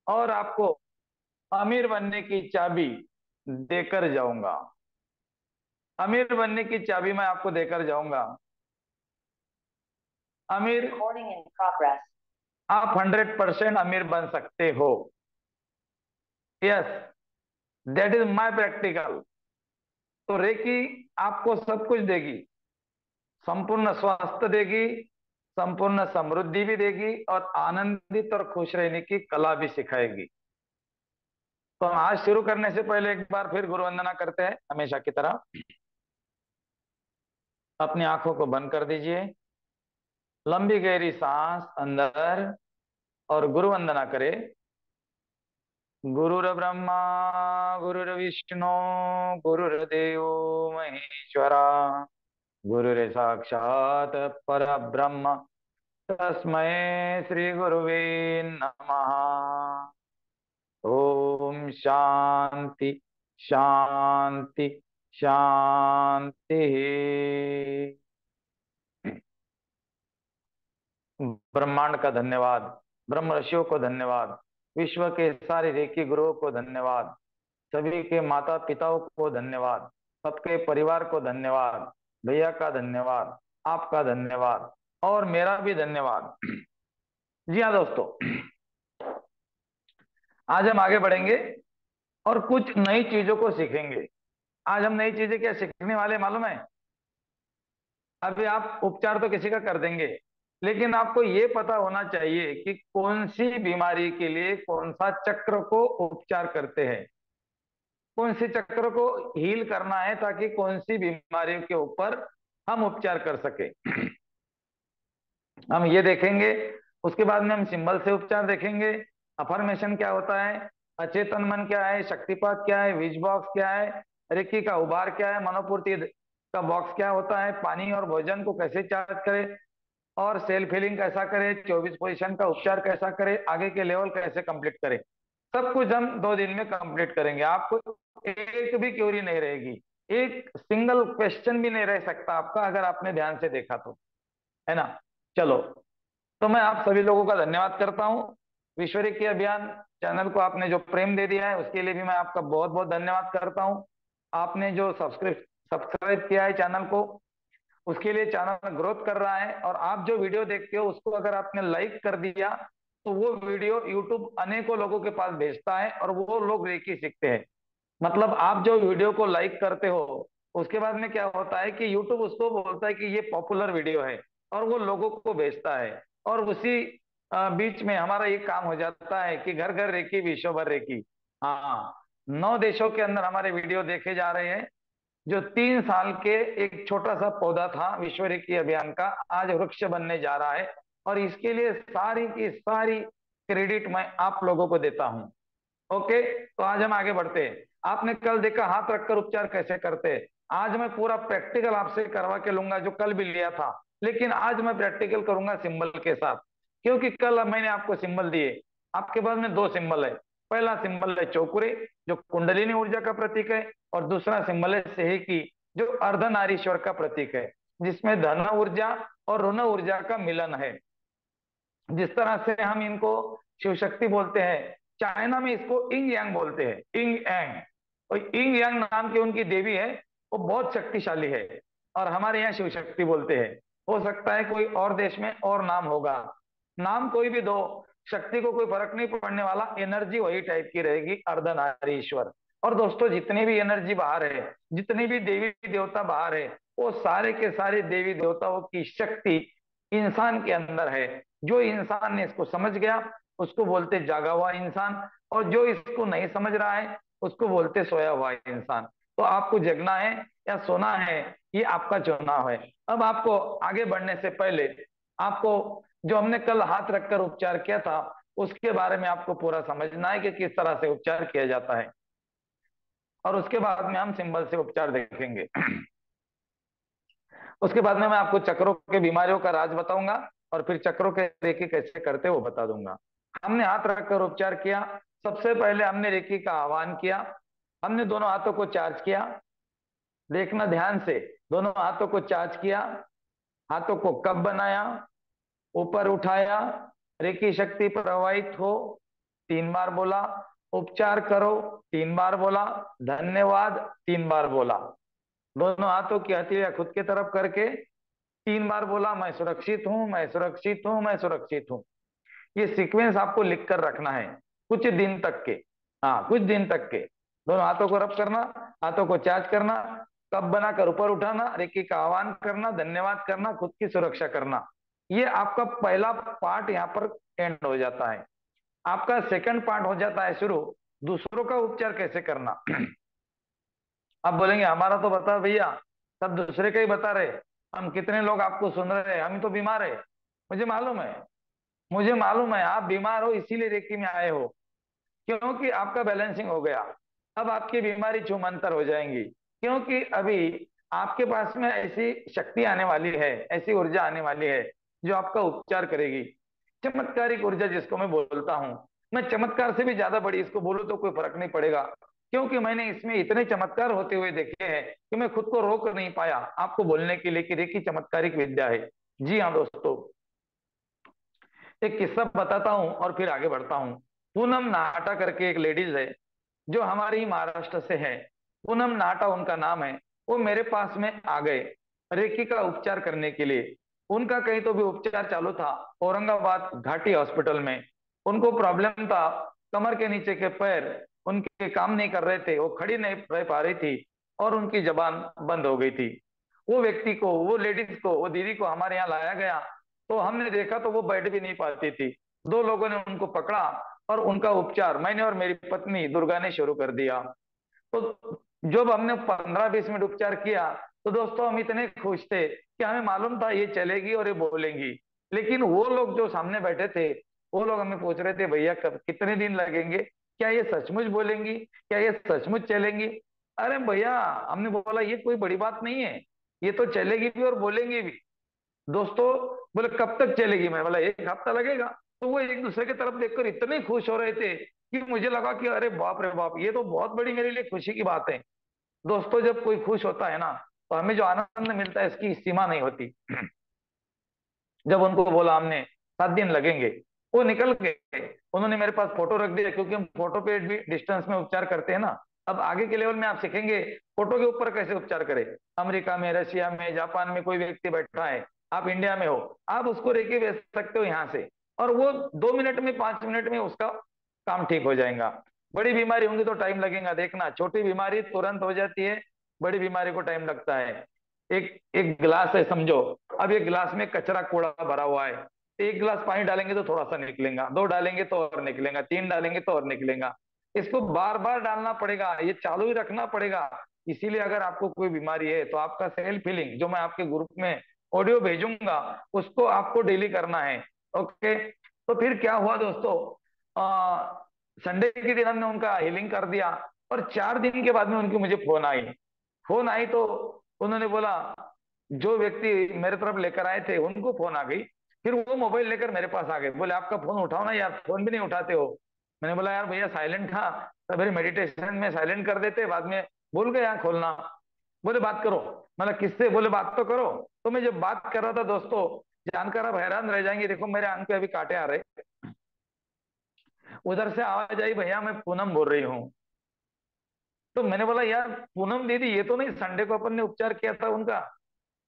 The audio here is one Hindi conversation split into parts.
और आपको अमीर बनने की चाबी देकर जाऊंगा। अमीर बनने की चाबी मैं आपको देकर जाऊंगा। अमीर, Recording in progress. आप 100% अमीर बन सकते हो। Yes, that is my practical. तो रेकी आपको सब कुछ देगी, संपूर्ण स्वास्थ्य देगी, संपूर्ण समृद्धि भी देगी, और आनंदित और खुश रहने की कला भी सिखाएगी। तो हम आज शुरू करने से पहले एक बार फिर गुरु वंदना करते हैं हमेशा की तरह। अपनी आंखों को बंद कर दीजिए, लंबी गहरी सांस अंदर, और गुरु वंदना करें। गुरुर ब्रह्मा गुरुर्विष्णु गुरुर्देव महेश्वरा, गुरुरे साक्षात परब्रह्म, तस्मै श्री गुरुवे नमः। ओम शांति शांति शांति। ब्रह्मांड का धन्यवाद, ब्रह्म ऋषियों को धन्यवाद, विश्व के सारे रेकी गुरुओं को धन्यवाद, सभी के माता पिताओं को धन्यवाद, सबके परिवार को धन्यवाद, भैया का धन्यवाद, आपका धन्यवाद, और मेरा भी धन्यवाद। जी हाँ दोस्तों, आज हम आगे बढ़ेंगे और कुछ नई चीजों को सीखेंगे। आज हम नई चीजें क्या सीखने वाले मालूम है? अभी आप उपचार तो किसी का कर देंगे, लेकिन आपको ये पता होना चाहिए कि कौन सी बीमारी के लिए कौन सा चक्र को उपचार करते हैं, कौन से चक्र को हील करना है, ताकि कौन सी बीमारी के ऊपर हम उपचार कर सके। हम ये देखेंगे। उसके बाद में हम सिंबल से उपचार देखेंगे। अफर्मेशन क्या होता है, अचेतन मन क्या है, शक्तिपात क्या है, विज बॉक्स क्या है, रेकी का उभार क्या है, मनोपूर्ति का बॉक्स क्या होता है, पानी और भोजन को कैसे चार्ज करें, और सेल्फ हीलिंग कैसा करें, 24 पोजीशन का उपचार कैसा करें, आगे के लेवल कैसे कंप्लीट करें, सब कुछ हम 2 दिन में कंप्लीट करेंगे। आपको एक भी क्यूरी नहीं रहेगी, एक सिंगल क्वेश्चन भी नहीं रह सकता आपका, अगर आपने ध्यान से देखा तो, है ना। चलो, तो मैं आप सभी लोगों का धन्यवाद करता हूँ। विश्वरी की अभियान चैनल को आपने जो प्रेम दे दिया है, उसके लिए भी मैं आपका बहुत बहुत धन्यवाद करता हूँ। आपने जो सब्सक्राइब किया है चैनल को, उसके लिए चैनल ग्रोथ कर रहा है। और आप जो वीडियो देखते हो उसको अगर आपने लाइक कर दिया, तो वो वीडियो यूट्यूब अनेकों लोगों के पास भेजता है, और वो लोग रेकी सीखते हैं। मतलब आप जो वीडियो को लाइक करते हो, उसके बाद में क्या होता है कि यूट्यूब उसको बोलता है कि ये पॉपुलर वीडियो है, और वो लोगों को भेजता है। और उसी बीच में हमारा ये काम हो जाता है कि घर घर रेकी विश्व भर रेकी। हाँ, 9 देशों के अंदर हमारे वीडियो देखे जा रहे हैं। जो 3 साल के एक छोटा सा पौधा था विश्व रेकी अभियान का, आज वृक्ष बनने जा रहा है। और इसके लिए सारी की सारी क्रेडिट मैं आप लोगों को देता हूं। ओके, तो आज हम आगे बढ़ते हैं। आपने कल देखा हाथ रखकर उपचार कैसे करते हैं। आज मैं पूरा प्रैक्टिकल आपसे करवा के लूंगा, जो कल भी लिया था, लेकिन आज मैं प्रैक्टिकल करूंगा सिंबल के साथ। क्योंकि कल मैंने आपको सिंबल दिए, आपके पास में 2 सिंबल है। पहला सिंबल है चौकुरे, जो कुंडलिनी ऊर्जा का प्रतीक है, और दूसरा सिंबल है सेहकी, जो अर्धनारीश्वर का प्रतीक है, जिसमें धन ऊर्जा और ऋण ऊर्जा का मिलन है। जिस तरह से हम इनको शिव शक्ति बोलते हैं, चाइना में इसको इंग यांग बोलते हैं, इंग यांग। और इंग यांग नाम की उनकी देवी है, वो बहुत शक्तिशाली है, और हमारे यहाँ शिव शक्ति बोलते हैं। हो सकता है कोई और देश में और नाम होगा, नाम कोई भी दो, शक्ति को कोई फर्क नहीं पड़ने वाला, एनर्जी वही टाइप की रहेगी, अर्धनारीश्वर। और दोस्तों, जितनी भी एनर्जी बाहर है, जितनी भी देवी देवता बाहर है, वो सारे के सारे देवी देवताओं की शक्ति इंसान के अंदर है। जो इंसान ने इसको समझ गया, उसको बोलते जागा हुआ इंसान, और जो इसको नहीं समझ रहा है, उसको बोलते सोया हुआ इंसान। तो आपको जगना है या सोना है, ये आपका चुनाव है। अब आपको आगे बढ़ने से पहले, आपको जो हमने कल हाथ रखकर उपचार किया था, उसके बारे में आपको पूरा समझना है कि किस तरह से उपचार किया जाता है। और उसके बाद में हम सिंबल से उपचार देखेंगे। उसके बाद में मैं आपको चक्रों के बीमारियों का राज बताऊंगा, और फिर चक्रों के रेकी कैसे करते वो बता दूंगा। हमने हाथ रखकर उपचार किया। सबसे पहले हमने रेकी का आह्वान किया। हमने दोनों हाथों को चार्ज किया। देखना ध्यान से, दोनों हाथों को चार्ज किया, हाथों को कप बनाया, ऊपर उठाया, रेकी शक्ति प्रवाहित हो, 3 बार बोला, उपचार करो 3 बार बोला, धन्यवाद 3 बार बोला। दोनों हाथों की हथेलियां खुद की तरफ करके 3 बार बोला, मैं सुरक्षित हूं, मैं सुरक्षित हूं, मैं सुरक्षित हूं। ये सीक्वेंस आपको लिख कर रखना है कुछ दिन तक के। हाँ, कुछ दिन तक के। दोनों हाथों को रब करना, हाथों को चार्ज करना, कप बनाकर ऊपर उठाना, रेकी का आह्वान करना, धन्यवाद करना, खुद की सुरक्षा करना। ये आपका पहला पार्ट यहाँ पर एंड हो जाता है। आपका सेकंड पार्ट हो जाता है शुरू, दूसरों का उपचार कैसे करना। आप बोलेंगे हमारा तो बता भैया, सब दूसरे का ही बता रहे, हम कितने लोग आपको सुन रहे हैं, हम ही तो बीमार है। मुझे मालूम है, मुझे मालूम है आप बीमार हो इसीलिए रेकी में आए हो, क्योंकि आपका बैलेंसिंग हो गया। अब आपकी बीमारी छूमंतर हो जाएंगी, क्योंकि अभी आपके पास में ऐसी शक्ति आने वाली है, ऐसी ऊर्जा आने वाली है जो आपका उपचार करेगी। चमत्कारिक ऊर्जा जिसको मैं बोलता हूं, मैं चमत्कार से भी ज्यादा बड़ी इसको बोलूं तो कोई फर्क नहीं पड़ेगा, क्योंकि मैंने इसमें इतने चमत्कार होते हुए देखे हैं कि मैं खुद को रोक नहीं पाया आपको बोलने के लिए कि रेकी चमत्कारिक विद्या है। जी हाँ दोस्तों, एक किस्सा बताता हूं और फिर आगे बढ़ता हूं। पूनम नाटा करके एक लेडीज है जो हमारी महाराष्ट्र से है। पूनम नाटा उनका नाम है। वो मेरे पास में आ गए रेकी का उपचार करने के लिए। उनका कहीं तो भी उपचार चालू था औरंगाबाद घाटी हॉस्पिटल में। उनको प्रॉब्लम था, कमर के नीचे के पैर उनके काम नहीं कर रहे थे, वो खड़ी नहीं रह पा रही थी और उनकी जबान बंद हो गई थी। वो व्यक्ति को, वो लेडीज को, वो दीदी को हमारे यहाँ लाया गया, तो हमने देखा तो वो बैठ भी नहीं पाती थी। 2 लोगों ने उनको पकड़ा और उनका उपचार मैंने और मेरी पत्नी दुर्गा ने शुरू कर दिया। तो जब हमने 15-20 मिनट उपचार किया तो दोस्तों हम इतने खुश थे कि हमें मालूम था ये चलेगी और ये बोलेंगी। लेकिन वो लोग जो सामने बैठे थे, वो लोग हमें पूछ रहे थे भैया कब कितने दिन लगेंगे, क्या ये सचमुच बोलेंगी, क्या ये सचमुच चलेंगी। अरे भैया, हमने बोला ये कोई बड़ी बात नहीं है, ये तो चलेगी भी और बोलेंगी भी। दोस्तों बोले कब तक चलेगी, मैं बोला 1 हफ्ता लगेगा। तो वो एक दूसरे की तरफ देखकर इतने खुश हो रहे थे कि मुझे लगा कि अरे बाप रे बाप, ये तो बहुत बड़ी मेरे लिए खुशी की बात है। दोस्तों जब कोई खुश होता है ना, तो हमें जो आनंद मिलता है इसकी सीमा नहीं होती। जब उनको बोला हमने 7 दिन लगेंगे, वो निकल गए। उन्होंने मेरे पास फोटो रख दिया, क्योंकि हम फोटो पे भी डिस्टेंस में उपचार करते हैं ना। अब आगे के लेवल में आप सीखेंगे फोटो के ऊपर कैसे उपचार करें। अमेरिका में, रशिया में, जापान में कोई व्यक्ति बैठा है, आप इंडिया में हो, आप उसको रेकी भेज सकते हो यहाँ से, और वो 2 मिनट में 5 मिनट में उसका काम ठीक हो जाएगा। बड़ी बीमारी होंगी तो टाइम लगेगा, देखना छोटी बीमारी तुरंत हो जाती है, बड़ी बीमारी को टाइम लगता है। एक एक गिलास है समझो, अब एक गिलास में कचरा कूड़ा भरा हुआ है, एक गिलास पानी डालेंगे तो थोड़ा सा निकलेगा, 2 डालेंगे तो और निकलेगा, 3 डालेंगे तो और निकलेगा। इसको बार बार डालना पड़ेगा, ये चालू ही रखना पड़ेगा। इसीलिए अगर आपको कोई बीमारी है तो आपका सेल्फ हीलिंग जो मैं आपके ग्रुप में ऑडियो भेजूंगा उसको आपको डेली करना है। ओके। तो फिर क्या हुआ दोस्तों, संडे के दिन हमने उनका हीलिंग कर दिया, और 4 दिन के बाद में उनकी मुझे फोन आई तो उन्होंने बोला, जो व्यक्ति मेरे तरफ लेकर आए थे उनको फोन आ गई, फिर वो मोबाइल लेकर मेरे पास आ गए, बोले आपका फोन उठाओ ना यार, फोन भी नहीं उठाते हो। मैंने बोला यार भैया साइलेंट था, तो फिर मेडिटेशन में साइलेंट कर देते, बाद में भूल गए यहाँ खोलना। बोले बात करो। मतलब किससे, बोले बात तो करो। तो मैं जब बात कर रहा था दोस्तों, जानकर आप हैरान रह जाएंगे, देखो मेरे आंख पे अभी कांटे आ रहे। उधर से आवाज आई, भैया मैं पूनम बोल रही हूँ। तो मैंने बोला यार पूनम दीदी, ये तो नहीं संडे को अपन ने उपचार किया था उनका।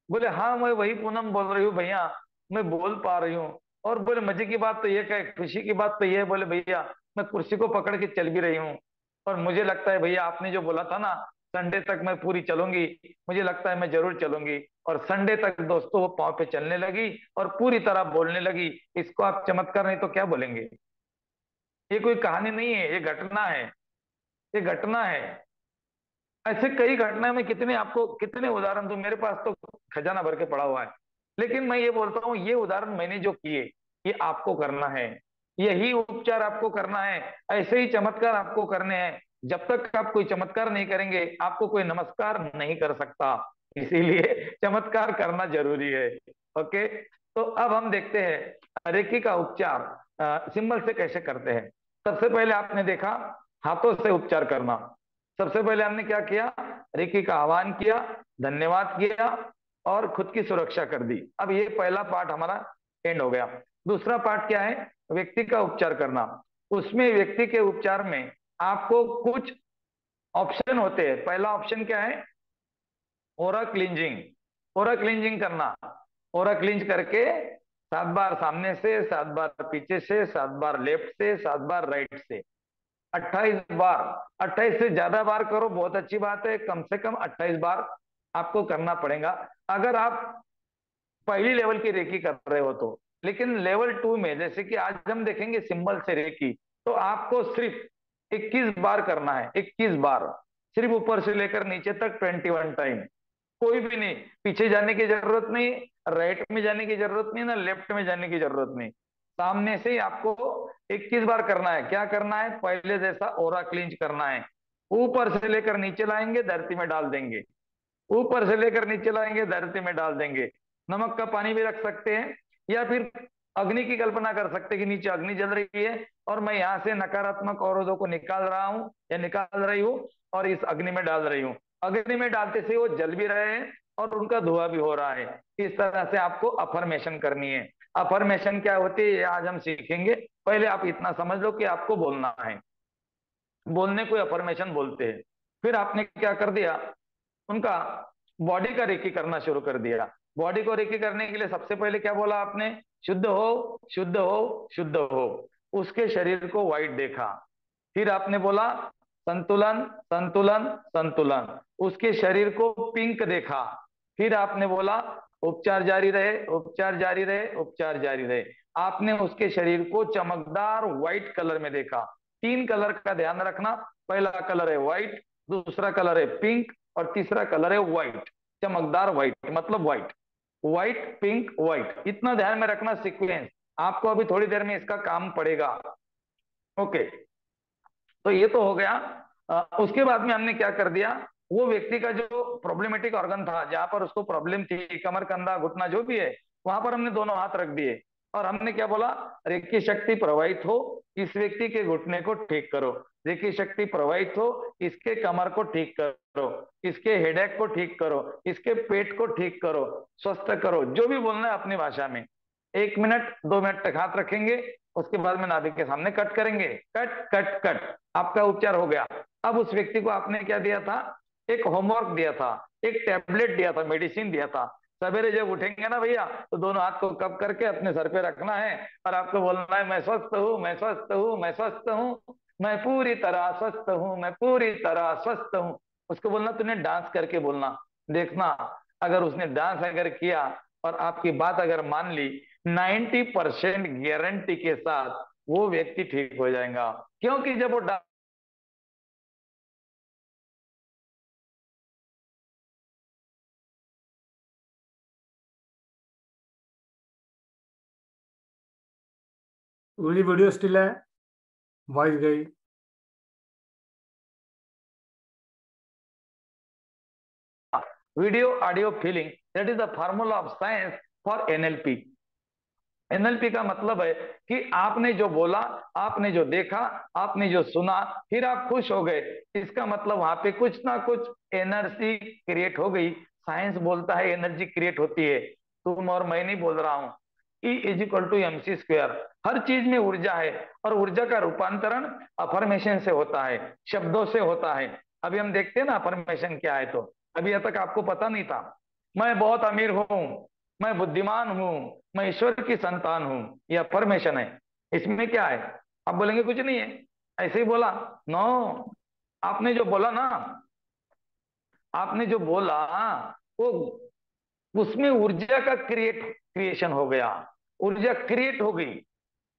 बोले हाँ मैं वही पूनम बोल रही हूँ भैया, मैं बोल पा रही हूँ। और बोले मजे की बात तो ये क्या है, खुशी की बात तो ये है, बोले भैया मैं कुर्सी को पकड़ के चल भी रही हूँ, और मुझे लगता है भैया आपने जो बोला था ना संडे तक मैं पूरी चलूंगी, मुझे लगता है मैं जरूर चलूंगी। और संडे तक दोस्तों वो पाँव पे चलने लगी और पूरी तरह बोलने लगी। इसको आप चमत्कार नहीं तो क्या बोलेंगे। ये कोई कहानी नहीं है, ये घटना है, ये घटना है। ऐसे कई घटना में कितने आपको कितने उदाहरण दूं, मेरे पास तो खजाना भर के पड़ा हुआ है। लेकिन मैं ये बोलता हूँ ये उदाहरण मैंने जो किए ये आपको करना है, यही उपचार आपको करना है, ऐसे ही चमत्कार आपको करने हैं। जब तक आप कोई चमत्कार नहीं करेंगे आपको कोई नमस्कार नहीं कर सकता, इसीलिए चमत्कार करना जरूरी है। ओके। तो अब हम देखते हैं रेकी का उपचार सिंबल से कैसे करते हैं। सबसे पहले आपने देखा हाथों से उपचार करना। सबसे पहले हमने क्या किया, रिकी का आह्वान किया, धन्यवाद किया और खुद की सुरक्षा कर दी। अब ये पहला पार्ट हमारा एंड हो गया। दूसरा पार्ट क्या है, व्यक्ति का उपचार करना। उसमें व्यक्ति के उपचार में आपको कुछ ऑप्शन होते हैं। पहला ऑप्शन क्या है? ओरा क्लींजिंग। ओरा क्लींजिंग करना। ओरा क्लींज करके 7 बार सामने से, 7 बार पीछे से, 7 बार लेफ्ट से, 7 बार राइट से, 28 बार। 28 से ज्यादा बार करो बहुत अच्छी बात है, कम से कम 28 बार आपको करना पड़ेगा अगर आप पहली लेवल की रेकी कर रहे हो तो। लेकिन लेवल 2 में, जैसे कि आज हम देखेंगे सिंबल से रेकी, तो आपको सिर्फ 21 बार करना है। 21 बार, सिर्फ ऊपर से लेकर नीचे तक 21 टाइम। कोई भी नहीं, पीछे जाने की जरूरत नहीं, राइट में जाने की जरूरत नहीं, ना लेफ्ट में जाने की जरूरत नहीं, सामने से ही आपको 21 बार करना है। क्या करना है? पहले जैसा ओरा क्लींच करना है। ऊपर से लेकर नीचे लाएंगे, धरती में डाल देंगे। ऊपर से लेकर नीचे लाएंगे, धरती में डाल देंगे। नमक का पानी भी रख सकते हैं, या फिर अग्नि की कल्पना कर सकते हैं कि नीचे अग्नि जल रही है और मैं यहाँ से नकारात्मक अवरोधों को निकाल रहा हूँ या निकाल रही हूँ और इस अग्नि में डाल रही हूँ। अग्नि में डालते से वो जल भी रहे हैं और उनका धुआं भी हो रहा है। इस तरह से आपको अफर्मेशन करनी है। अफर्मेशन क्या होती है ये आज हम सीखेंगे। पहले आप इतना समझ लो कि आपको बोलना है, बोलने को अफर्मेशन बोलते हैं। फिर आपने क्या कर दिया, उनका बॉडी का रेकी करना शुरू कर दिया। बॉडी को रेकी करने के लिए सबसे पहले क्या बोला आपने? शुद्ध हो, शुद्ध हो, शुद्ध हो। उसके शरीर को व्हाइट देखा। फिर आपने बोला संतुलन, संतुलन, संतुलन। उसके शरीर को पिंक देखा। फिर आपने बोला उपचार जारी रहे, उपचार जारी रहे, उपचार जारी रहे। आपने उसके शरीर को चमकदार व्हाइट कलर में देखा। 3 कलर का ध्यान रखना। पहला कलर है व्हाइट, दूसरा कलर है पिंक और तीसरा कलर है व्हाइट। चमकदार व्हाइट मतलब व्हाइट, व्हाइट, पिंक, व्हाइट, इतना ध्यान में रखना सीक्वेंस। आपको अभी थोड़ी देर में इसका काम पड़ेगा। ओके, तो ये तो हो गया। उसके बाद में हमने क्या कर दिया, वो व्यक्ति का जो प्रॉब्लमेटिक ऑर्गन था, जहां पर उसको प्रॉब्लम थी, कमर, कंधा, घुटना जो भी है, वहां पर हमने दोनों हाथ रख दिए और हमने क्या बोला? रेकी शक्ति प्रवाहित हो, इस व्यक्ति के घुटने को ठीक करो। रेकी शक्ति प्रवाहित हो, इसके कमर को ठीक करो, इसके हेडेक को ठीक करो, इसके पेट को ठीक करो, स्वस्थ करो, जो भी बोलना है अपनी भाषा में। 1 मिनट 2 मिनट तक हाथ रखेंगे, उसके बाद में नाभि के सामने कट करेंगे। कट कट कट, आपका उपचार हो गया। अब उस व्यक्ति को आपने क्या दिया था? एक होमवर्क दिया था, एक टैबलेट दिया था, मेडिसिन दिया था। सवेरे जब उठेंगे ना भैया, तो दोनों हाथ को कप करके अपने सर पे रखना है और आपको बोलना है मैं स्वस्थ हूँ, मैं स्वस्थ हूँ, मैं स्वस्थ हूँ, मैं पूरी तरह स्वस्थ हूँ, मैं पूरी तरह स्वस्थ हूँ। उसको बोलना, तूने डांस करके बोलना। देखना, अगर उसने डांस अगर किया और आपकी बात अगर मान ली, 90% गारंटी के साथ वो व्यक्ति ठीक हो जाएगा। क्योंकि जब वो पूरी वीडियो स्टिल है, वॉइस गई। Video audio feeling, that is the formula of science for NLP. NLP का मतलब है कि आपने जो बोला, आपने जो देखा, आपने जो सुना, फिर आप खुश हो गए, इसका मतलब वहां पे कुछ ना कुछ एनर्जी क्रिएट हो गई। साइंस बोलता है एनर्जी क्रिएट होती है, तुम और मैं नहीं बोल रहा हूं। E = mc²। हर चीज में ऊर्जा है और ऊर्जा का रूपांतरण अफर्मेशन से होता है, शब्दों से होता है। अभी हम देखते हैं ना अफर्मेशन क्या है, तो अभी तक आपको पता नहीं था। मैं बहुत अमीर हूं, मैं बुद्धिमान हूं, मैं ईश्वर की संतान हूं, ये अफर्मेशन है। इसमें क्या है? आप बोलेंगे कुछ नहीं है, ऐसे ही बोला। नो, आपने जो बोला ना, आपने जो बोला वो, उसमें ऊर्जा का क्रिएशन हो गया, ऊर्जा क्रिएट हो गई।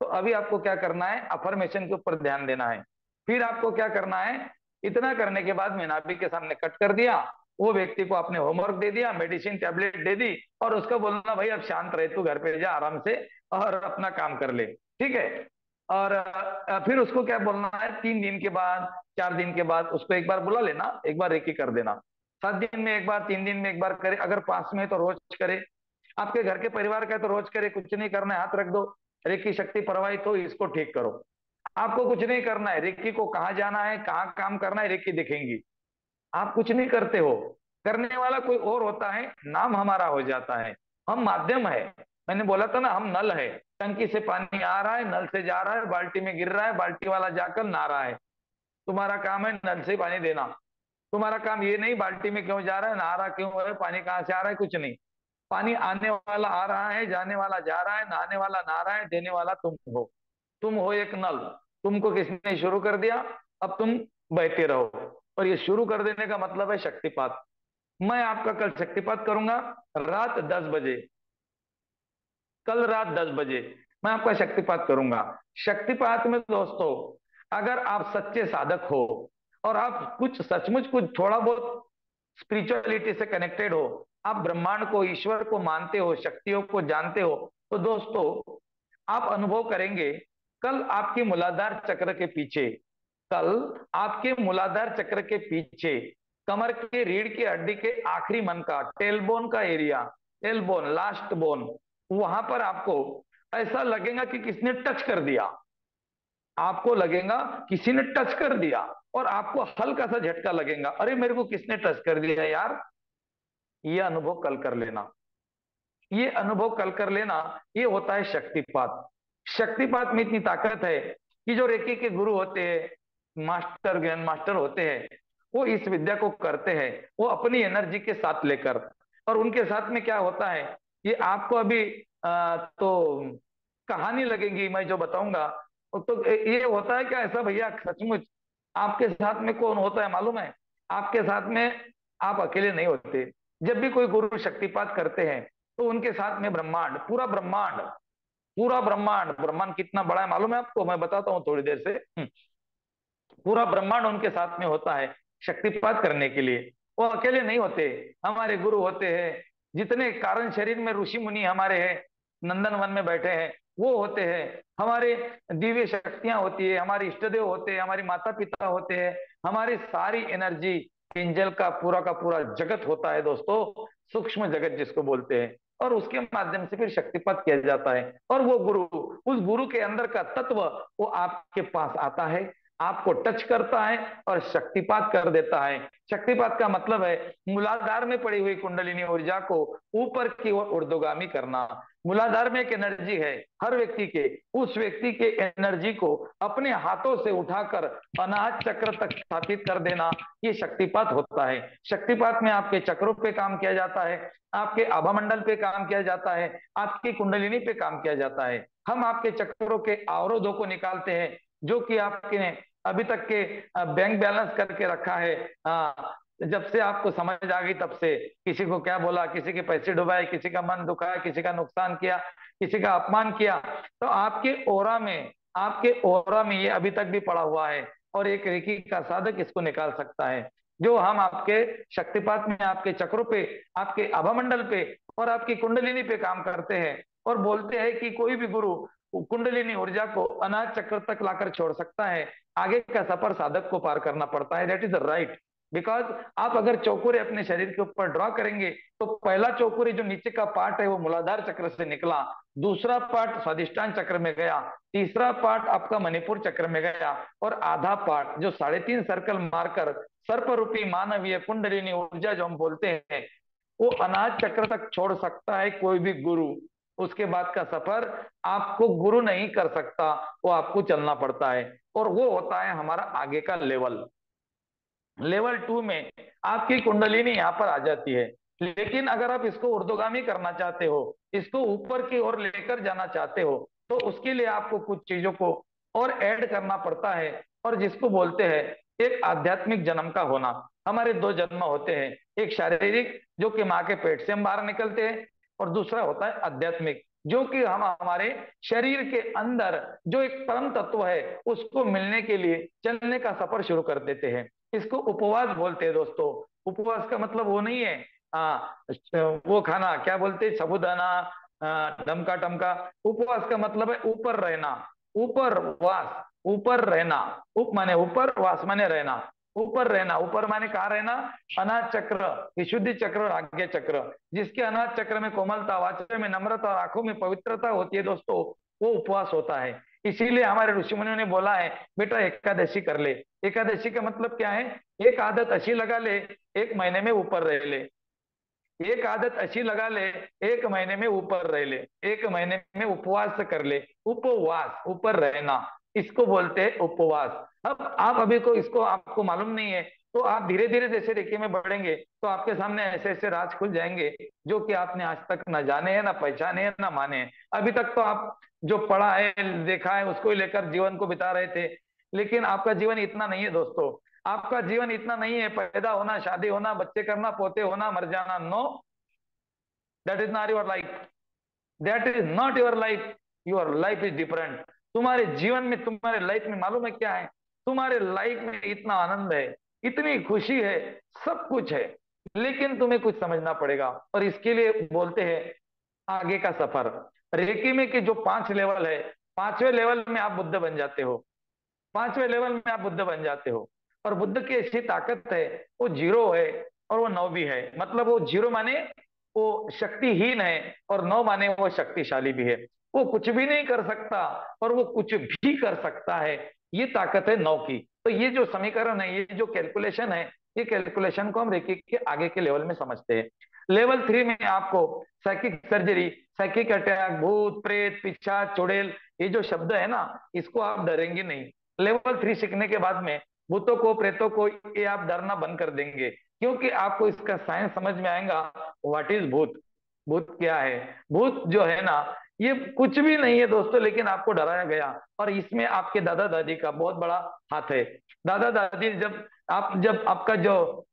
तो अभी आपको क्या करना है? अफर्मेशन के ऊपर ध्यान देना है। फिर आपको क्या करना है? इतना करने के बाद में नाभि के सामने कट कर दिया, वो व्यक्ति को आपने होमवर्क दे दिया, मेडिसिन टैबलेट दे दी और उसको बोलना भाई अब शांत रहे, तू घर पे जा आराम से और अपना काम कर ले। ठीक है? और फिर उसको क्या बोलना है? 3 दिन के बाद, 4 दिन के बाद उसको एक बार बुला लेना, एक बार रेकी कर देना। 7 दिन में एक बार, 3 दिन में एक बार करे, अगर पास में है तो रोज करे। आपके घर के परिवार का है तो रोज करे, कुछ नहीं करना है, हाथ रख दो, रेकी शक्ति प्रवाहित हो, इसको ठीक करो। आपको कुछ नहीं करना है, रेकी को कहाँ जाना है, कहाँ काम करना है, रेकी दिखेंगी। आप कुछ नहीं करते हो, करने वाला कोई और होता है, नाम हमारा हो जाता है। हम माध्यम है, मैंने बोला था ना हम नल है, टंकी से पानी आ रहा है, नल से जा रहा है, बाल्टी में गिर रहा है, बाल्टी वाला जाकर नहा रहा है। तुम्हारा काम है नल से पानी देना। तुम्हारा काम ये नहीं बाल्टी में क्यों जा रहा है, नहा रहा क्यों है, पानी कहाँ से आ रहा है, कुछ नहीं। पानी आने वाला आ रहा है, जाने वाला जा रहा है, नहाने वाला नहा रहा है, देने वाला तुम हो। तुम हो एक नल। तुमको किसने शुरू कर दिया, अब तुम बहते रहो। और ये शुरू कर देने का मतलब है शक्तिपात। मैं आपका कल शक्तिपात करूंगा रात 10 बजे। कल रात 10 बजे मैं आपका शक्तिपात करूंगा। शक्तिपात में दोस्तों, अगर आप सच्चे साधक हो और आप कुछ सचमुच कुछ थोड़ा बहुत स्पिरिचुअलिटी से कनेक्टेड हो, आप ब्रह्मांड को, ईश्वर को मानते हो, शक्तियों को जानते हो, तो दोस्तों आप अनुभव करेंगे। कल आपके मूलाधार चक्र के पीछे, कल आपके मूलाधार चक्र के पीछे, कमर के रीढ़ की हड्डी के आखिरी मन का, टेलबोन का एरिया, टेलबोन, लास्ट बोन, वहां पर आपको ऐसा लगेगा कि किसने टच कर दिया। आपको लगेगा किसी ने टच कर दिया, और आपको हल्का सा झटका लगेगा, अरे मेरे को किसने टच कर दिया यार। ये अनुभव कल कर लेना। ये अनुभव कल कर लेना। ये होता है शक्तिपात। शक्तिपात में इतनी ताकत है कि जो रेकी के गुरु होते हैं, मास्टर, ज्ञान मास्टर होते हैं, वो इस विद्या को करते हैं, वो अपनी एनर्जी के साथ लेकर। और उनके साथ में क्या होता है, ये आपको अभी तो कहानी लगेगी मैं जो बताऊंगा। तो ये होता है क्या ऐसा भैया, सचमुच आपके साथ में कौन होता है मालूम है? आपके साथ में आप अकेले नहीं होते। जब भी कोई गुरु शक्तिपात करते हैं तो उनके साथ में ब्रह्मांड, पूरा ब्रह्मांड, पूरा ब्रह्मांड, ब्रह्मांड कितना बड़ा है मालूम है आपको? मैं बताता हूँ थोड़ी देर से। पूरा ब्रह्मांड उनके साथ में होता है शक्तिपात करने के लिए। वो अकेले नहीं होते, हमारे गुरु होते हैं। जितने कारण शरीर में ऋषि मुनि हमारे हैं, नंदन वन में बैठे हैं, वो होते हैं। हमारे दिव्य शक्तियां होती है, हमारे इष्ट देव होते हैं, हमारे माता पिता होते हैं, हमारी सारी एनर्जी, एंजल का पूरा जगत होता है दोस्तों, सूक्ष्म जगत जिसको बोलते हैं। और उसके माध्यम से फिर शक्तिपात किया जाता है। और वो गुरु, उस गुरु के अंदर का तत्व वो आपके पास आता है, आपको टच करता है और शक्तिपात कर देता है। शक्तिपात का मतलब है मूलाधार में पड़ी हुई कुंडलिनी ऊर्जा को ऊपर की ओर ऊर्ध्वगामी करना। मूलाधार में एक एनर्जी है हर व्यक्ति के, उस व्यक्ति के एनर्जी को अपने हाथों से उठाकर अनाहत चक्र तक स्थापित कर देना, ये शक्तिपात होता है। शक्तिपात में आपके चक्रों पे काम किया जाता है, आपके आभामंडल पे काम किया जाता है, आपकी कुंडलिनी पे काम किया जाता है। हम आपके चक्रों के अवरोधों को निकालते हैं, जो कि आपके अभी तक के बैंक बैलेंस करके रखा है। जब से आपको समझ आ गई तब से किसी को क्या बोला, किसी के पैसे डुबाए, किसी का मन दुखाया, किसी का नुकसान किया, किसी का अपमान किया, तो आपके ओरा में ये अभी तक भी पड़ा हुआ है। और एक रेकी का साधक इसको निकाल सकता है। जो हम आपके शक्तिपात में आपके चक्रों पे, आपके आभामंडल पे और आपकी कुंडलिनी पे काम करते हैं, और बोलते हैं कि कोई भी गुरु कुंडलिनी ऊर्जा को अनाज चक्र तक लाकर छोड़ सकता है। आगे का सफर साधक को पार करना पड़ता है, दैट इज राइट। बिकॉज आप अगर चौकुरे अपने शरीर के ऊपर ड्रॉ करेंगे तो पहला चौकुरे जो नीचे का पार्ट है वो मूलाधार चक्र से निकला, दूसरा पार्ट स्वादिष्टान चक्र में गया, तीसरा पार्ट आपका मणिपुर चक्र में गया, और आधा पार्ट जो 3.5 सर्कल मारकर सर्प रूपी मानवीय कुंडलिनी ऊर्जा जो हम बोलते हैं, वो अनाज चक्र तक छोड़ सकता है कोई भी गुरु। उसके बाद का सफर आपको गुरु नहीं कर सकता, वो आपको चलना पड़ता है। और वो होता है हमारा आगे का लेवल। लेवल 2 में आपकी कुंडलिनी यहाँ पर आ जाती है। लेकिन अगर आप इसको ऊर्ध्वगामी करना चाहते हो, इसको ऊपर की ओर लेकर जाना चाहते हो, तो उसके लिए आपको कुछ चीजों को और ऐड करना पड़ता है, और जिसको बोलते हैं एक आध्यात्मिक जन्म का होना। हमारे 2 जन्म होते हैं, एक शारीरिक जो कि माँ के पेट से हम बाहर निकलते हैं, और दूसरा होता है आध्यात्मिक, जो कि हम हमारे शरीर के अंदर जो एक परम तत्व है उसको मिलने के लिए चलने का सफर शुरू कर देते हैं। इसको उपवास बोलते हैं दोस्तों। उपवास का मतलब वो नहीं है वो खाना क्या बोलते हैं, साबूदाना, डमका टमका। उपवास का मतलब है ऊपर रहना, ऊपर वास, ऊपर रहना। उप माने ऊपर, वास माने रहना। ऊपर रहना, ऊपर माने कहाँ रहना? अनाज चक्र, विशुद्धि चक्र और आज्ञा चक्र। जिसके अनाज चक्र में कोमलता, वाचा में नम्रता और आंखों में पवित्रता होती है दोस्तों, वो उपवास होता है। इसीलिए हमारे ऋषि मुनियों ने बोला है बेटा एकादशी कर ले। एकादशी का मतलब क्या है? एक आदत अच्छी लगा ले, एक महीने में ऊपर रह ले। एक आदत अच्छी लगा ले, 1 महीने में ऊपर रह ले, 1 महीने में उपवास कर ले। उपवास, ऊपर रहना, इसको बोलते हैं उपवास। अब आप अभी को इसको आपको मालूम नहीं है, तो आप धीरे धीरे जैसे रेखी में बढ़ेंगे तो आपके सामने ऐसे ऐसे राज खुल जाएंगे जो कि आपने आज तक न जाने हैं, ना पहचाने हैं, ना माने हैं। अभी तक तो आप जो पढ़ा है देखा है उसको ही लेकर जीवन को बिता रहे थे, लेकिन आपका जीवन इतना नहीं है दोस्तों। आपका जीवन इतना नहीं है, पैदा होना, शादी होना, बच्चे करना, पोते होना, मर जाना। No, that is not your life. That is not your life. Your life is different. तुम्हारे जीवन में, तुम्हारे लाइफ में मालूम है क्या है? तुम्हारे लाइफ में इतना आनंद है, इतनी खुशी है, सब कुछ है, लेकिन तुम्हें कुछ समझना पड़ेगा। और इसके लिए बोलते हैं आगे का सफर। रेकी में कि जो 5 लेवल है, 5वें लेवल में आप बुद्ध बन जाते हो। 5वें लेवल में आप बुद्ध बन जाते हो। और बुद्ध की ऐसी ताकत है, वो जीरो है और वो 9 भी है। मतलब वो जीरो माने वो शक्तिहीन है, और 9 माने वो शक्तिशाली भी है। वो कुछ भी नहीं कर सकता और वो कुछ भी कर सकता है। ये ताकत है 9 की। तो ये जो समीकरण है, ये जो कैलकुलेशन है, ये कैलकुलेशन को हम रेकी के आगे के लेवल में समझते हैं। लेवल 3 में आपको साइकिक सर्जरी, साइकिक अटैक, भूत प्रेत, पिशाच, चुड़ैल, ये जो शब्द है ना, इसको आप डरेंगे नहीं। लेवल 3 सीखने के बाद में भूतों को, प्रेतों को, ये आप डरना बंद कर देंगे, क्योंकि आपको इसका साइंस समझ में आएगा। व्हाट इज भूत? भूत क्या है? भूत जो है ना, ये कुछ भी नहीं है दोस्तों, लेकिन आपको डराया गया। और इसमें आपके दादा दादी का बहुत बड़ा हाथ है। दादा दादी जब आपका जो,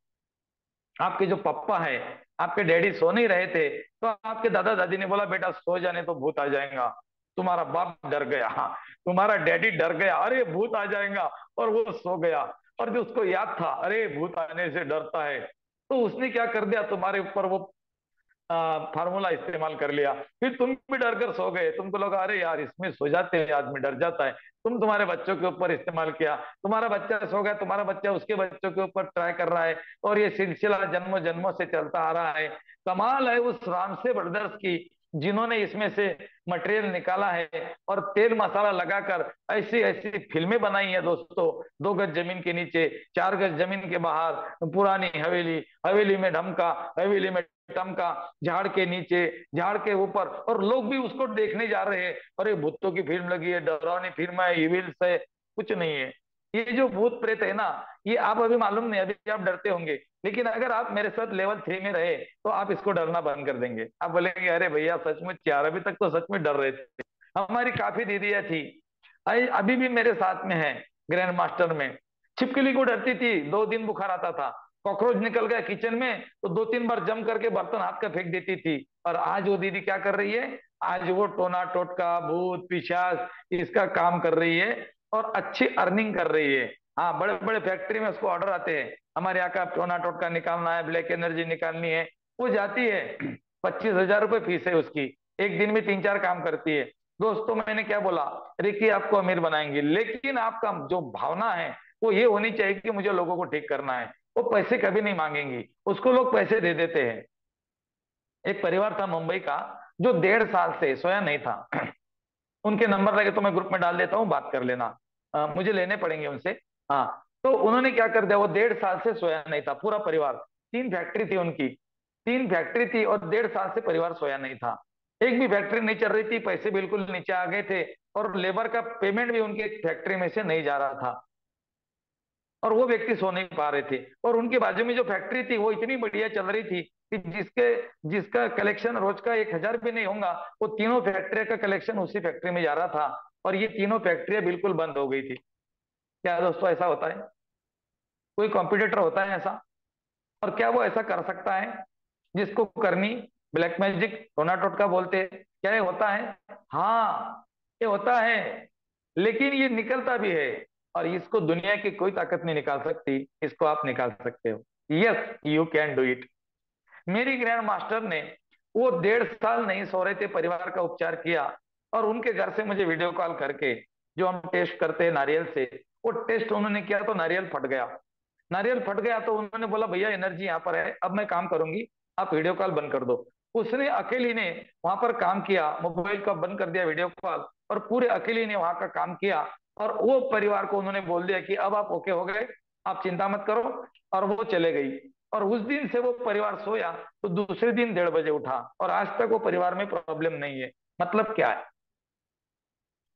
आपके जो पापा है, आपके डैडी सो नहीं रहे थे, तो आपके दादा दादी ने बोला बेटा सो जाने तो भूत आ जाएगा। तुम्हारा बाप डर गया, तुम्हारा डैडी डर गया, अरे भूत आ जाएगा, और वो सो गया। और जो उसको याद था, अरे भूत आने से डरता है, तो उसने क्या कर दिया, तुम्हारे ऊपर वो फार्मूला इस्तेमाल कर लिया। फिर तुम भी डर कर सो गए। तुमको लगा अरे यार इसमें सो जाते हैं, आदमी डर जाता है। तुम तुम्हारे बच्चों के ऊपर इस्तेमाल किया, तुम्हारा बच्चा सो गया, तुम्हारा बच्चा उसके बच्चों के ऊपर ट्राई कर रहा है, और ये सिलसिला जन्मों जन्मों से चलता आ रहा है। कमाल है उस रामसे ब्रदर्स की, जिन्होंने इसमें से मटेरियल निकाला है और तेल मसाला लगाकर ऐसी ऐसी फिल्में बनाई हैं दोस्तों। 2 गज जमीन के नीचे, 4 गज जमीन के बाहर, पुरानी हवेली, हवेली में ढमका, हवेली में टमका, झाड़ के नीचे, झाड़ के ऊपर, और लोग भी उसको देखने जा रहे हैं। अरे भूतों की फिल्म लगी है, डरावनी फिल्म है, इविल्स है। कुछ नहीं है। ये जो भूत प्रेत है ना, ये आप अभी मालूम नहीं, अभी आप डरते होंगे, लेकिन अगर आप मेरे साथ लेवल 3 में रहे तो आप इसको डरना बंद कर देंगे। आप बोलेंगे अरे भैया सचमुच यार, अभी तक तो सच में डर रहे थे। हमारी काफी दीदियां थी, अभी भी मेरे साथ में है, ग्रैंड मास्टर में। छिपकली को डरती थी, 2 दिन बुखार आता था। कॉकरोच निकल गया किचन में तो 2-3 बार जम करके बर्तन हाथ का फेंक देती थी। और आज वो दीदी क्या कर रही है? आज वो टोना टोटका, भूत पिशाच, इसका काम कर रही है, और अच्छी अर्निंग कर रही है। हाँ, बड़े बड़े फैक्ट्री में उसको ऑर्डर आते हैं, हमारे यहाँ का टोना टोटका निकालना है, ब्लैक एनर्जी निकालनी है। वो जाती है, 25,000 रुपये फीस है उसकी। एक दिन में 3-4 काम करती है। दोस्तों मैंने क्या बोला, रिकी आपको अमीर बनाएंगे, लेकिन आपका जो भावना है वो ये होनी चाहिए कि मुझे लोगों को ठीक करना है। वो पैसे कभी नहीं मांगेंगी, उसको लोग पैसे दे देते हैं। एक परिवार था मुंबई का, जो 1.5 साल से सोया नहीं था। उनके नंबर लगे तो मैं ग्रुप में डाल देता हूँ, बात कर लेना। मुझे लेने पड़ेंगे उनसे। हाँ, तो उन्होंने क्या कर दिया, वो 1.5 साल से सोया नहीं था, पूरा परिवार। 3 फैक्ट्री थी उनकी, 3 फैक्ट्री थी, और 1.5 साल से परिवार सोया नहीं था। एक भी फैक्ट्री नहीं चल रही थी, पैसे बिल्कुल नीचे आ गए थे, और लेबर का पेमेंट भी उनके फैक्ट्री में से नहीं जा रहा था। और वो व्यक्ति सो नहीं पा रहे थे। और उनके बाजू में जो फैक्ट्री थी वो इतनी बढ़िया चल रही थी कि जिसका कलेक्शन रोज का 1,000 भी नहीं होगा, वो तीनों फैक्ट्री का कलेक्शन उसी फैक्ट्री में जा रहा था। और ये तीनों फैक्ट्रियां बिल्कुल बंद हो गई थी। क्या दोस्तों ऐसा होता है? कोई कॉम्पिटिटर होता है ऐसा? और क्या वो ऐसा कर सकता है जिसको करनी ब्लैक मैजिक, टोना टोटका बोलते हैं? क्या ये होता है? हाँ, ये होता है, लेकिन ये निकलता भी है। और इसको दुनिया की कोई ताकत नहीं निकाल सकती, इसको आप निकाल सकते हो। Yes, you can do it. मेरी ग्रैंड मास्टर ने, वो 1.5 साल नहीं सो रहे थे, परिवार का उपचार किया। और उनके घर से मुझे वीडियो कॉल करके, जो हम टेस्ट करते हैं नारियल से, वो टेस्ट उन्होंने किया तो नारियल फट गया। नारियल फट गया तो उन्होंने बोला भैया एनर्जी यहाँ पर है, अब मैं काम करूंगी, आप वीडियो कॉल बंद कर दो। उसने अकेली ने वहां पर काम किया, मोबाइल का बंद कर दिया वीडियो कॉल, और पूरे अकेली ने वहां का काम किया। और वो परिवार को उन्होंने बोल दिया कि अब आप ओके हो गए, आप चिंता मत करो, और वो चले गई। और उस दिन से वो परिवार सोया तो दूसरे दिन 1:30 बजे उठा, और आज तक वो परिवार में प्रॉब्लम नहीं है। मतलब क्या है?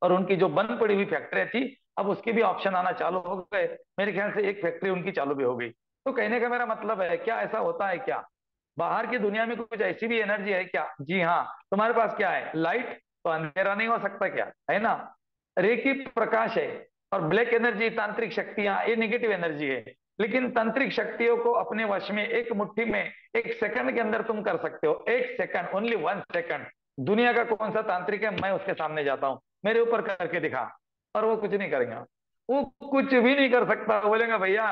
और उनकी जो बंद पड़ी हुई फैक्ट्री थी, अब उसके भी ऑप्शन आना चालू हो गए। मेरे ख्याल से एक फैक्ट्री उनकी चालू भी हो गई। तो कहने का मेरा मतलब है, क्या ऐसा होता है क्या? बाहर की दुनिया में कुछ ऐसी भी एनर्जी है क्या? जी हाँ। तुम्हारे पास क्या है? लाइट। तो अंधेरा नहीं हो सकता क्या? है ना? रेखी प्रकाश है। और ब्लैक एनर्जी, तांत्रिक शक्तियां, ये नेगेटिव एनर्जी है। लेकिन तांत्रिक शक्तियों को अपने वश में एक मुट्ठी में, एक सेकंड के अंदर तुम कर सकते हो। एक सेकंड, ओनली 1 सेकंड। दुनिया का कौन सा तांत्रिक है, मैं उसके सामने जाता हूँ, मेरे ऊपर करके दिखा, और वो कुछ नहीं करेगा। वो कुछ भी नहीं कर सकता। बोलेगा भैया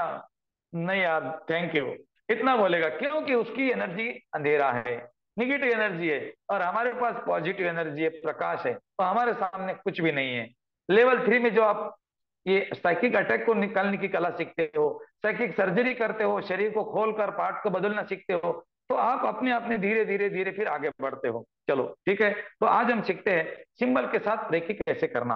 नहीं यार, थैंक यू, इतना बोलेगा। क्योंकि उसकी एनर्जी अंधेरा है, निगेटिव एनर्जी है, और हमारे पास पॉजिटिव एनर्जी है, प्रकाश है, तो हमारे सामने कुछ भी नहीं है। लेवल 3 में जो आप ये साइकिक अटैक को निकालने की कला सीखते हो, साइकिक सर्जरी करते हो, शरीर को खोलकर पार्ट को बदलना सीखते हो, तो आप अपने अपने धीरे धीरे धीरे फिर आगे बढ़ते हो। चलो ठीक है, तो आज हम सीखते हैं सिंबल के साथ रेकी कैसे करना।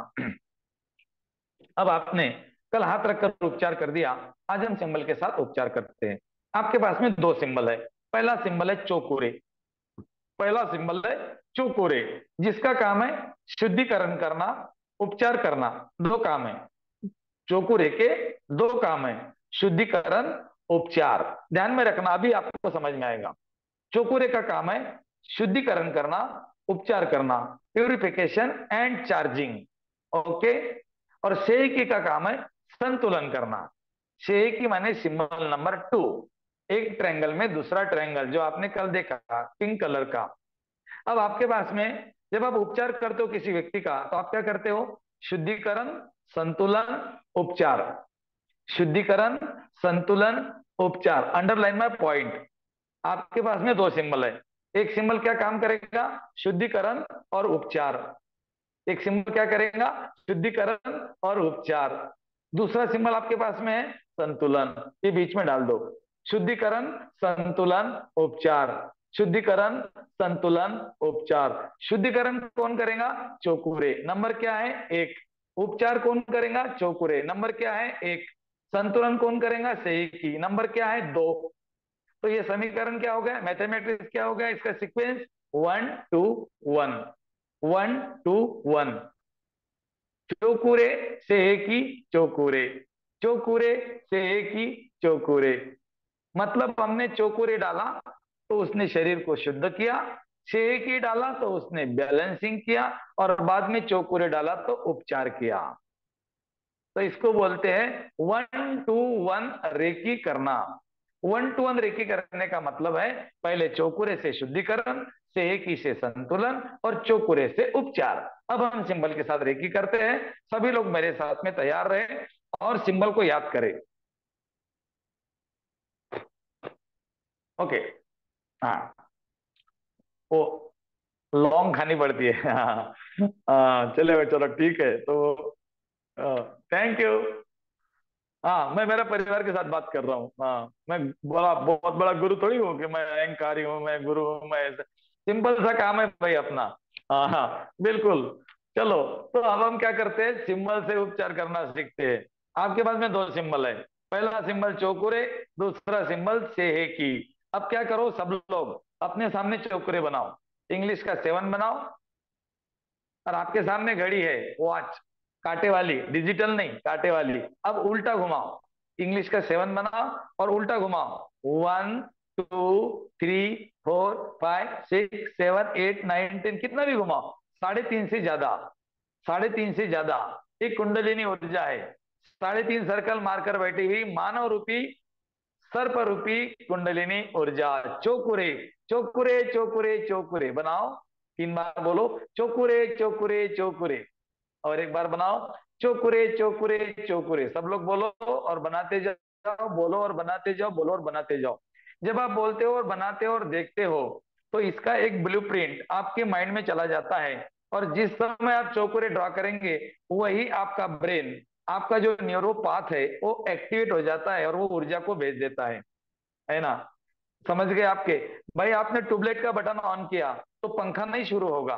अब आपने कल हाथ रखकर उपचार कर दिया, आज हम सिंबल के साथ उपचार करते हैं। आपके पास में दो सिंबल है। पहला सिंबल है चौकोरे। पहला सिंबल है चौकोरे, जिसका काम है शुद्धिकरण करना, उपचार करना। दो काम है चौकोरे के, दो काम है, शुद्धिकरण, उपचार। ध्यान में रखना, अभी आपको समझ में आएगा। चौकोरे का काम है शुद्धिकरण करना, उपचार करना, प्यूरिफिकेशन एंड चार्जिंग। ओके। और सेकी का काम है संतुलन करना। सेकी माने सिंबल नंबर 2, एक ट्रायंगल में दूसरा ट्रायंगल, जो आपने कल देखा पिंक कलर का। अब आपके पास में जब आप उपचार करते हो किसी व्यक्ति का, तो आप क्या करते हो? शुद्धिकरण, संतुलन, उपचार। शुद्धिकरण, संतुलन, उपचार। अंडरलाइन में पॉइंट। आपके पास में दो सिंबल है। एक सिंबल क्या काम करेगा? शुद्धिकरण और उपचार। एक सिंबल क्या करेगा? शुद्धिकरण और उपचार। दूसरा सिंबल आपके पास में है संतुलन, ये बीच में डाल दो। शुद्धिकरण, संतुलन, उपचार। शुद्धिकरण, संतुलन, उपचार। शुद्धिकरण कौन करेगा? चौकुरे, नंबर क्या है? 1। उपचार कौन करेगा? चौकुरे, नंबर क्या है? 1। संतुलन कौन करेगा? सही की, नंबर क्या है? 2। तो ये समीकरण क्या हो गया? मैथमेटिक्स क्या हो गया? इसका सीक्वेंस 1 2 1, 1 2 1। चौकुरे से एक ही चौकुरे, चौकुरे से एक ही चौकुरे। मतलब हमने चौकुरे डाला तो उसने शरीर को शुद्ध किया, सेकी डाला तो उसने बैलेंसिंग किया, और बाद में चौकुरे डाला तो उपचार किया। तो इसको बोलते हैं 1 2 1 रेकी करना। 1 2 1 रेकी करने का मतलब है पहले चौकुरे से शुद्धिकरण, सेकी से संतुलन, और चौकुरे से उपचार। अब हम सिंबल के साथ रेकी करते हैं। सभी लोग मेरे साथ में तैयार रहे और सिंबल को याद करें। ओके। हाँ, वो लॉन्ग खानी पड़ती है। हाँ चलो चलो ठीक है, तो थैंक यू। हाँ, मैं मेरा परिवार के साथ बात कर रहा हूँ। हाँ, मैं बड़ा बहुत बड़ा गुरु थोड़ी हूँ कि मैं अहंकारी हूँ, मैं गुरु हूँ, मैं सिंपल सा काम है भाई अपना। हाँ हाँ, बिल्कुल। चलो, तो अब हम क्या करते हैं? सिंबल से उपचार करना सीखते हैं। आपके पास में दो सिंबल है। पहला सिंबल चौकुरे, दूसरा सिंबल सेहेकी। अब क्या करो, सब लोग अपने सामने चौकुरे बनाओ। इंग्लिश का 7 बनाओ। और आपके सामने घड़ी है, वॉच, कांटे वाली, डिजिटल नहीं, कांटे वाली। अब उल्टा घुमाओ, इंग्लिश का 7 बनाओ और उल्टा घुमाओ। 1 2 3 4 5 6 7 8 9 10, कितना भी घुमाओ, 3.5 से ज्यादा, 3.5 से ज्यादा। एक कुंडलिनी ऊर्जा है, 3.5 सर्कल मारकर बैठी हुई मानव रूपी, सर्प रूपी कुंडलिनी ऊर्जा। चौकुरे, चौकुरे, चौकुरे, चौकुरे बनाओ। 3 बार बोलो, चौकुरे, चौकुरे, चौकुरे। और एक बार बनाओ, चौकुरे, चौकुरे, चौकुरे। सब लोग बोलो और बनाते जाओ, बोलो और बनाते जाओ, बोलो और बनाते जाओ। जब आप बोलते हो और बनाते हो और देखते हो, तो इसका एक ब्लूप्रिंट आपके माइंड में चला जाता है। और जिस समय आप चौकुरे ड्रॉ करेंगे, वही आपका ब्रेन, आपका जो न्यूरोपाथ है, वो एक्टिवेट हो जाता है और वो ऊर्जा को भेज देता है ना? समझ गए आपके? भाई आपने ट्यूबलाइट का बटन ऑन किया तो पंखा नहीं शुरू होगा।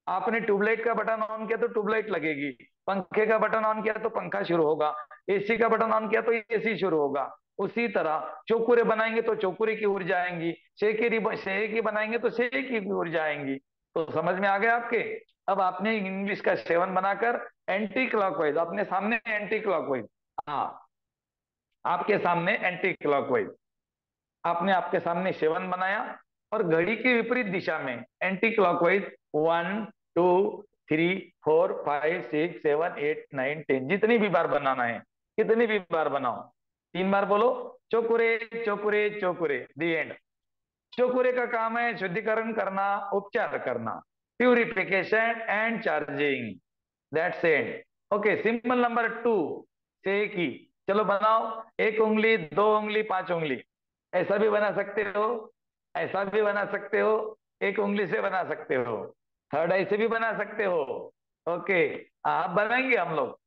आपने ट्यूबलाइट का बटन ऑन किया तो ट्यूबलाइट लगेगी। पंखे का बटन ऑन किया तो पंखा शुरू होगा। एसी का बटन ऑन किया तो एसी शुरू होगा। उसी तरह चौकुरे बनाएंगे तो चौकुरे की ऊर्जा आएंगी, सेहे की बनाएंगे तो सेहे की ऊर्जा आएंगी। तो समझ में आ गया आपके? अब आपने इंग्लिश का सेवन बनाकर एंटी क्लॉकवाइज अपने सामने, एंटी क्लॉकवाइज, हाँ, आपके सामने एंटी क्लॉकवाइज आपने आपके सामने सेवन बनाया, और घड़ी की विपरीत दिशा में एंटी क्लॉकवाइज 1 2 3 4 5 6 7 8 9 10, जितनी भी बार बनाना है, कितनी भी बार बनाओ। 3 बार बोलो, चोकुरे चोकुरे चोकुरे, दी एंड। चोकुरे का काम है शुद्धिकरण करना, उपचार करना, purification and charging, that's it. Okay, simple number 2, से की। चलो बनाओ, 1 उंगली, 2 उंगली, 5 उंगली, ऐसा भी बना सकते हो, ऐसा भी बना सकते हो, 1 उंगली से बना सकते हो, थर्ड आई से भी बना सकते हो। ओके, आप बनाएंगे हम लोग।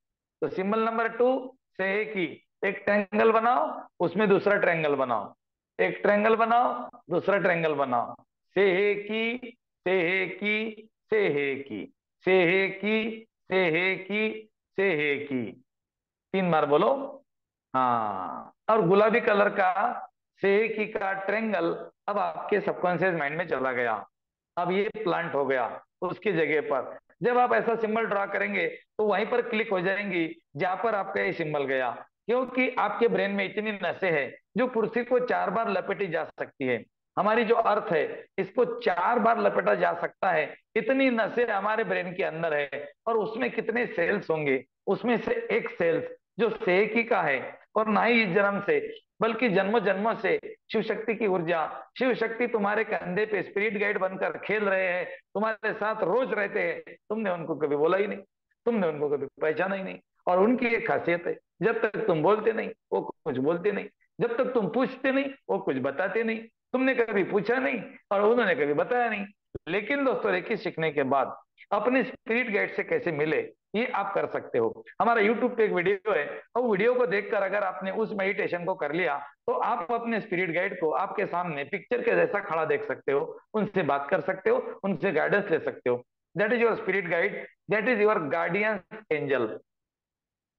तो सिंबल नंबर 2, से की। एक ट्रायंगल बनाओ, उसमें दूसरा ट्रायंगल बनाओ, एक ट्रायंगल बनाओ, दूसरा ट्रायंगल बनाओ। से की, से की, से की, से की, से की, से की, 3 बार बोलो। हाँ, और गुलाबी कलर का से की का ट्रेंगल अब आपके सबकॉन्शियस माइंड में चला गया। अब ये प्लांट हो गया उसकी जगह पर। जब आप ऐसा सिंबल ड्रा करेंगे तो वहीं पर क्लिक हो जाएंगी जहां पर आपका ये सिंबल गया, क्योंकि आपके ब्रेन में इतनी नसें हैं जो पृथ्वी को 4 बार लपेटी जा सकती है। हमारी जो अर्थ है, इसको 4 बार लपेटा जा सकता है, इतनी नसें हमारे ब्रेन के अंदर है। और उसमें कितने सेल्स होंगे, उसमें से एक सेल्स जो सेकी का है, और ना ही इस जन्म से बल्कि जन्मों जन्मों से शिव शक्ति की ऊर्जा, शिव शक्ति तुम्हारे कंधे पे स्पिरिट गाइड बनकर खेल रहे हैं, तुम्हारे साथ रोज रहते हैं। तुमने उनको कभी बोला ही नहीं, तुमने उनको कभी पहचाना ही नहीं। और उनकी एक खासियत है, जब तक तुम बोलते नहीं वो कुछ बोलते नहीं, जब तक तुम पूछते नहीं वो कुछ बताते नहीं। तुमने कभी पूछा नहीं और उन्होंने कभी बताया नहीं। लेकिन दोस्तों, रेकी सीखने के बाद अपने स्पिरिट गाइड से कैसे मिले, ये आप कर सकते हो। हमारा यूट्यूब पे एक वीडियो है, और वीडियो को देखकर अगर आपने उस मेडिटेशन को कर लिया तो आप अपने स्पिरिट गाइड को आपके सामने पिक्चर के जैसा खड़ा देख सकते हो, उनसे बात कर सकते हो, उनसे गाइडेंस ले सकते हो। That is your spirit guide, that is your guardian angel.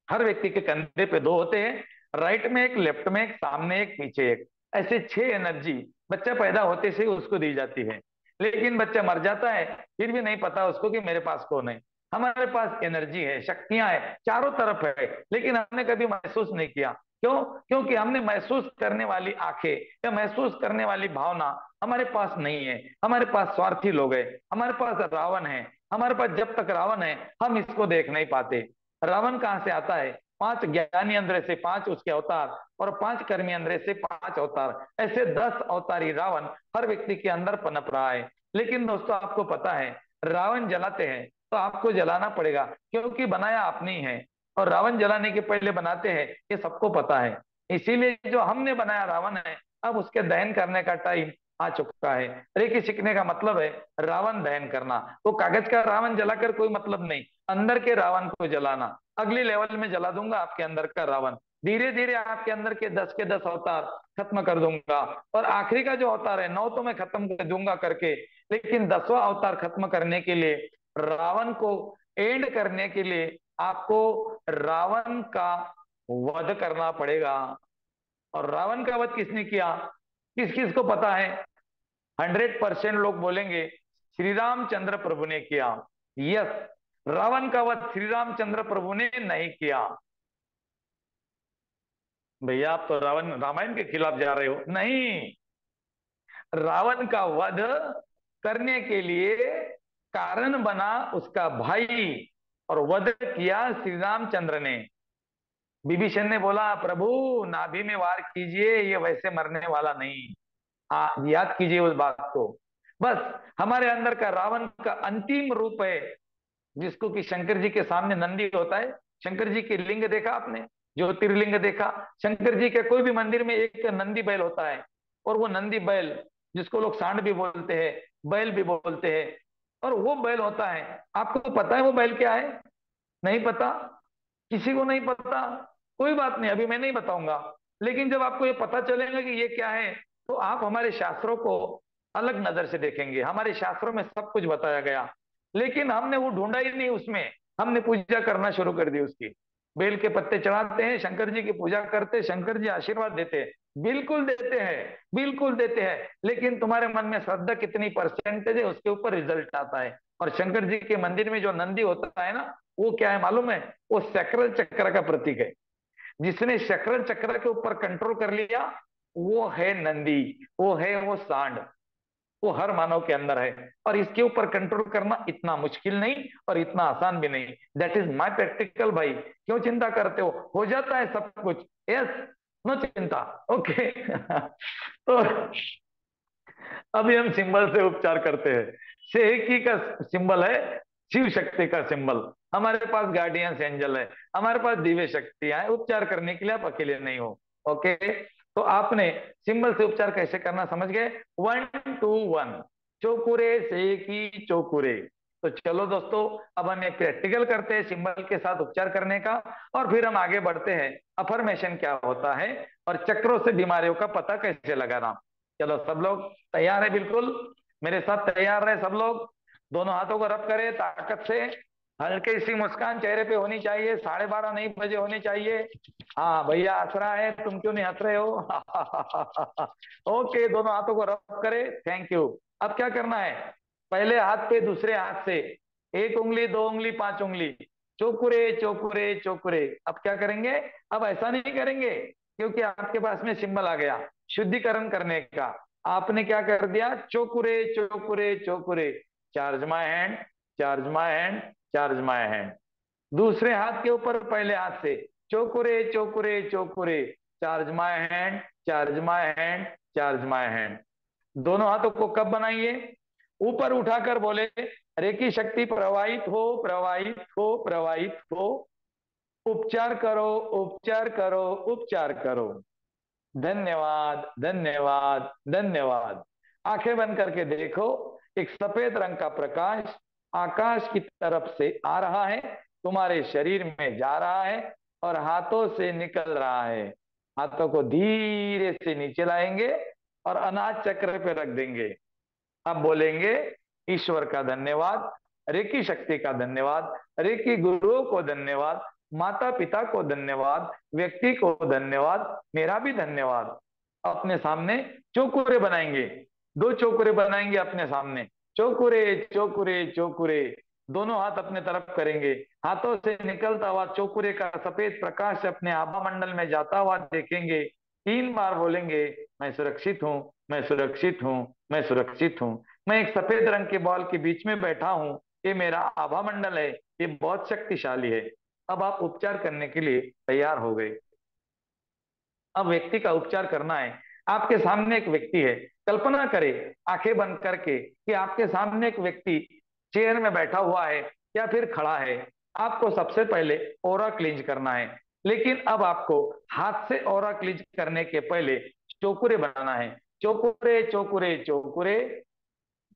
हर व्यक्ति के कंधे पे 2 होते हैं, राइट में एक, लेफ्ट में एक, सामने एक, पीछे एक, ऐसे 6 एनर्जी बच्चा पैदा होते से उसको दी जाती है। लेकिन बच्चा मर जाता है, फिर भी नहीं पता उसको कि मेरे पास कौन है। हमारे पास एनर्जी है, शक्तियां है, चारों तरफ है, लेकिन हमने कभी महसूस नहीं किया। क्यों? क्योंकि हमने महसूस करने वाली आंखें या महसूस करने वाली भावना हमारे पास नहीं है। हमारे पास स्वार्थी लोग हैं, हमारे पास रावण है। हमारे पास जब तक रावण है हम इसको देख नहीं पाते। रावण कहां से आता है? 5 ज्ञानी इंद्र से 5 उसके अवतार, और 5 कर्मी इंद्र से 5 अवतार, ऐसे 10 अवतारी रावण हर व्यक्ति के अंदर पनप रहा है। लेकिन दोस्तों, आपको पता है, रावण जलाते हैं तो आपको जलाना पड़ेगा, क्योंकि बनाया आपने ही है। और रावण जलाने के पहले बनाते हैं, ये सबको पता है। इसीलिए जो हमने बनाया रावण है, अब उसके दहन करने का टाइम आ चुका है। रेकी सीखने का मतलब है रावण दहन करना। वो कागज का रावण जलाकर कोई मतलब नहीं, अंदर के रावण को जलाना। अगले लेवल में जला दूंगा आपके अंदर का रावण, धीरे धीरे आपके अंदर के 10 अवतार खत्म कर दूंगा। और आखिरी का जो अवतार है, 9 तो मैं खत्म कर दूंगा करके, लेकिन 10वां अवतार खत्म करने के लिए, रावण को एंड करने के लिए, आपको रावण का वध करना पड़ेगा। और रावण का वध किसने किया? किस किस को पता है? 100% लोग बोलेंगे श्री रामचंद्र प्रभु ने किया। यस, रावण का वध श्री रामचंद्र प्रभु ने नहीं किया। भैया, आप तो रावण रामायण के खिलाफ जा रहे हो। नहीं, रावण का वध करने के लिए कारण बना उसका भाई, और वध किया श्री रामचंद्र ने। विभीषण ने बोला, प्रभु नाभि में वार कीजिए, ये वैसे मरने वाला नहीं। याद कीजिए उस बात को। बस, हमारे अंदर का रावण का अंतिम रूप है, जिसको कि शंकर जी के सामने नंदी होता है। शंकर जी के लिंग देखा आपने? ज्योतिर्लिंग देखा? शंकर जी के कोई भी मंदिर में एक नंदी बैल होता है, और वो नंदी बैल, जिसको लोग सांड भी बोलते हैं, बैल भी बोलते हैं, और वो बैल होता है। आपको पता है वो बैल क्या है? नहीं पता? किसी को नहीं पता? कोई बात नहीं, अभी मैं नहीं बताऊंगा। लेकिन जब आपको ये पता चलेगा कि ये क्या है, तो आप हमारे शास्त्रों को अलग नजर से देखेंगे। हमारे शास्त्रों में सब कुछ बताया गया, लेकिन हमने वो ढूंढा ही नहीं उसमें, हमने पूजा करना शुरू कर दी उसकी। बेल के पत्ते चढ़ाते हैं, शंकर जी की पूजा करते हैं, शंकर जी आशीर्वाद देते हैं, बिल्कुल देते हैं, बिल्कुल देते हैं, लेकिन तुम्हारे मन में श्रद्धा कितनी परसेंटेज है उसके ऊपर रिजल्ट आता है। और शंकर जी के मंदिर में जो नंदी होता है ना, वो क्या है मालूम है? वो सैक्रल चक्र का प्रतीक है। जिसने शक्रल चक्र के ऊपर कंट्रोल कर लिया, वो है नंदी, वो सांड, वो हर मानव के अंदर है। और इसके ऊपर कंट्रोल करना इतना मुश्किल नहीं और इतना आसान भी नहीं। दैट इज माय प्रैक्टिकल भाई, क्यों चिंता करते हो जाता है सब कुछ। यस, नो चिंता। ओके। तो अभी हम सिंबल से उपचार करते हैं। सेहकी का सिंबल है शिव शक्ति का सिंबल। हमारे पास गार्डियंस एंजल है, हमारे पास दिव्य शक्तियां हैं, उपचार करने के लिए आप अकेले नहीं हो। ओके, तो आपने सिंबल से उपचार कैसे करना समझ गए। 1 2 1, चौकुरे सेकी चौकुरे। तो चलो दोस्तों, अब हम एक प्रैक्टिकल करते हैं सिंबल के साथ उपचार करने का, और फिर हम आगे बढ़ते हैं अफर्मेशन क्या होता है और चक्रों से बीमारियों का पता कैसे लगाना। चलो सब लोग तैयार है? बिल्कुल मेरे साथ तैयार रहे सब लोग। दोनों हाथों को रब करें ताकत से, हल्की सी मुस्कान चेहरे पे होनी चाहिए, 12:30 नहीं बजे होनी चाहिए। हाँ भैया हंस रहा है, तुम क्यों नहीं हंस रहे हो? ओके, दोनों हाथों को रब करें, थैंक यू। अब क्या करना है, पहले हाथ पे दूसरे हाथ से 1 उंगली 2 उंगली 5 उंगली, चोकुरे चोकुरे चोकुरे। अब क्या करेंगे, अब ऐसा नहीं करेंगे क्योंकि आपके पास में सिंबल आ गया शुद्धिकरण करने का। आपने क्या कर दिया, चोकुरे चोकुरे चोकुरे, charge my hand, charge my hand, charge my hand. दूसरे हाथ के ऊपर पहले हाथ से चोकुरे चोकुरे चोकुरे, charge my hand, charge my hand, charge my hand. दोनों हाथों को कब बनाइए, ऊपर उठाकर बोले, रेकी शक्ति प्रवाहित हो, प्रवाहित हो, प्रवाहित हो, उपचार करो, उपचार करो, उपचार करो। धन्यवाद, धन्यवाद, धन्यवाद। आंखें बंद करके देखो, एक सफेद रंग का प्रकाश आकाश की तरफ से आ रहा है, तुम्हारे शरीर में जा रहा है और हाथों से निकल रहा है। हाथों को धीरे से नीचे लाएंगे और अनाज चक्र पे रख देंगे। अब बोलेंगे, ईश्वर का धन्यवाद, रेकी शक्ति का धन्यवाद, रेकी गुरुओं को धन्यवाद, माता पिता को धन्यवाद, व्यक्ति को धन्यवाद, मेरा भी धन्यवाद। अपने सामने चौकुरे बनाएंगे, 2 चौकुरे बनाएंगे अपने सामने, चौकुरे चौकुरे चौकुरे। दोनों हाथ अपने तरफ करेंगे, हाथों से निकलता हुआ चौकुरे का सफेद प्रकाश अपने आभा मंडल में जाता हुआ देखेंगे। 3 बार बोलेंगे, मैं सुरक्षित हूँ, मैं सुरक्षित हूँ, मैं सुरक्षित हूँ। मैं एक सफेद रंग के बॉल के बीच में बैठा हूँ, ये मेरा आभा मंडल है, ये बहुत शक्तिशाली है। अब आप उपचार करने के लिए तैयार हो गए। अब व्यक्ति का उपचार करना है। आपके सामने एक व्यक्ति है, कल्पना करें आंखें बंद करके कि आपके सामने एक व्यक्ति चेयर में बैठा हुआ है या फिर खड़ा है। आपको सबसे पहले ओरा क्लींज करना है, लेकिन अब आपको हाथ से ओरा क्लींज करने के पहले चौकुरे बनाना है। चौकुरे चौकुरे चौकुरे,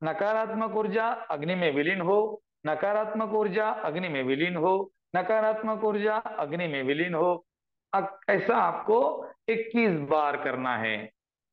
नकारात्मक ऊर्जा अग्नि में विलीन हो, नकारात्मक ऊर्जा अग्नि में विलीन हो, नकारात्मक ऊर्जा अग्नि में विलीन हो। ऐसा आपको 21 बार करना है,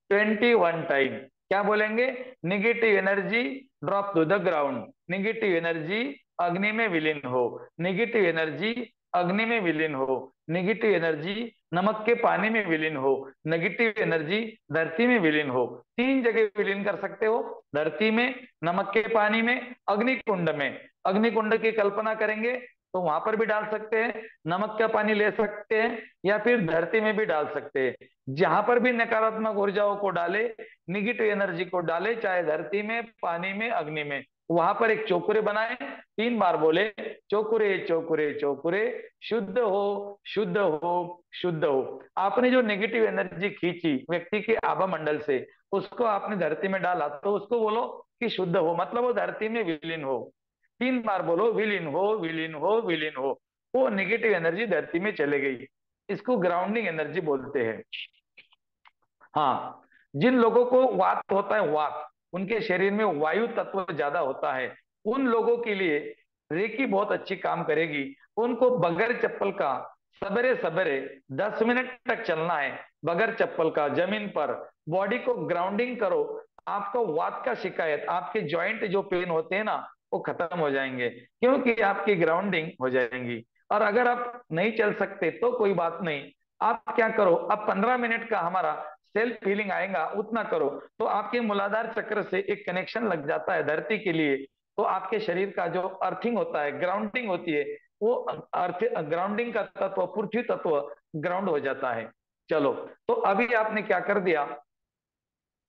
21 टाइम। क्या बोलेंगे, negative energy drop to the ground, negative energy अग्नि में विलीन हो, निगेटिव एनर्जी अग्नि में विलीन हो, निगेटिव एनर्जी नमक के पानी में विलीन हो, नेगेटिव एनर्जी धरती में विलीन हो। 3 जगह विलीन कर सकते हो, धरती में, नमक के पानी में, अग्निकुंड में। अग्निकुंड की कल्पना करेंगे तो वहां पर भी डाल सकते हैं, नमक का पानी ले सकते हैं या फिर धरती में भी डाल सकते हैं। जहां पर भी नकारात्मक ऊर्जाओं को डाले, निगेटिव एनर्जी को डाले, चाहे धरती में, पानी में, अग्नि में, वहां पर एक चौकुरे बनाए, 3 बार बोले, चौकुरे चौकुरे चौकुरे, शुद्ध हो, शुद्ध हो, शुद्ध हो। आपने जो नेगेटिव एनर्जी खींची व्यक्ति के आभा मंडल से, उसको आपने धरती में डाला, तो उसको बोलो कि शुद्ध हो, मतलब वो धरती में विलीन हो। 3 बार बोलो, विलीन हो, विलीन हो, विलीन हो। वो नेगेटिव एनर्जी धरती में चले गई। इसको ग्राउंडिंग एनर्जी बोलते हैं। हाँ, जिन लोगों को वात होता है, वात, उनके शरीर में वायु तत्व ज्यादा होता है, उन लोगों के लिए रेकी बहुत अच्छी काम करेगी। उनको बगैर चप्पल का सवेरे सवेरे 10 मिनट तक चलना है, बगैर चप्पल का जमीन पर। बॉडी को ग्राउंडिंग करो, आपको वात का शिकायत, आपके जॉइंट जो पेन होते हैं ना, वो खत्म हो जाएंगे क्योंकि आपकी ग्राउंडिंग हो जाएंगी। और अगर आप नहीं चल सकते तो कोई बात नहीं, आप क्या करो, अब 15 मिनट का हमारा सेल्फ हीलिंग आएगा, उतना करो तो आपके मूलाधार चक्र से एक कनेक्शन लग जाता है धरती के लिए। तो आपके शरीर का जो अर्थिंग होता है, ग्राउंडिंग होती है, वो अर्थ ग्राउंडिंग का तत्व, पृथ्वी तत्व ग्राउंड हो जाता है। चलो, तो अभी आपने क्या कर दिया,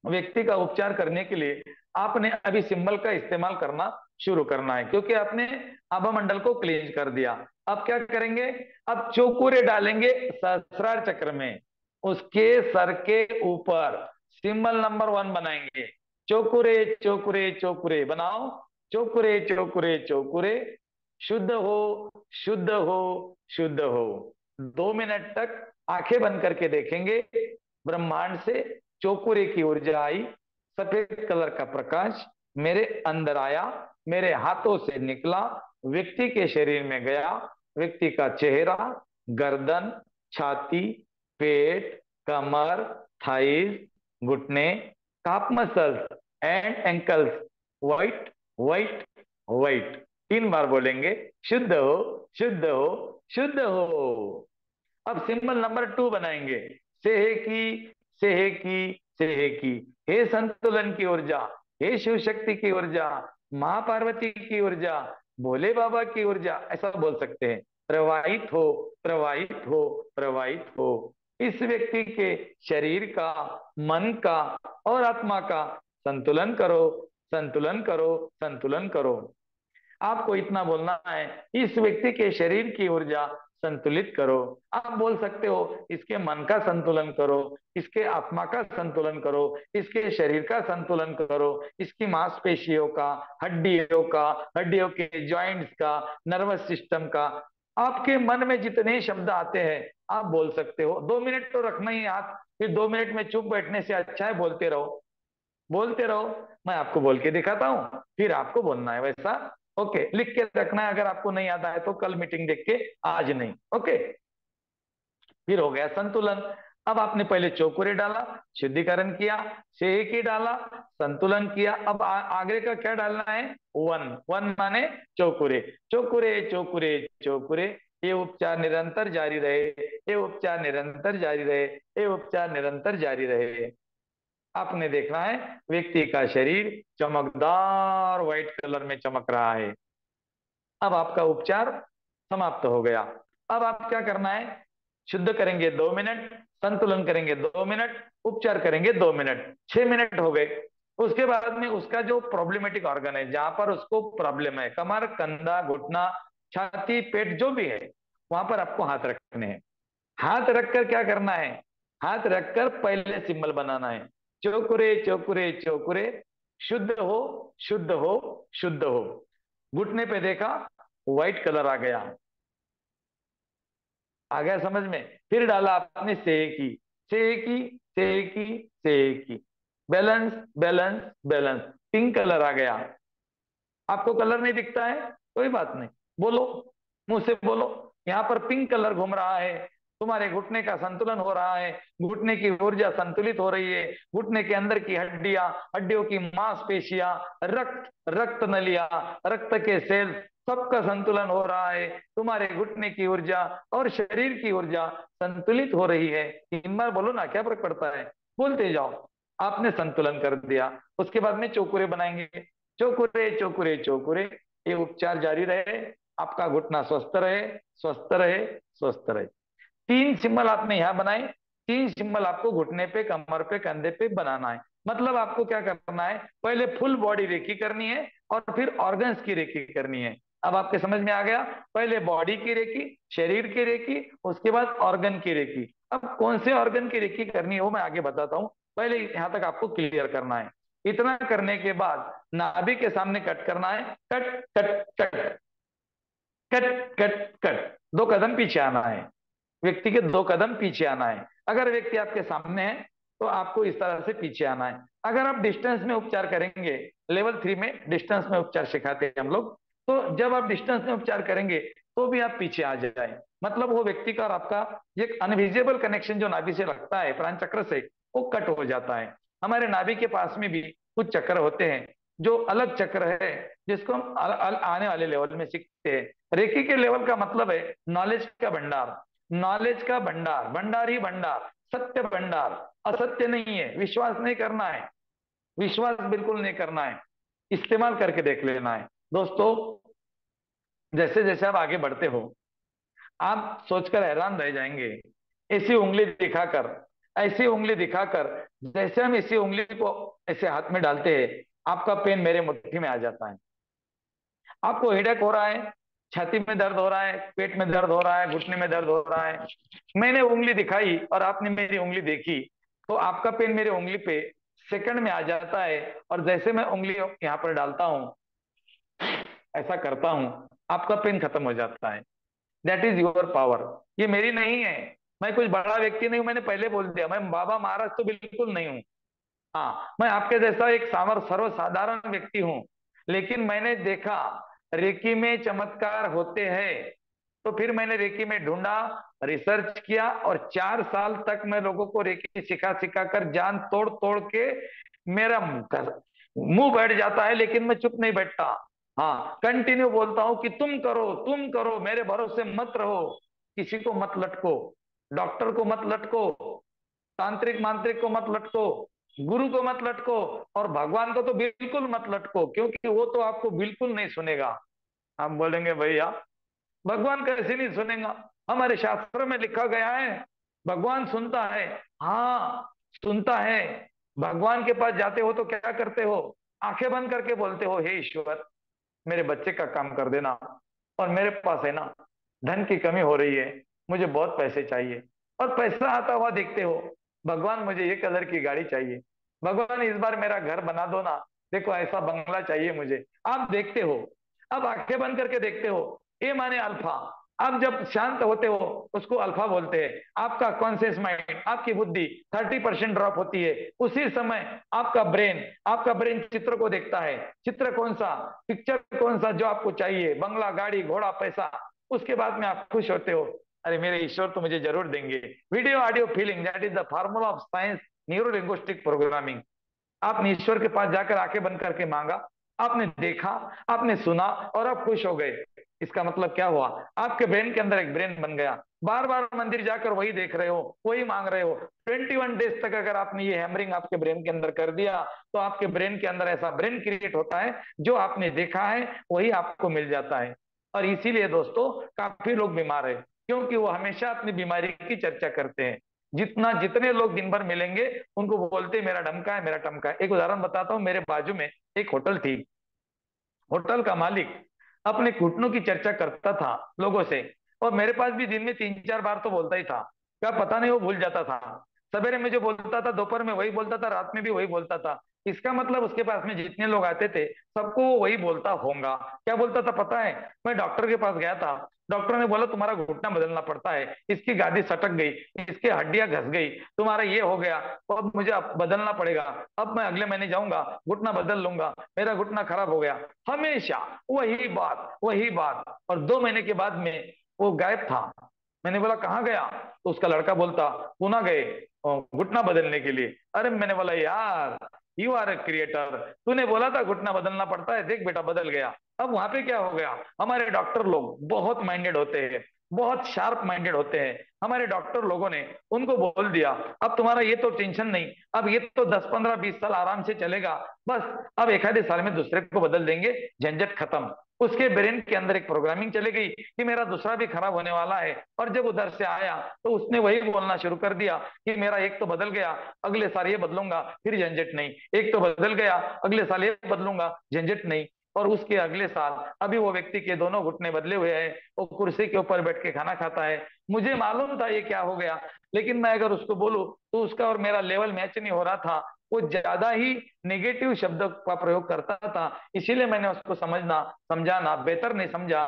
व्यक्ति का उपचार करने के लिए आपने अभी सिंबल का इस्तेमाल करना शुरू करना है, क्योंकि आपने आभा मंडल को क्लींज कर दिया। अब क्या करेंगे, अब चौकुरे डालेंगे सहस्रार चक्र में, उसके सर के ऊपर सिंबल नंबर 1 बनाएंगे। चौकुरे चौकुरे चौकुरे बनाओ, चौकुरे चौकुरे चौकुरे, शुद्ध हो, शुद्ध हो, शुद्ध हो। 2 मिनट तक आंखें बंद करके देखेंगे, ब्रह्मांड से चौकुरे की ऊर्जा आई, सफेद कलर का प्रकाश मेरे अंदर आया, मेरे हाथों से निकला, व्यक्ति के शरीर में गया, व्यक्ति का चेहरा, गर्दन, छाती, पेट, कमर, थाइज, घुटने, काफ muscles and ankles, white white white. 3 बार बोलेंगे, शुद्ध हो, शुद्ध हो, शुद्ध हो। अब सिंबल नंबर 2 बनाएंगे, सेहे की, सेहे की, सेहे की। हे संतुलन की ऊर्जा, हे शिव शक्ति की ऊर्जा, मां पार्वती की ऊर्जा, भोले बाबा की ऊर्जा, ऐसा बोल सकते हैं। प्रवाहित हो, प्रवाहित हो, प्रवाहित हो। इस व्यक्ति के शरीर का, मन का और आत्मा का संतुलन करो, संतुलन करो, संतुलन करो। आपको इतना बोलना है, इस व्यक्ति के शरीर की ऊर्जा संतुलित करो। आप बोल सकते हो इसके मन का संतुलन करो, इसके आत्मा का संतुलन करो, इसके शरीर का संतुलन करो, इसकी मांसपेशियों का, हड्डियों का, हड्डियों के जॉइंट्स का, नर्वस सिस्टम का। आपके मन में जितने शब्द आते हैं आप बोल सकते हो। 2 मिनट तो रखना ही हाथ, फिर 2 मिनट में चुप बैठने से अच्छा है बोलते रहो, बोलते रहो। मैं आपको बोल के दिखाता हूं, फिर आपको बोलना है वैसा। ओके, लिख के रखना है, अगर आपको नहीं आता है तो कल मीटिंग देख के, आज नहीं। ओके, फिर हो गया संतुलन। अब आपने पहले चौकुरे डाला, शुद्धिकरण किया, सेकी डाला, संतुलन किया। अब आगे का क्या डालना है, 1 1 माने चौकुरे, चौकुरे चौकुरे चौकुरे। ये उपचार निरंतर जारी रहे, ये उपचार निरंतर जारी रहे, ये उपचार निरंतर जारी रहे। आपने देखना है व्यक्ति का शरीर चमकदार व्हाइट कलर में चमक रहा है। अब आपका उपचार समाप्त हो गया। अब आप क्या करना है, शुद्ध करेंगे 2 मिनट, संतुलन करेंगे 2 मिनट, उपचार करेंगे 2 मिनट, 6 मिनट हो गए। उसके बाद में उसका जो प्रॉब्लमेटिक ऑर्गन है, जहां पर उसको प्रॉब्लम है, कमर, कंधा, घुटना, छाती, पेट, जो भी है, वहां पर आपको हाथ रखने हैं। हाथ रखकर क्या करना है, हाथ रखकर पहले सिंबल बनाना है, चौकुरे चौकुरे चौकुरे, शुद्ध हो, शुद्ध हो, शुद्ध हो। घुटने पे देखा, व्हाइट कलर आ गया समझ में। फिर डाला आपने सेकी, सेकी, सेकी, सेकी, balance, balance, balance, pink colour आ गया। आपको कलर नहीं दिखता है, कोई बात नहीं, बोलो, मुंह से बोलो, यहाँ पर पिंक कलर घूम रहा है, तुम्हारे घुटने का संतुलन हो रहा है, घुटने की ऊर्जा संतुलित हो रही है, घुटने के अंदर की हड्डियां, हड्डियों की मांसपेशियां, रक्त, रक्त नलियां, रक्त के सेल्स, सबका संतुलन हो रहा है। तुम्हारे घुटने की ऊर्जा और शरीर की ऊर्जा संतुलित हो रही है। 3 बार बोलो ना, क्या फर्क पड़ता है, बोलते जाओ। आपने संतुलन कर दिया। उसके बाद में चौकुरे बनाएंगे, चौकुरे चौकुरे चौकुरे। ये उपचार जारी रहे, आपका घुटना स्वस्थ रहे, स्वस्थ रहे, स्वस्थ रहे। 3 सिंबल आपने यहां बनाए, 3 सिंबल आपको घुटने पे, कमर पे, कंधे पे बनाना है। मतलब आपको क्या करना है, पहले फुल बॉडी रेकी करनी है और फिर ऑर्गन्स की रेकी करनी है। अब आपके समझ में आ गया, पहले बॉडी की रेकी, शरीर की रेकी, उसके बाद ऑर्गन की रेकी। अब कौन से ऑर्गन की रेकी करनी है वो मैं आगे बताता हूं, पहले यहां तक आपको क्लियर करना है। इतना करने के बाद नाभि के सामने कट करना है, cut cut cut, cut cut cut, 2 कदम पीछे आना है, व्यक्ति के 2 कदम पीछे आना है। अगर व्यक्ति आपके सामने है तो आपको इस तरह से पीछे आना है। अगर आप डिस्टेंस में उपचार करेंगे, लेवल 3 में डिस्टेंस में उपचार सिखाते हैं हम लोग, तो जब आप डिस्टेंस में उपचार करेंगे तो भी आप पीछे आ जाए, मतलब वो व्यक्ति का और आपका एक अनविजिबल कनेक्शन जो नाभि से लगता है, प्राण चक्र से, वो कट हो जाता है। हमारे नाभि के पास में भी कुछ चक्र होते हैं, जो अलग चक्र है, जिसको हम आने वाले लेवल में सीखते हैं। रेकी के लेवल का मतलब है नॉलेज का भंडार। नॉलेज का भंडार, भंडार ही भंडार, सत्य भंडार। असत्य नहीं है, विश्वास नहीं करना है, विश्वास बिल्कुल नहीं करना है, इस्तेमाल करके देख लेना है। दोस्तों, जैसे जैसे आप आगे बढ़ते हो, आप सोचकर हैरान रह जाएंगे। ऐसी उंगली दिखाकर, ऐसी उंगली दिखाकर, जैसे हम इसी उंगली को ऐसे हाथ में डालते हैं, आपका पेन मेरे मुट्ठी में आ जाता है। आपको हेडेक हो रहा है, छाती में दर्द हो रहा है, पेट में दर्द हो रहा है, घुटने में दर्द हो रहा है, मैंने उंगली दिखाई और आपने मेरी उंगली देखी, तो आपका पेन मेरी उंगली पे सेकंड में आ जाता है। और जैसे मैं उंगली यहाँ पर डालता हूँ, ऐसा करता हूँ, आपका पेन खत्म हो जाता है। That is your power. ये मेरी नहीं है, मैं कुछ बड़ा व्यक्ति नहीं हूं, मैंने पहले बोल दिया, मैं बाबा महाराज तो बिल्कुल नहीं हूं। हाँ, मैं आपके जैसा एक सर्वसाधारण व्यक्ति हूं, लेकिन मैंने देखा रेकी में चमत्कार होते हैं। तो फिर मैंने रेकी में ढूंढा, रिसर्च किया, और 4 साल तक मैं लोगों को रेकी सिखा सिखा कर जान तोड़ तोड़ के मेरा मुंह बैठ जाता है, लेकिन मैं चुप नहीं बैठता। हाँ, कंटिन्यू बोलता हूं कि तुम करो, मेरे भरोसे मत रहो, किसी को मत लटको, डॉक्टर को मत लटको, तांत्रिक मांत्रिक को मत लटको, गुरु को मत लटको, और भगवान को तो बिल्कुल मत लटको, क्योंकि वो तो आपको बिल्कुल नहीं सुनेगा। हम बोलेंगे भैया, भगवान कैसे नहीं सुनेगा, हमारे शास्त्रों में लिखा गया है भगवान सुनता है। हाँ, सुनता है। भगवान के पास जाते हो तो क्या करते हो? आंखें बंद करके बोलते हो, हे ईश्वर, मेरे बच्चे का काम कर देना, और मेरे पास है ना, धन की कमी हो रही है, मुझे बहुत पैसे चाहिए, और पैसा आता हुआ देखते हो, भगवान मुझे ये कलर की गाड़ी चाहिए, भगवान इस बार मेरा घर बना दो ना, देखो ऐसा बंगला चाहिए मुझे। आप देखते हो, अब आंखें बंद करके देखते हो, ए माने अल्फा। आप जब शांत होते हो, उसको अल्फा बोलते हैं। आपका कॉन्शियस माइंड, आपकी बुद्धि 30% ड्रॉप होती है। उसी समय आपका ब्रेन चित्र को देखता है। चित्र कौन सा? पिक्चर कौन सा जो आपको चाहिए, बंगला, गाड़ी, घोड़ा, पैसा। उसके बाद में आप खुश होते हो, अरे मेरे ईश्वर तो मुझे जरूर देंगे। Video audio feeling, that is the formula of science neuro linguistic programming. आपने ईश्वर के पास जाकर आंखें बंद करके मांगा, आपने देखा, आपने सुना, और आप खुश हो गए। इसका मतलब क्या हुआ? आपके ब्रेन के अंदर एक ब्रेन बन गया। बार बार मंदिर जाकर वही देख रहे हो, वही मांग रहे हो। 21 डेज तक अगर आपने ये हैमरिंग आपके ब्रेन के अंदर कर दिया, तो आपके ब्रेन के अंदर ऐसा ब्रेन क्रिएट होता है, जो आपने देखा है वही आपको मिल जाता है। और इसीलिए दोस्तों, काफी लोग बीमार है, क्योंकि वो हमेशा अपनी बीमारी की चर्चा करते हैं। जितने लोग दिन भर मिलेंगे, उनको बोलते हैं मेरा ढमका है, मेरा टमका है। एक उदाहरण बताता हूँ, मेरे बाजू में एक होटल थी। होटल का मालिक अपने घुटनों की चर्चा करता था लोगों से, और मेरे पास भी दिन में 3-4 बार तो बोलता ही था। क्या पता नहीं वो भूल जाता था। सवेरे में जो बोलता था, दोपहर में वही बोलता था, रात में भी वही बोलता था। इसका मतलब उसके पास में जितने लोग आते थे, सबको वो वही बोलता होगा। क्या बोलता था पता है? मैं डॉक्टर के पास गया था, डॉक्टर ने बोला तुम्हारा घुटना बदलना पड़ता है, इसकी गादी सटक गई, इसकी हड्डियां घस गई, तुम्हारा ये हो गया, तो अब मुझे अब बदलना पड़ेगा। अब मैं अगले महीने जाऊंगा, घुटना बदल लूंगा, मेरा घुटना खराब हो गया। हमेशा वही बात, वही बात। और 2 महीने के बाद में वो गायब था। मैंने बोला कहाँ गया? तो उसका लड़का बोलता, पूना गए घुटना बदलने के लिए। अरे मैंने बोला यार, यू आर ए क्रिएटर, तूने बोला था घुटना बदलना पड़ता है, देख बेटा बदल गया। अब वहां पे क्या हो गया? हमारे डॉक्टर लोग बहुत माइंडेड होते हैं, बहुत शार्प माइंडेड होते हैं। हमारे डॉक्टर लोगों ने उनको बोल दिया, अब तुम्हारा ये तो टेंशन नहीं, अब ये तो 10-15-20 साल आराम से चलेगा, बस अब एक आधे साल में दूसरे को बदल देंगे, झंझट खत्म। उसके ब्रेन के अंदर एक प्रोग्रामिंग चली गई कि मेरा दूसरा भी खराब होने वाला है। और जब उधर से आया, तो उसने वही बोलना शुरू कर दिया कि मेरा एक तो बदल गया, अगले साल ये बदलूंगा, फिर झंझट नहीं। एक तो बदल गया, अगले साल ये बदलूंगा, झंझट नहीं। और उसके अगले साल अभी वो व्यक्ति के दोनों घुटने बदले हुए हैं, वो कुर्सी के ऊपर बैठ के खाना खाता है। मुझे मालूम था ये क्या हो गया, लेकिन मैं अगर उसको बोलूं तो उसका और मेरा लेवल मैच नहीं हो रहा था। वो ज्यादा ही नेगेटिव शब्दों का प्रयोग करता था। इसीलिए मैंने उसको समझाना बेहतर नहीं समझा,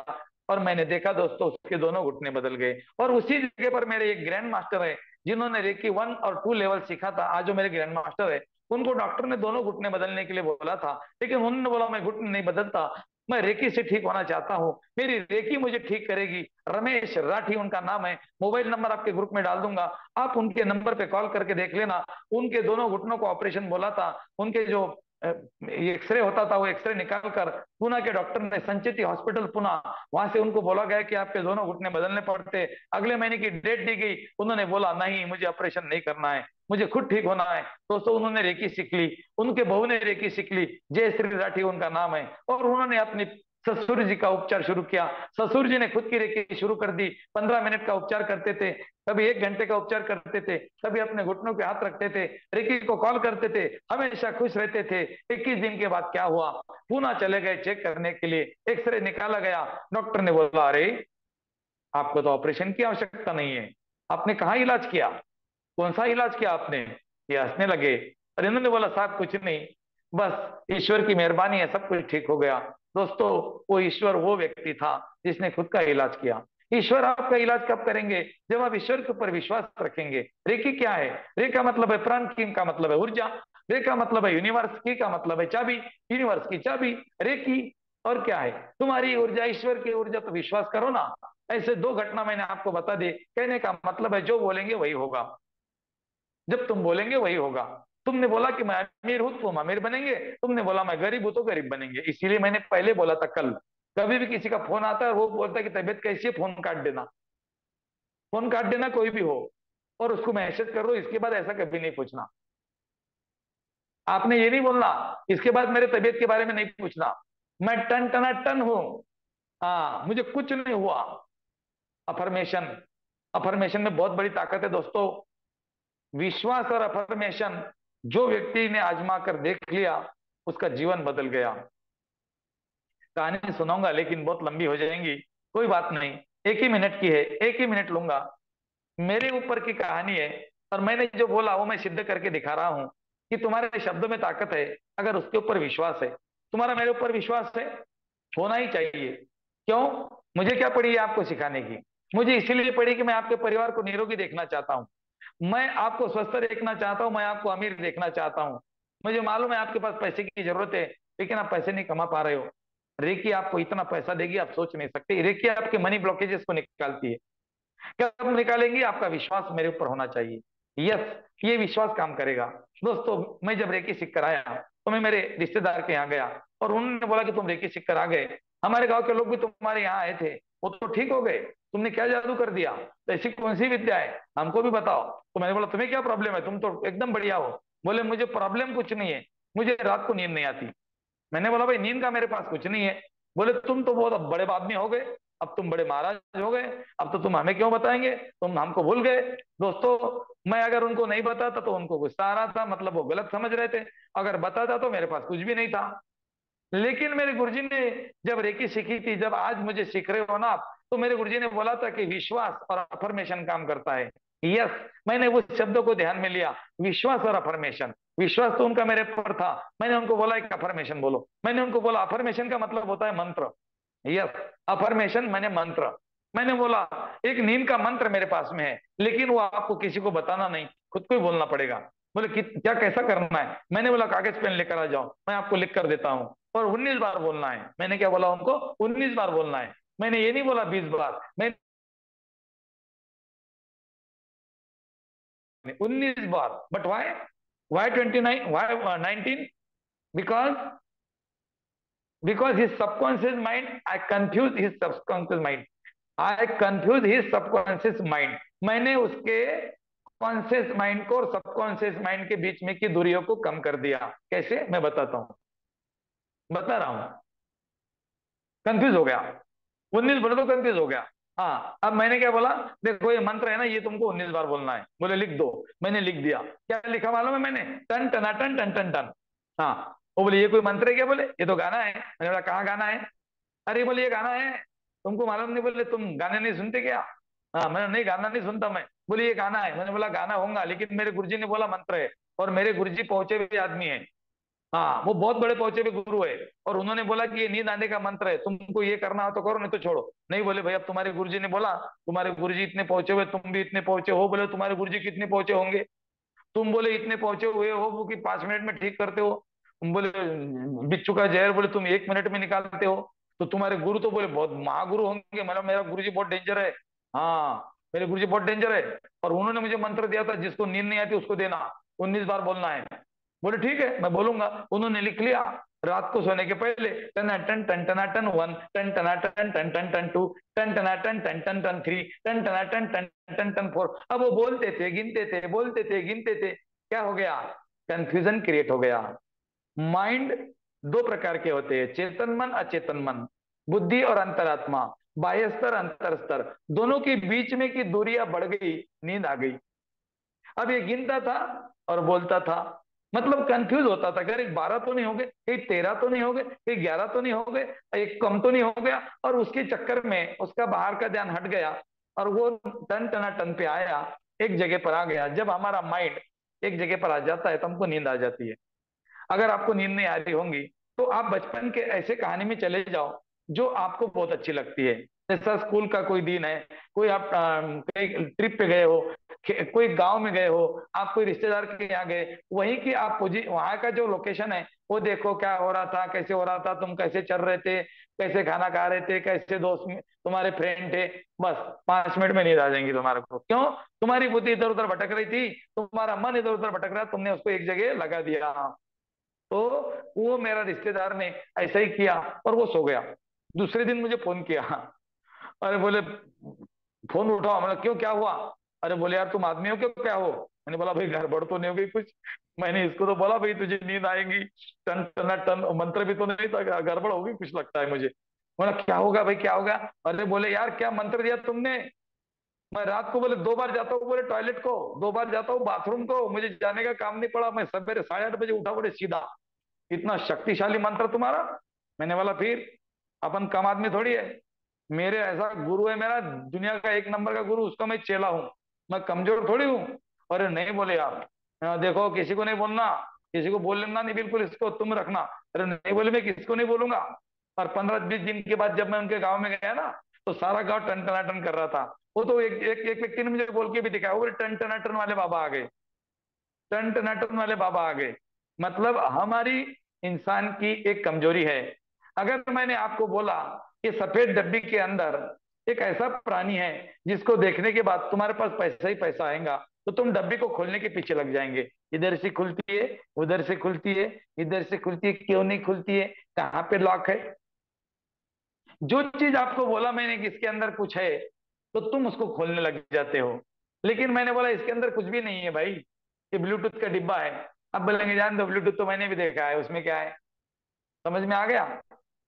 और मैंने देखा दोस्तों, उसके दोनों घुटने बदल गए। और उसी जगह पर मेरे एक ग्रैंड मास्टर है, जिन्होंने रेकी 1 और 2 लेवल सीखा था, आज जो मेरे ग्रैंड मास्टर है, उनको डॉक्टर ने दोनों घुटने बदलने के लिए बोला था, लेकिन उन्होंने बोला मैं घुटने नहीं बदलता, मैं रेकी से ठीक होना चाहता हूँ, मेरी रेकी मुझे ठीक करेगी। रमेश राठी उनका नाम है, मोबाइल नंबर आपके ग्रुप में डाल दूंगा, आप उनके नंबर पे कॉल करके देख लेना। उनके दोनों घुटनों को ऑपरेशन बोला था, उनके जो ये एक्सरे होता था, वो एक्सरे निकाल कर पुणे के डॉक्टर ने, संचिति हॉस्पिटल पुणे, वहां से उनको बोला गया कि आपके दोनों घुटने बदलने पड़ते। अगले महीने की डेट दी गई, उन्होंने बोला नहीं मुझे ऑपरेशन नहीं करना है, मुझे खुद ठीक होना है। दोस्तों उन्होंने रेकी सीख ली, उनके बहू ने रेकी सीख ली, जय श्री राठी उनका नाम है, और उन्होंने अपनी ससुर जी का उपचार शुरू किया। ससुर जी ने खुद की रेकी शुरू कर दी। 15 मिनट का उपचार करते थे, कभी 1 घंटे का उपचार करते थे, कभी अपने घुटनों पे हाथ रखते थे, रेकी को कॉल करते थे, हमेशा खुश रहते थे। 21 दिन के बाद क्या हुआ, पूना चले गए चेक करने के लिए, एक्सरे निकाला गया, डॉक्टर ने बोला अरे आपको तो ऑपरेशन की आवश्यकता नहीं है, आपने कहाँ इलाज किया, कौन सा इलाज किया आपने। ये हंसने लगे और इन्होंने बोला साहब कुछ नहीं, बस ईश्वर की मेहरबानी है, सब कुछ ठीक हो गया। दोस्तों वो ईश्वर वो व्यक्ति था जिसने खुद का इलाज किया। ईश्वर आपका इलाज कब करेंगे, जब आप ईश्वर के ऊपर विश्वास रखेंगे। रेकी क्या है, रे का मतलब है प्राण, की का मतलब है ऊर्जा, रे का मतलब है यूनिवर्स, की का मतलब है चाबी, यूनिवर्स की चाबी रेकी। और क्या है, तुम्हारी ऊर्जा ईश्वर की ऊर्जा, तो विश्वास करो ना। ऐसे 2 घटना मैंने आपको बता दी, कहने का मतलब है जो बोलेंगे वही होगा, जब तुम बोलेंगे वही होगा। तुमने बोला कि मैं अमीर हूं, तुम अमीर बनेंगे, तुमने बोला मैं गरीब हूं तो गरीब बनेंगे। इसीलिए मैंने पहले बोला था कल, कभी भी किसी का फोन आता है वो बोलता है कि तबीयत कैसी है, फोन काट देना, फोन काट देना कोई भी हो, और उसको मैसेज कर दो, इसके बाद ऐसा कभी नहीं पूछना। आपने ये नहीं बोलना इसके बाद मेरे तबीयत के बारे में नहीं पूछना, मैं टन टना टन हूं, हाँ मुझे कुछ नहीं हुआ। अफर्मेशन, अफर्मेशन में बहुत बड़ी ताकत है दोस्तों। विश्वास और अफर्मेशन जो व्यक्ति ने आजमा कर देख लिया, उसका जीवन बदल गया। कहानी सुनाऊंगा लेकिन बहुत लंबी हो जाएंगी, कोई बात नहीं, एक ही मिनट की है, एक ही मिनट लूंगा। मेरे ऊपर की कहानी है, और मैंने जो बोला वो मैं सिद्ध करके दिखा रहा हूं कि तुम्हारे शब्दों में ताकत है, अगर उसके ऊपर विश्वास है। तुम्हारा मेरे ऊपर विश्वास है, होना ही चाहिए। क्यों, मुझे क्या पड़ी है आपको सिखाने की, मुझे इसीलिए पड़ी कि मैं आपके परिवार को निरोगी देखना चाहता हूं, मैं आपको स्वस्थ देखना चाहता हूं, मैं आपको अमीर देखना चाहता हूं। मुझे मालूम है आपके पास पैसे की जरूरत है, लेकिन आप पैसे नहीं कमा पा रहे हो। रेकी आपको इतना पैसा देगी आप सोच नहीं सकते, रेकी आपके मनी ब्लॉकेजेस को निकालती है। कब निकालेंगी, आपका विश्वास मेरे ऊपर होना चाहिए। यस, ये विश्वास काम करेगा। दोस्तों मैं जब रेकी सीख कर आया तो मैं मेरे रिश्तेदार के यहाँ गया, और उन्होंने बोला कि तुम रेकी सीख कर आ गए, हमारे गांव के लोग भी तुम्हारे यहाँ आए थे, वो तो ठीक हो गए, तुमने क्या जादू कर दिया, तो ऐसी कौन सी विद्या है हमको भी बताओ। तो मैंने बोला तुम्हें क्या प्रॉब्लम है, तुम तो एकदम बढ़िया हो। बोले मुझे प्रॉब्लम कुछ नहीं है, मुझे रात को नींद नहीं आती। मैंने बोला भाई नींद का मेरे पास कुछ नहीं है। बोले तुम तो बहुत अब बड़े आदमी हो गए, अब तुम बड़े महाराज हो गए, अब तो तुम हमें क्यों बताएंगे, तुम हमको भूल गए। दोस्तों मैं अगर उनको नहीं बताता तो उनको गुस्सा आ रहा था, मतलब वो गलत समझ रहे थे, अगर बताता तो मेरे पास कुछ भी नहीं था। लेकिन मेरे गुरुजी ने जब रेकी सीखी थी, जब आज मुझे सीख रहे हो ना आप, तो मेरे गुरुजी ने बोला था कि विश्वास और अफर्मेशन काम करता है। यस, मैंने उस शब्दों को ध्यान में लिया, विश्वास और अफर्मेशन। विश्वास तो उनका मेरे पर था, मैंने उनको बोला एक अफर्मेशन बोलो, मैंने उनको बोला अफर्मेशन का मतलब होता है मंत्र। यस, अफर्मेशन मैंने मंत्र, मैंने बोला एक नींद का मंत्र मेरे पास में है, लेकिन वो आपको किसी को बताना नहीं, खुद को ही बोलना पड़ेगा। बोले कि क्या कैसा करना है, मैंने बोला कागज पेन लेकर आ जाओ, मैं आपको लिख कर देता हूँ, और 19 बार बोलना है। मैंने क्या बोला उनको, 19 बार बोलना है, मैंने ये नहीं बोला 20 बार, मैंने 19 बार। But why 29, why 19, because his subconscious mind, I confuse his subconscious mind, I confuse his subconscious mind. मैंने उसके कॉन्शियस माइंड को और सबकॉन्शियस माइंड के बीच में की दूरियों को कम कर दिया। कैसे, मैं बताता हूं, बता रहा हूं। कंफ्यूज हो गया, 19 बोले तो कंफ्यूज हो गया। हाँ अब मैंने क्या बोला, देखो ये मंत्र है ना, ये तुमको 19 बार बोलना है। बोले लिख दो, मैंने लिख दिया। क्या लिखा मालूम है मैंने, टन टना टन टन टन टन। हाँ, वो बोले ये कोई मंत्र है क्या, बोले ये तो गाना है। मैंने बोला कहाँ गाना है, अरे बोले ये गाना है, तुमको मालूम नहीं, बोले तुम गाने नहीं सुनते क्या। हाँ मैंने, नहीं गाना नहीं सुनता मैं। बोले ये गाना है, मैंने बोला गाना होगा, लेकिन मेरे गुरुजी ने बोला मंत्र है, और मेरे गुरुजी पहुंचे हुए आदमी है। हाँ वो बहुत बड़े पहुंचे हुए गुरु है, और उन्होंने बोला कि ये नींद आने का मंत्र है, तुमको ये करना हो तो करो नहीं तो छोड़ो। नहीं बोले भाई अब तुम्हारे गुरुजी ने बोला, तुम्हारे गुरुजी इतने पहुंचे हुए, तुम भी इतने पहुंचे हो। बोले तुम्हारे गुरुजी कितने पहुंचे होंगे, तुम बोले इतने पहुंचे हुए हो वो कि 5 मिनट में ठीक करते हो। तुम बोले बिच्छू का जहर बोले तुम 1 मिनट में निकालते हो। तो तुम्हारे गुरु तो बोले बहुत महागुरु होंगे, मतलब मेरा गुरुजी बहुत डेंजर है। हाँ मेरे गुरुजी बहुत डेंजर है, और उन्होंने मुझे मंत्र दिया था जिसको नींद नहीं आती उसको देना, 19 बार बोलना है। बोले ठीक है मैं बोलूंगा। उन्होंने लिख लिया। रात को सोने के पहले टन टन टन टना टन वन, टन टना टन टन टन टन टू, टन टना टन टन टन टन थ्री, टन टना टन टन टन टन फोर। अब वो बोलते थे, गिनते थे, बोलते थे, गिनते थे। क्या हो गया? कंफ्यूजन क्रिएट हो गया। माइंड दो प्रकार के होते हैं, चेतन मन, अचेतन मन, बुद्धि और अंतरात्मा, बाह्य स्तर, अंतर स्तर। दोनों के बीच में की दूरियां बढ़ गई, नींद आ गई। अब ये गिनता था और बोलता था, मतलब कंफ्यूज होता था, अगर एक 12 तो नहीं हो गए, कहीं 13 तो नहीं हो गए, कहीं 11 तो नहीं हो गए, एक कम तो नहीं हो गया। और उसके चक्कर में उसका बाहर का ध्यान हट गया और वो टन टना टन पे आया, एक जगह पर आ गया। जब हमारा माइंड एक जगह पर आ जाता है तो हमको नींद आ जाती है। अगर आपको नींद नहीं आ रही होंगी तो आप बचपन के ऐसे कहानी में चले जाओ जो आपको बहुत अच्छी लगती है। जैसा स्कूल का कोई दिन है, कोई आप कहीं ट्रिप पे गए हो, कोई गांव में गए हो, आप कोई रिश्तेदार के यहाँ गए, वहीं की आप वहां का जो लोकेशन है वो देखो, क्या हो रहा था, कैसे हो रहा था, तुम कैसे चल रहे थे, कैसे खाना खा रहे थे, कैसे दोस्त तुम्हारे फ्रेंड थे। बस 5 मिनट में नींद आ जाएंगी तुम्हारे को। क्यों? तुम्हारी बुद्धि इधर उधर भटक रही थी, तुम्हारा मन इधर उधर भटक रहा, तुमने उसको एक जगह लगा दिया। तो वो मेरा रिश्तेदार ने ऐसा ही किया और वो सो गया। दूसरे दिन मुझे फोन किया। अरे बोले, फोन उठाओ। मैंने क्यों, क्या हुआ? अरे बोले यार तुम आदमी हो क्यों, क्या हो? मैंने बोला भाई गड़बड़ तो नहीं हो गई कुछ? मैंने इसको तो बोला भाई तुझे नींद आएगी, टन टन टन, मंत्र भी तो नहीं था, गड़बड़ होगी कुछ लगता है मुझे। बोला क्या होगा भाई, क्या होगा? अरे बोले यार क्या मंत्र दिया तुमने? मैं रात को बोले 2 बार जाता हूँ, बोले टॉयलेट को, 2 बार जाता हूँ बाथरूम को, मुझे जाने का काम नहीं पड़ा, मैं सवेरे 8:30 बजे उठा, बोले सीधा। इतना शक्तिशाली मंत्र तुम्हारा? मैंने बोला फिर, अपन कम आदमी थोड़ी है। मेरे ऐसा गुरु है, मेरा दुनिया का 1 नंबर का गुरु, उसका मैं चेला हूं। मैं कमजोर थोड़ी हूँ। अरे नहीं बोले यार, देखो किसी को नहीं बोलना, किसी को बोल लेना नहीं, बिल्कुल इसको तुम रखना। अरे नहीं बोले, मैं किसको नहीं बोलूंगा। और 15-20 दिन के बाद जब मैं उनके गाँव में गया ना, तो सारा गाँव टन टनाटन कर रहा था। वो तो एक व्यक्ति ने मुझे बोल के भी दिखाया, वो टन टनाटन वाले बाबा आ गए, टन टनाटन वाले बाबा आ गए। मतलब हमारी इंसान की एक कमजोरी है। अगर मैंने आपको बोला कि सफेद डब्बी के अंदर एक ऐसा प्राणी है जिसको देखने के बाद तुम्हारे पास पैसा ही पैसा आएगा, तो तुम डब्बी को खोलने के पीछे लग जाएंगे। इधर से खुलती है, उधर से खुलती है, इधर से खुलती है, क्यों नहीं खुलती है, कहाँ पे लॉक है? जो चीज आपको बोला मैंने कि इसके अंदर कुछ है, तो तुम उसको खोलने लग जाते हो। लेकिन मैंने बोला इसके अंदर कुछ भी नहीं है भाई, ये ब्लूटूथ का डिब्बा है। अब बोलेंगे जान दो, ब्लूटूथ तो मैंने भी देखा है, उसमें क्या है? समझ में आ गया?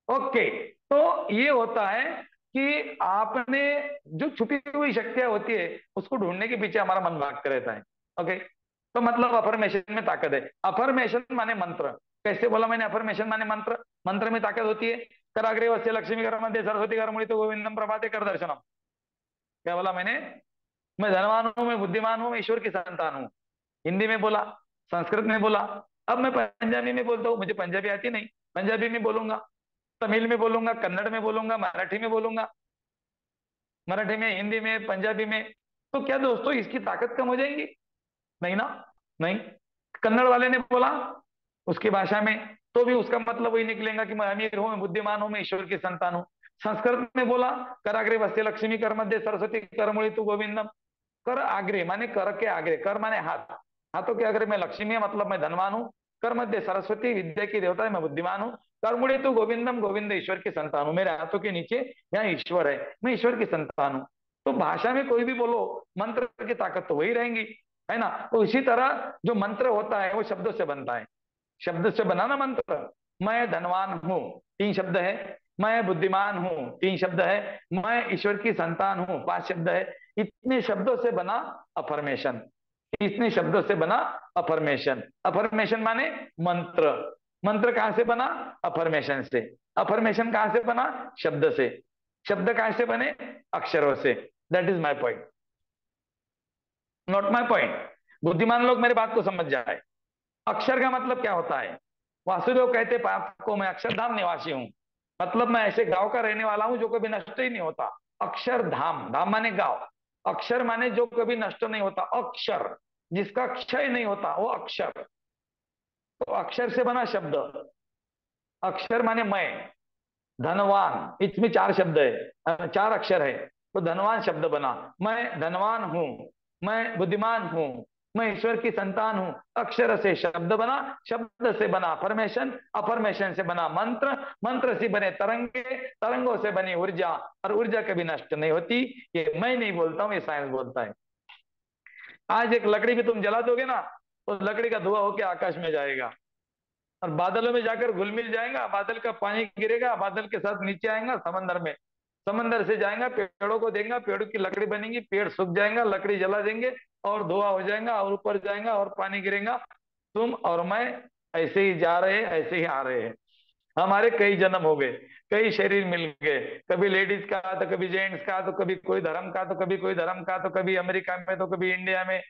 ओके। तो ये होता है कि आपने, जो छुपी हुई शक्तियां होती है उसको ढूंढने के पीछे हमारा मन भागते रहता है। ओके। तो मतलब अफर्मेशन में ताकत है। अफर्मेशन माने मंत्र। कैसे बोला मैंने? अफर्मेशन माने मंत्र। मंत्र में ताकत होती है। कराग्रे वस्य लक्ष्मी कर मध्य सरस्वती कर मुड़ी तो गोविंदम प्रभाते कर दर्शनम। क्या बोला मैंने? मैं धनवान हूं, मैं बुद्धिमान हूं, मैं ईश्वर की संतान हूं। हिंदी में बोला, संस्कृत में बोला। अब मैं पंजाबी में बोलता हूँ, मुझे पंजाबी आती नहीं, पंजाबी में बोलूंगा, तमिल में बोलूंगा, कन्नड़ में बोलूंगा, मराठी में बोलूंगा, मराठी में, हिंदी में, पंजाबी में। तो क्या दोस्तों इसकी ताकत कम हो जाएगी? नहीं ना। नहीं। कन्नड़ वाले ने बोला उसकी भाषा में, तो भी उसका मतलब वही निकलेगा कि मैं अमीर हूं, मैं बुद्धिमान हूं, मैं ईश्वर की संतान हूं। संस्कृत में बोला, कराग्रे वस्य लक्ष्मी कर मध्य सरस्वती कर मुड़ी तू गोविंदम। कर आग्रे माने कर के आग्रे, कर माने हाथ, हाथों के आग्रे में लक्ष्मी है, मतलब मैं धनवान हूँ। कर मध्य सरस्वती विद्या की देवता है, मैं बुद्धिमान हूँ। कर मुड़ी तू गोविंदम, गोविंद ईश्वर की संतान हूँ, मेरे हाथों के नीचे यहाँ ईश्वर है, मैं ईश्वर की संतान हूँ। तो भाषा में कोई भी बोलो, मंत्र की ताकत तो वही रहेंगी, है ना? तो इसी तरह जो मंत्र होता है वो शब्दों से बनता है। शब्द से बना ना मंत्र। मैं धनवान हूं, 3 शब्द है। मैं बुद्धिमान हूं, 3 शब्द है। मैं ईश्वर की संतान हूं, 5 शब्द है। इतने शब्दों से बना अफर्मेशन। इतने शब्दों से बना अफर्मेशन। अफर्मेशन माने मंत्र। मंत्र कहां से बना? अफर्मेशन से। अफर्मेशन कहां से बना? शब्द से। शब्द कहां से बने? अक्षरों से। That is my point, not my point. बुद्धिमान लोग मेरी बात को समझ जाए। अक्षर का मतलब क्या होता है? वासुदेव कहते पाप को मैं अक्षरधाम निवासी हूं, मतलब मैं ऐसे गांव का रहने वाला हूं जो कभी नष्ट ही नहीं होता। अक्षरधाम, धाम माने गांव, अक्षर माने जो कभी नष्ट नहीं होता, अक्षर जिसका क्षय नहीं होता वो अक्षर। तो अक्षर से बना शब्द। अक्षर माने मैं, धनवान, इसमें 4 शब्द है, 4 अक्षर है, तो धनवान शब्द बना। मैं धनवान हूं, मैं बुद्धिमान हूं, मैं ईश्वर की संतान हूं। अक्षर से शब्द बना, शब्द से बना अफर्मेशन, अफर्मेशन से बना मंत्र, मंत्र से बने तरंगे, तरंगों से बनी ऊर्जा, और ऊर्जा कभी नष्ट नहीं होती। ये मैं नहीं बोलता हूं, ये साइंस बोलता है। आज एक लकड़ी भी तुम जला दोगे ना, तो लकड़ी का धुआं होकर आकाश में जाएगा और बादलों में जाकर घुल मिल जाएगा, बादल का पानी गिरेगा, बादल के साथ नीचे आएगा समंदर में, समंदर से जाएगा, पेड़ों को देगा, पेड़ों की लकड़ी बनेगी, पेड़ सूख जाएगा, लकड़ी जला देंगे और धुआं हो जाएगा और ऊपर जाएगा और पानी गिरेगा। तुम और मैं ऐसे ही जा रहे हैं, ऐसे ही आ रहे हैं। हमारे कई जन्म हो गए, कई शरीर मिल गए, कभी लेडीज का तो कभी जेंट्स का, तो कभी कोई धर्म का तो कभी कोई धर्म का, तो कभी अमेरिका में तो कभी इंडिया में,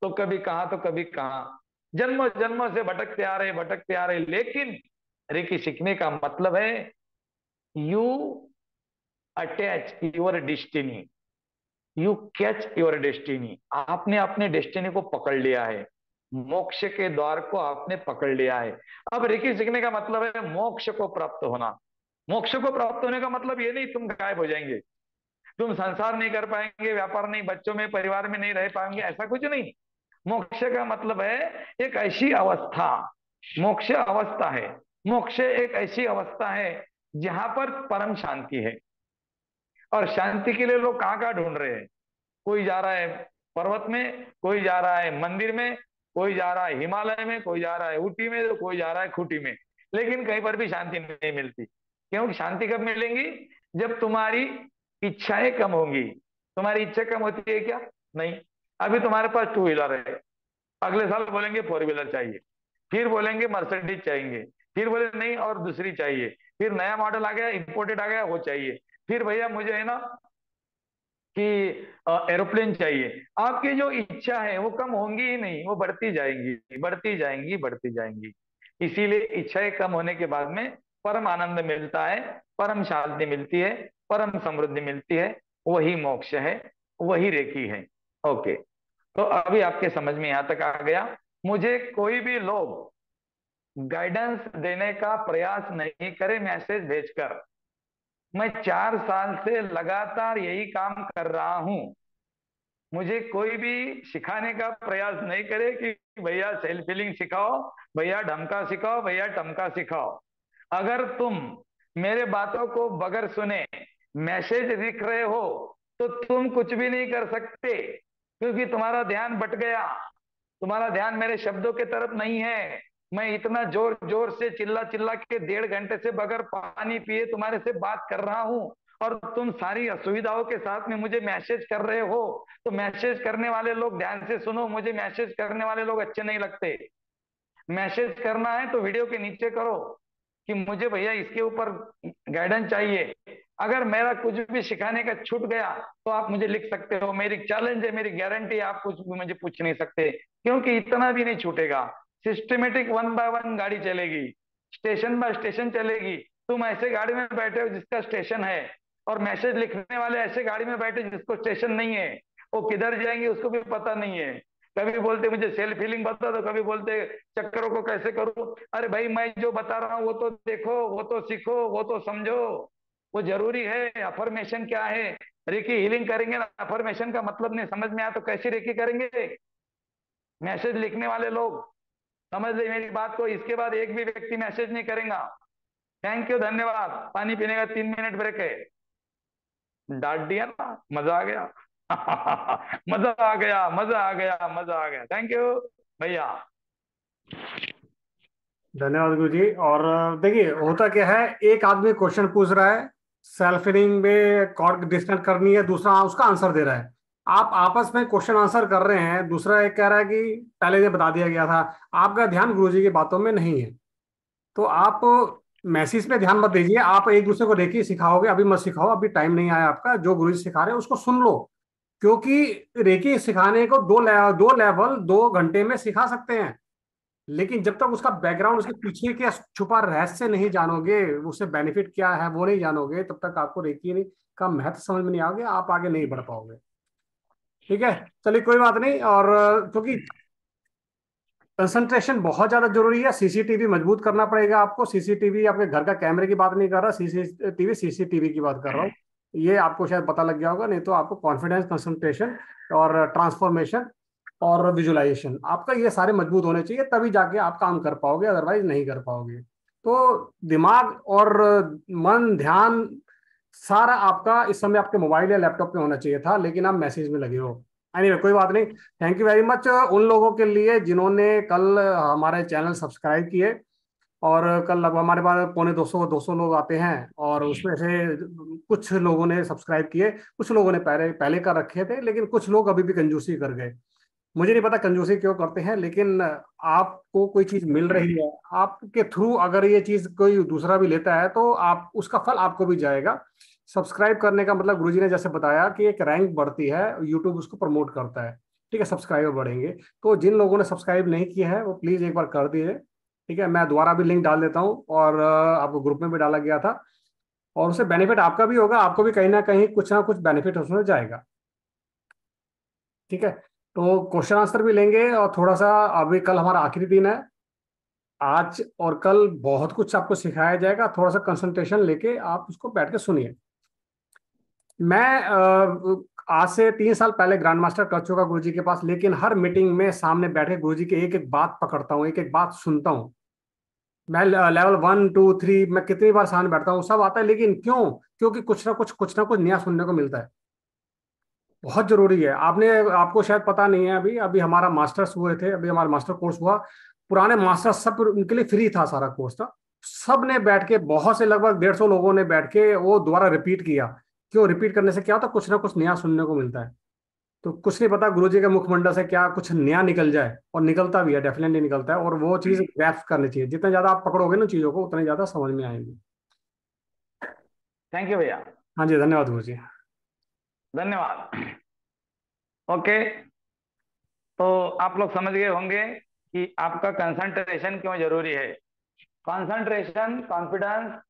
तो कभी कहाँ तो कभी कहाँ। जन्मों जन्मों से भटकते आ रहे, भटकते आ रहे। लेकिन रेकी सीखने का मतलब है you attach your destiny, you catch your destiny. आपने अपने डेस्टिनी को पकड़ लिया है, मोक्ष के द्वार को आपने पकड़ लिया है। अब रेकी सीखने का मतलब है मोक्ष को प्राप्त होना। मोक्ष को प्राप्त होने का मतलब ये नहीं तुम गायब हो जाएंगे, तुम संसार नहीं कर पाएंगे, व्यापार नहीं, बच्चों में परिवार में नहीं रह पाएंगे, ऐसा कुछ नहीं। मोक्ष का मतलब है एक ऐसी अवस्था, मोक्ष अवस्था है, मोक्ष एक ऐसी अवस्था है जहां पर परम शांति है। और शांति के लिए लोग कहाँ कहाँ ढूंढ रहे हैं। कोई जा रहा है पर्वत में, कोई जा रहा है मंदिर में, कोई जा रहा है हिमालय में, कोई जा रहा है ऊटी में, तो कोई जा रहा है खूटी में। लेकिन कहीं पर भी शांति नहीं मिलती। क्योंकि शांति कब मिलेंगी? जब तुम्हारी इच्छाएं कम होंगी। तुम्हारी इच्छा कम होती है क्या? नहीं। अभी तुम्हारे पास टू व्हीलर है, अगले साल बोलेंगे फोर व्हीलर चाहिए, फिर बोलेंगे मर्सिडीज चाहिए, फिर बोले नहीं और दूसरी चाहिए, फिर नया मॉडल आ गया, इंपोर्टेड आ गया, वो चाहिए, फिर भैया मुझे है ना कि एरोप्लेन चाहिए। आपकी जो इच्छा है वो कम होंगी ही नहीं, वो बढ़ती जाएंगी, बढ़ती जाएंगी, बढ़ती जाएंगी। इसीलिए इच्छाएं कम होने के बाद में परम आनंद मिलता है, परम शांति मिलती है, परम समृद्धि मिलती है। वही मोक्ष है, वही रेकी है। ओके, तो अभी आपके समझ में यहां तक आ गया। मुझे कोई भी लोग गाइडेंस देने का प्रयास नहीं करे मैसेज भेजकर। मैं 4 साल से लगातार यही काम कर रहा हूं। मुझे कोई भी सिखाने का प्रयास नहीं करे कि भैया सेल्फ फीलिंग सिखाओ, भैया ढमका सिखाओ, भैया टमका सिखाओ। अगर तुम मेरे बातों को बगैर सुने मैसेज लिख रहे हो तो तुम कुछ भी नहीं कर सकते, क्योंकि तुम्हारा ध्यान बट गया। तुम्हारा ध्यान मेरे शब्दों के तरफ नहीं है। मैं इतना जोर जोर से चिल्ला चिल्ला के 1.5 घंटे से बगैर पानी पिए तुम्हारे से बात कर रहा हूं, और तुम सारी असुविधाओं के साथ में मुझे मैसेज कर रहे हो। तो मैसेज करने वाले लोग ध्यान से सुनो, मुझे मैसेज करने वाले लोग अच्छे नहीं लगते। मैसेज करना है तो वीडियो के नीचे करो कि मुझे भैया इसके ऊपर गाइडेंस चाहिए। अगर मेरा कुछ भी सिखाने का छूट गया तो आप मुझे लिख सकते हो, मेरी चैलेंज है, मेरी गारंटी, आप कुछ भी मुझे पूछ नहीं सकते, क्योंकि इतना भी नहीं छूटेगा। सिस्टमेटिक 1 बाय 1 गाड़ी चलेगी, स्टेशन बाय स्टेशन चलेगी। तुम ऐसे गाड़ी में बैठे हो जिसका स्टेशन है, और मैसेज लिखने वाले ऐसे गाड़ी में बैठे जिसको स्टेशन नहीं है। वो किधर जाएंगे उसको भी पता नहीं है। कभी बोलते मुझे सेल्फ फीलिंग बता दो, कभी बोलते चक्करों को कैसे करूं। अरे भाई, मैं जो बता रहा हूं वो तो देखो, वो तो सीखो, वो तो समझो, वो जरूरी है। अफर्मेशन क्या है? रेकी हीलिंग करेंगे ना, अफर्मेशन का मतलब नहीं समझ में आया तो कैसे रेकी करेंगे? मैसेज लिखने वाले लोग समझ ले मेरी बात को, इसके बाद एक भी व्यक्ति मैसेज नहीं करेगा। थैंक यू, धन्यवाद। पानी पीने का 3 मिनट ब्रेक है। डांट दिया ना, मजा आ गया। मजा आ गया, मजा आ गया, मजा आ गया। थैंक यू भैया। धन्यवाद गुरु जी। और देखिए होता क्या है, एक आदमी क्वेश्चन पूछ रहा है, सेल्फ हीलिंग में कॉर्ड डिस्कनेक्ट करनी है, दूसरा उसका आंसर दे रहा है। आप आपस में क्वेश्चन आंसर कर रहे हैं, दूसरा एक कह रहा है कि पहले ये बता दिया गया था। आपका ध्यान गुरु जी की बातों में नहीं है, तो आप मैसेज पे ध्यान मत दीजिए। आप एक दूसरे को देखिए, सिखाओगे, अभी मत सिखाओ, अभी टाइम नहीं आया आपका। जो गुरु जी सिखा रहे हैं उसको सुन लो, क्योंकि रेकी सिखाने को दो लेवल 2 घंटे में सिखा सकते हैं, लेकिन जब तक उसका बैकग्राउंड, उसके पीछे क्या छुपा रहस्य नहीं जानोगे, उससे बेनिफिट क्या है वो नहीं जानोगे, तब तक आपको रेकी का महत्व समझ में नहीं आओगे, आप आगे नहीं बढ़ पाओगे। ठीक है, चलिए कोई बात नहीं। और क्योंकि कंसंट्रेशन बहुत ज्यादा जरूरी है, सीसीटीवी मजबूत करना पड़ेगा आपको। सीसीटीवी आपके घर का कैमरे की बात नहीं कर रहा, सीसीटीवी की बात कर रहा हूँ। ये आपको शायद पता लग गया होगा, नहीं तो आपको कॉन्फिडेंस, कंसंट्रेशन और ट्रांसफॉर्मेशन और विजुअलाइजेशन, आपका ये सारे मजबूत होने चाहिए, तभी जाके आप काम कर पाओगे, अदरवाइज नहीं कर पाओगे। तो दिमाग और मन, ध्यान सारा आपका इस समय आपके मोबाइल या लैपटॉप पे होना चाहिए था, लेकिन आप मैसेज में लगे हो। एनीवे, कोई बात नहीं। थैंक यू वेरी मच उन लोगों के लिए जिन्होंने कल हमारे चैनल सब्सक्राइब किए। और कल लगभग हमारे पास पौने 200 लोग आते हैं, और उसमें से कुछ लोगों ने सब्सक्राइब किए, कुछ लोगों ने पहले पहले कर रखे थे, लेकिन कुछ लोग अभी भी कंजूसी कर गए। मुझे नहीं पता कंजूसी क्यों करते हैं, लेकिन आपको कोई चीज मिल रही है, आपके थ्रू अगर ये चीज कोई दूसरा भी लेता है तो आप उसका फल आपको भी जाएगा। सब्सक्राइब करने का मतलब गुरुजी ने जैसे बताया कि एक रैंक बढ़ती है, यूट्यूब उसको प्रमोट करता है। ठीक है, सब्सक्राइबर बढ़ेंगे। तो जिन लोगों ने सब्सक्राइब नहीं किया है वो प्लीज एक बार कर दीजिए। ठीक है, मैं दोबारा भी लिंक डाल देता हूँ, और आपको ग्रुप में भी डाला गया था। और उससे बेनिफिट आपका भी होगा, आपको भी कहीं ना कुछ बेनिफिट उसमें जाएगा। ठीक है, तो क्वेश्चन आंसर भी लेंगे, और थोड़ा सा, अभी कल हमारा आखिरी दिन है। आज और कल बहुत कुछ आपको सिखाया जाएगा, थोड़ा सा कंसंट्रेशन लेके आप उसको बैठ के सुनिए। मैं आज से 3 साल पहले ग्रैंड मास्टर कर चुका गुरुजी के पास, लेकिन हर मीटिंग में सामने बैठे गुरुजी के एक एक बात पकड़ता हूँ, एक एक बात सुनता हूँ। मैं लेवल 1 2 3 मैं कितनी बार सामने बैठता हूँ, सब आता है, लेकिन क्यों? क्योंकि कुछ ना कुछ नया सुनने को मिलता है। बहुत जरूरी है। आपको शायद पता नहीं है, अभी अभी हमारा मास्टर्स हुए थे, अभी हमारा मास्टर कोर्स हुआ। पुराने मास्टर सब उनके लिए फ्री था, सारा कोर्स था। सब ने बैठ के, बहुत से लगभग 150 लोगों ने बैठ के वो दोबारा रिपीट किया। क्यों? रिपीट करने से क्या होता है, कुछ ना कुछ नया सुनने को मिलता है। तो कुछ नहीं पता गुरुजी के मुखमंडल से क्या कुछ नया निकल जाए, और निकलता भी है, डेफिनेटली निकलता है। और वो चीज ग्रैस्प करनी चाहिए, जितना ज्यादा आप पकड़ोगे ना चीजों को, उतनी ज्यादा समझ में आएंगी। थैंक यू भैया। हाँ जी, धन्यवाद गुरुजी। धन्यवाद। ओके, तो आप लोग समझ गए होंगे कि आपका कंसंट्रेशन क्यों जरूरी है। Concentration, confidence,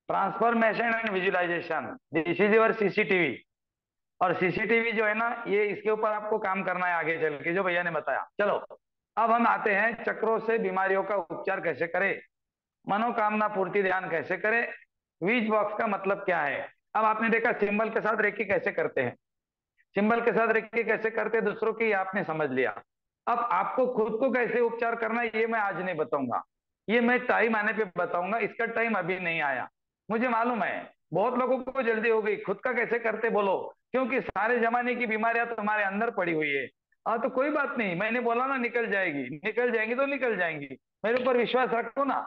transformation and visualisation, this is your CCTV. और सीसीटीवी जो है ना, ये इसके ऊपर आपको काम करना है आगे चल के, जो भैया ने बताया। चलो, अब हम आते हैं चक्रों से बीमारियों का उपचार कैसे करें, मनोकामना पूर्ति ध्यान कैसे करें, विज बॉक्स का मतलब क्या है। अब आपने देखा सिंबल के साथ रेकी कैसे करते हैं, सिंबल के साथ रेकी कैसे करते हैं दूसरों की, ये आपने समझ लिया। अब आपको खुद को कैसे उपचार करना है ये मैं आज नहीं बताऊंगा, ये मैं टाइम आने पे बताऊंगा, इसका टाइम अभी नहीं आया। मुझे मालूम है बहुत लोगों को जल्दी हो गई, खुद का कैसे करते बोलो, क्योंकि सारे जमाने की बीमारियां तुम्हारे अंदर पड़ी हुई है। हाँ, तो कोई बात नहीं, मैंने बोला ना, निकल जाएगी, निकल जाएंगी तो निकल जाएंगी। मेरे ऊपर विश्वास रखो ना।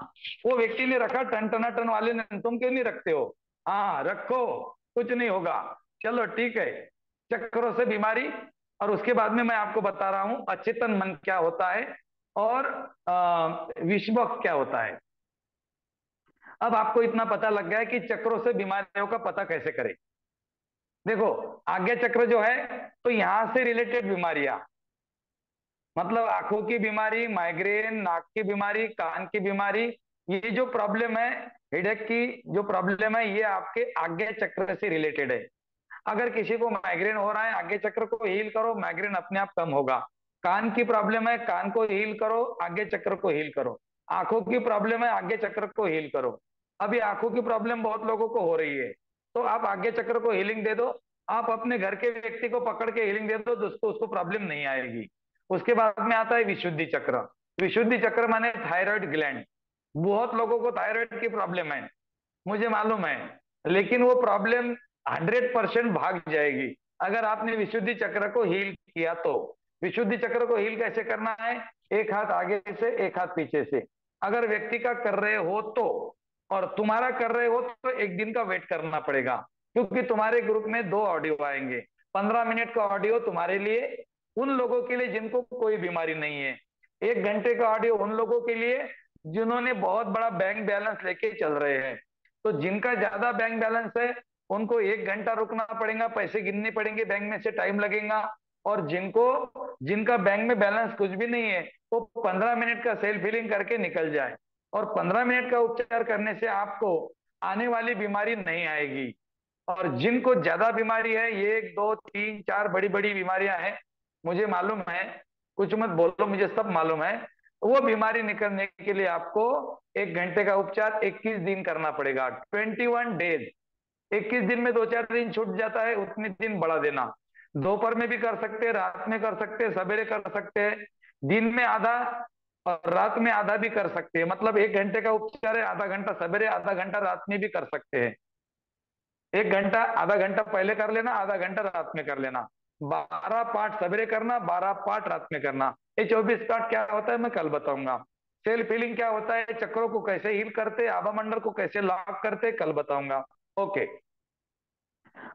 वो व्यक्ति ने रखा टन टनाटन वाले ने, तुम क्यों नहीं रखते हो? हाँ रखो, कुछ नहीं होगा। चलो ठीक है, चक्रों से बीमारी, और उसके बाद में मैं आपको बता रहा हूं अचेतन मन क्या होता है, और विषबॉक्स क्या होता है। अब आपको इतना पता लग गया है कि चक्रों से बीमारियों का पता कैसे करें। देखो, आज्ञा चक्र जो है, तो यहां से रिलेटेड बीमारियां, मतलब आंखों की बीमारी, माइग्रेन, नाक की बीमारी, कान की बीमारी, ये जो प्रॉब्लम है, हेडेक की जो प्रॉब्लम है, ये आपके आज्ञा चक्र से रिलेटेड है। अगर किसी को माइग्रेन हो रहा है, आज्ञा चक्र को हील करो, माइग्रेन अपने आप कम होगा। कान की प्रॉब्लम है, कान को हील करो, आज्ञा चक्र को हील करो। आंखों की प्रॉब्लम है, आज्ञा चक्र को हील करो। अभी आंखों की प्रॉब्लम बहुत लोगों को हो रही है, तो आप आज्ञा चक्र को हीलिंग दे दो। आप अपने घर के व्यक्ति को पकड़ के हीलिंग दे दो, दोस्तों उसको प्रॉब्लम नहीं आएगी। उसके बाद में आता है विशुद्धि चक्र। विशुद्धि चक्र माने थायराइड ग्लैंड। बहुत लोगों को थायराइड की प्रॉब्लम है, मुझे मालूम है, लेकिन वो प्रॉब्लम 100% भाग जाएगी अगर आपने विशुद्धि चक्र को हील किया तो। विशुद्धि चक्र को हील कैसे करना है? एक हाथ आगे से, एक हाथ पीछे से। अगर व्यक्ति का कर रहे हो तो, और तुम्हारा कर रहे हो तो एक दिन का वेट करना पड़ेगा, क्योंकि तुम्हारे ग्रुप में 2 ऑडियो आएंगे। 15 मिनट का ऑडियो तुम्हारे लिए, उन लोगों के लिए जिनको कोई बीमारी नहीं है। 1 घंटे का ऑडियो उन लोगों के लिए जिन्होंने बहुत बड़ा बैंक बैलेंस लेके चल रहे हैं। तो जिनका ज्यादा बैंक बैलेंस है उनको 1 घंटा रुकना पड़ेगा, पैसे गिनने पड़ेंगे, बैंक में से टाइम लगेगा। और जिनका बैंक में बैलेंस कुछ भी नहीं है, वो 15 मिनट का सेल्फ हीलिंग करके निकल जाए। और 15 मिनट का उपचार करने से आपको आने वाली बीमारी नहीं आएगी। और जिनको ज्यादा बीमारी है, ये 1 2 3 4 बड़ी बड़ी बीमारियां हैं, मुझे मालूम है, कुछ मत बोलो, मुझे सब मालूम है। वो बीमारी निकलने के लिए आपको 1 घंटे का उपचार 21 दिन करना पड़ेगा, 21 डेज। 21 दिन में 2 4 दिन छूट जाता है, उतने दिन बढ़ा देना। दोपहर में भी कर सकते हैं, रात में कर सकते हैं, सवेरे कर सकते हैं, दिन में आधा और रात में आधा भी कर सकते हैं। मतलब 1 घंटे का उपचार है, आधा घंटा सवेरे आधा घंटा रात में भी कर सकते हैं। 1 घंटा, आधा घंटा पहले कर लेना, आधा घंटा रात में कर लेना। 12 पार्ट सवेरे करना, 12 पार्ट रात में करना। ये 24 पार्ट क्या होता है मैं कल बताऊंगा। सेल्फ हीलिंग क्या होता है, चक्रों को कैसे हील करते, आभा मंडल को कैसे लॉक करते, कल बताऊंगा। ओके।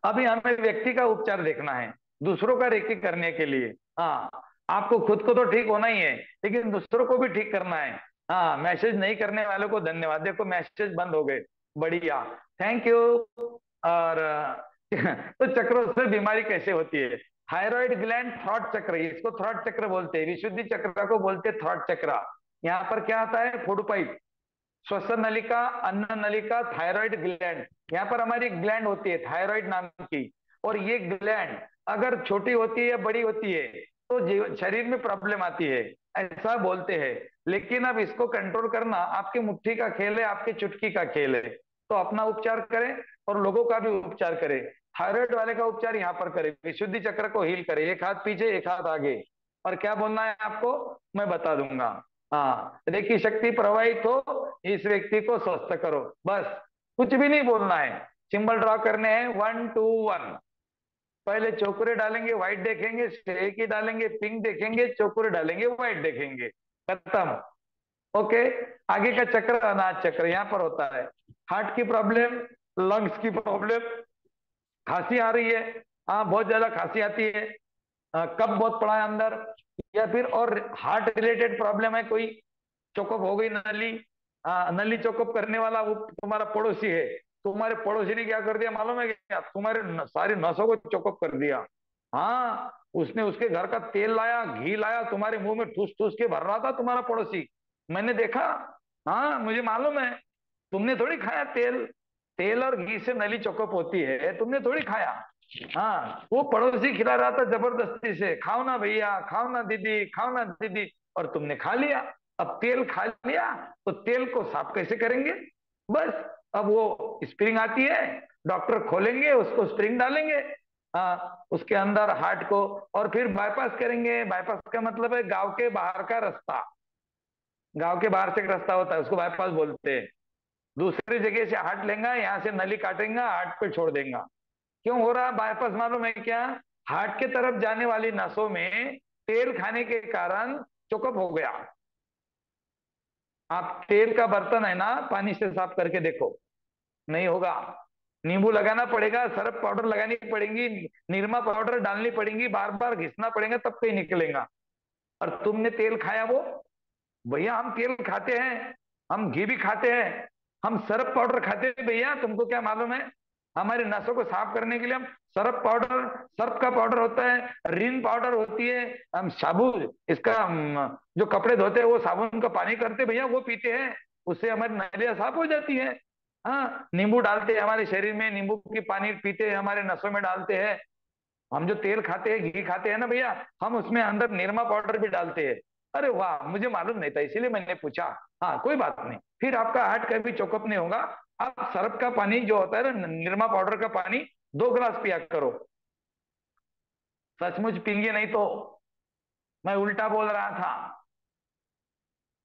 अभी हमें व्यक्ति का उपचार देखना है, दूसरों का रेकी करने के लिए। हाँ, आपको खुद को तो ठीक होना ही है, लेकिन दूसरों को भी ठीक करना है। हाँ, मैसेज नहीं करने वालों को धन्यवाद, देखो मैसेज बंद हो गए, बढ़िया, थैंक यू। और तो चक्रों से बीमारी कैसे होती है? थायराइड ग्लैंड थ्रॉट चक्र, इसको थ्रॉट चक्र बोलते हैं, विशुद्धि चक्र को बोलते हैं थ्रॉट चक्र। यहाँ पर क्या आता है, फूड पाइप, श्वसन नलिका, अन्न नलिका, थायराइड ग्लैंड। यहाँ पर हमारी एक ग्लैंड होती है थायराइड नाम की, और ये ग्लैंड अगर छोटी होती है या बड़ी होती है तो शरीर में प्रॉब्लम आती है, ऐसा बोलते हैं। लेकिन अब इसको कंट्रोल करना आपकी मुट्ठी का खेल है, आपकी चुटकी का खेल है। तो अपना उपचार करें और लोगों का भी उपचार करें। थायराइड वाले का उपचार यहाँ पर करें, विशुद्धि चक्र को हील करें, एक हाथ पीछे एक हाथ आगे। और क्या बोलना है आपको मैं बता दूंगा। हाँ, रेकी शक्ति प्रवाहित हो, इस व्यक्ति को स्वस्थ करो, बस, कुछ भी नहीं बोलना है। सिंबल ड्रॉ करने हैं, 1 2 1। पहले चौकुरे डालेंगे, व्हाइट देखेंगे, एक ही डालेंगे, पिंक देखेंगे, चौकुरे डालेंगे, व्हाइट देखेंगे, खत्म। ओके। आगे का चक्र अनाज चक्र यहाँ पर होता है। हार्ट की प्रॉब्लम, लंग्स की प्रॉब्लम, खांसी आ रही है, हाँ बहुत ज्यादा खांसी आती है, कब बहुत पड़ा है अंदर, या फिर और हार्ट रिलेटेड प्रॉब्लम है कोई, चोकअप हो गई नली, नली चोकअप करने वाला वो तुम्हारा पड़ोसी है, तुम्हारे पड़ोसी ने क्या कर दिया मालूम है क्या, तुम्हारे सारी नसों को चोकअप कर दिया। हाँ, उसने उसके घर का तेल लाया, घी लाया, तुम्हारे मुंह में ठूस ठूस के भर रहा था तुम्हारा पड़ोसी, मैंने देखा। हाँ, मुझे मालूम है, तुमने थोड़ी खाया तेल, तेल और घी से नली चोकअप होती है, तुमने थोड़ी खाया। हाँ, वो पड़ोसी खिला रहा था जबरदस्ती से, खाओ ना भैया, खाओ ना दीदी, खाओ ना दीदी, और तुमने खा लिया। अब तेल खा लिया तो तेल को साफ कैसे करेंगे? बस, अब वो स्प्रिंग आती है, डॉक्टर खोलेंगे उसको, स्प्रिंग डालेंगे उसके अंदर हार्ट को, और फिर बाईपास करेंगे। बाईपास का मतलब है गांव के बाहर का रास्ता, गांव के बाहर से एक रास्ता होता है उसको बाईपास बोलते हैं। दूसरी जगह से हार्ट लेंगे, यहाँ से नली काटेंगे, हार्ट पे छोड़ देंगे। क्यों हो रहा बाईपास मालूम है क्या? हार्ट के तरफ जाने वाली नसों में तेल खाने के कारण चोकअप हो गया। आप तेल का बर्तन है ना, पानी से साफ करके देखो, नहीं होगा। नींबू लगाना पड़ेगा, सर्फ पाउडर लगानी पड़ेगी, निरमा पाउडर डालनी पड़ेगी, बार बार घिसना पड़ेगा, तब कहीं निकलेगा। और तुमने तेल खाया वो, भैया हम तेल खाते हैं, हम घी भी खाते हैं, हम सर्फ पाउडर खाते हैं भैया, तुमको क्या मालूम है? हमारी नसों को साफ करने के लिए हम सर्फ पाउडर, सर्फ का पाउडर होता है, रिन पाउडर होती है, हम साबुन इसका जो कपड़े धोते हैं वो साबुन का पानी करते हैं भैया, वो पीते हैं, उससे हमारी नलियां साफ हो जाती है। हाँ, नींबू डालते हैं हमारे शरीर में, नींबू की पानी पीते हैं, हमारे नसों में डालते हैं। हम जो तेल खाते हैं, घी खाते हैं ना भैया, हम उसमें अंदर निरमा पाउडर भी डालते हैं। अरे वाह, मुझे मालूम नहीं था इसीलिए मैंने पूछा। हाँ, कोई बात नहीं, फिर आपका हार्ट कभी चोकअप नहीं होगा। आप सर्फ का पानी जो होता है ना, निरमा पाउडर का पानी 2 गिलास पिया करो, सचमुच पींगे नहीं तो मैं उल्टा बोल रहा था।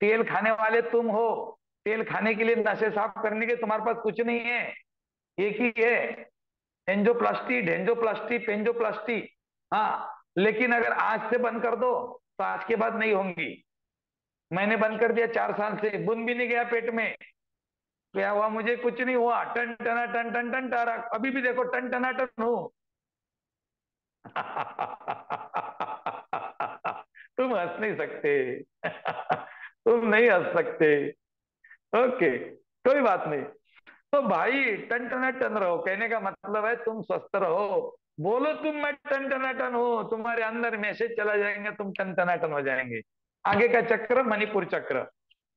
तेल खाने वाले तुम हो, तेल खाने के लिए, नशे साफ करने के तुम्हारे पास कुछ नहीं है, एक ही है, एंजियोप्लास्टी, ढेंजोप्लास्टी, पेंजोप्लास्टी। हाँ, लेकिन अगर आज से बंद कर दो तो आज के बाद नहीं होंगी। मैंने बंद कर दिया 4 साल से, बुन भी नहीं गया पेट में। क्या हुआ? मुझे कुछ नहीं हुआ, टन टना टन टन टन टारा, अभी भी देखो टन टना टन हूं। तुम हंस नहीं सकते। तुम नहीं हंस सकते। ओके, कोई बात नहीं। तो भाई टन टना टन रहो, कहने का मतलब है तुम स्वस्थ रहो। बोलो तुम मैं टन टना टन हूं, तुम्हारे अंदर मैसेज चला जाएंगे, तुम टन टना टन हो जाएंगे। आगे का चक्र मणिपुर चक्र,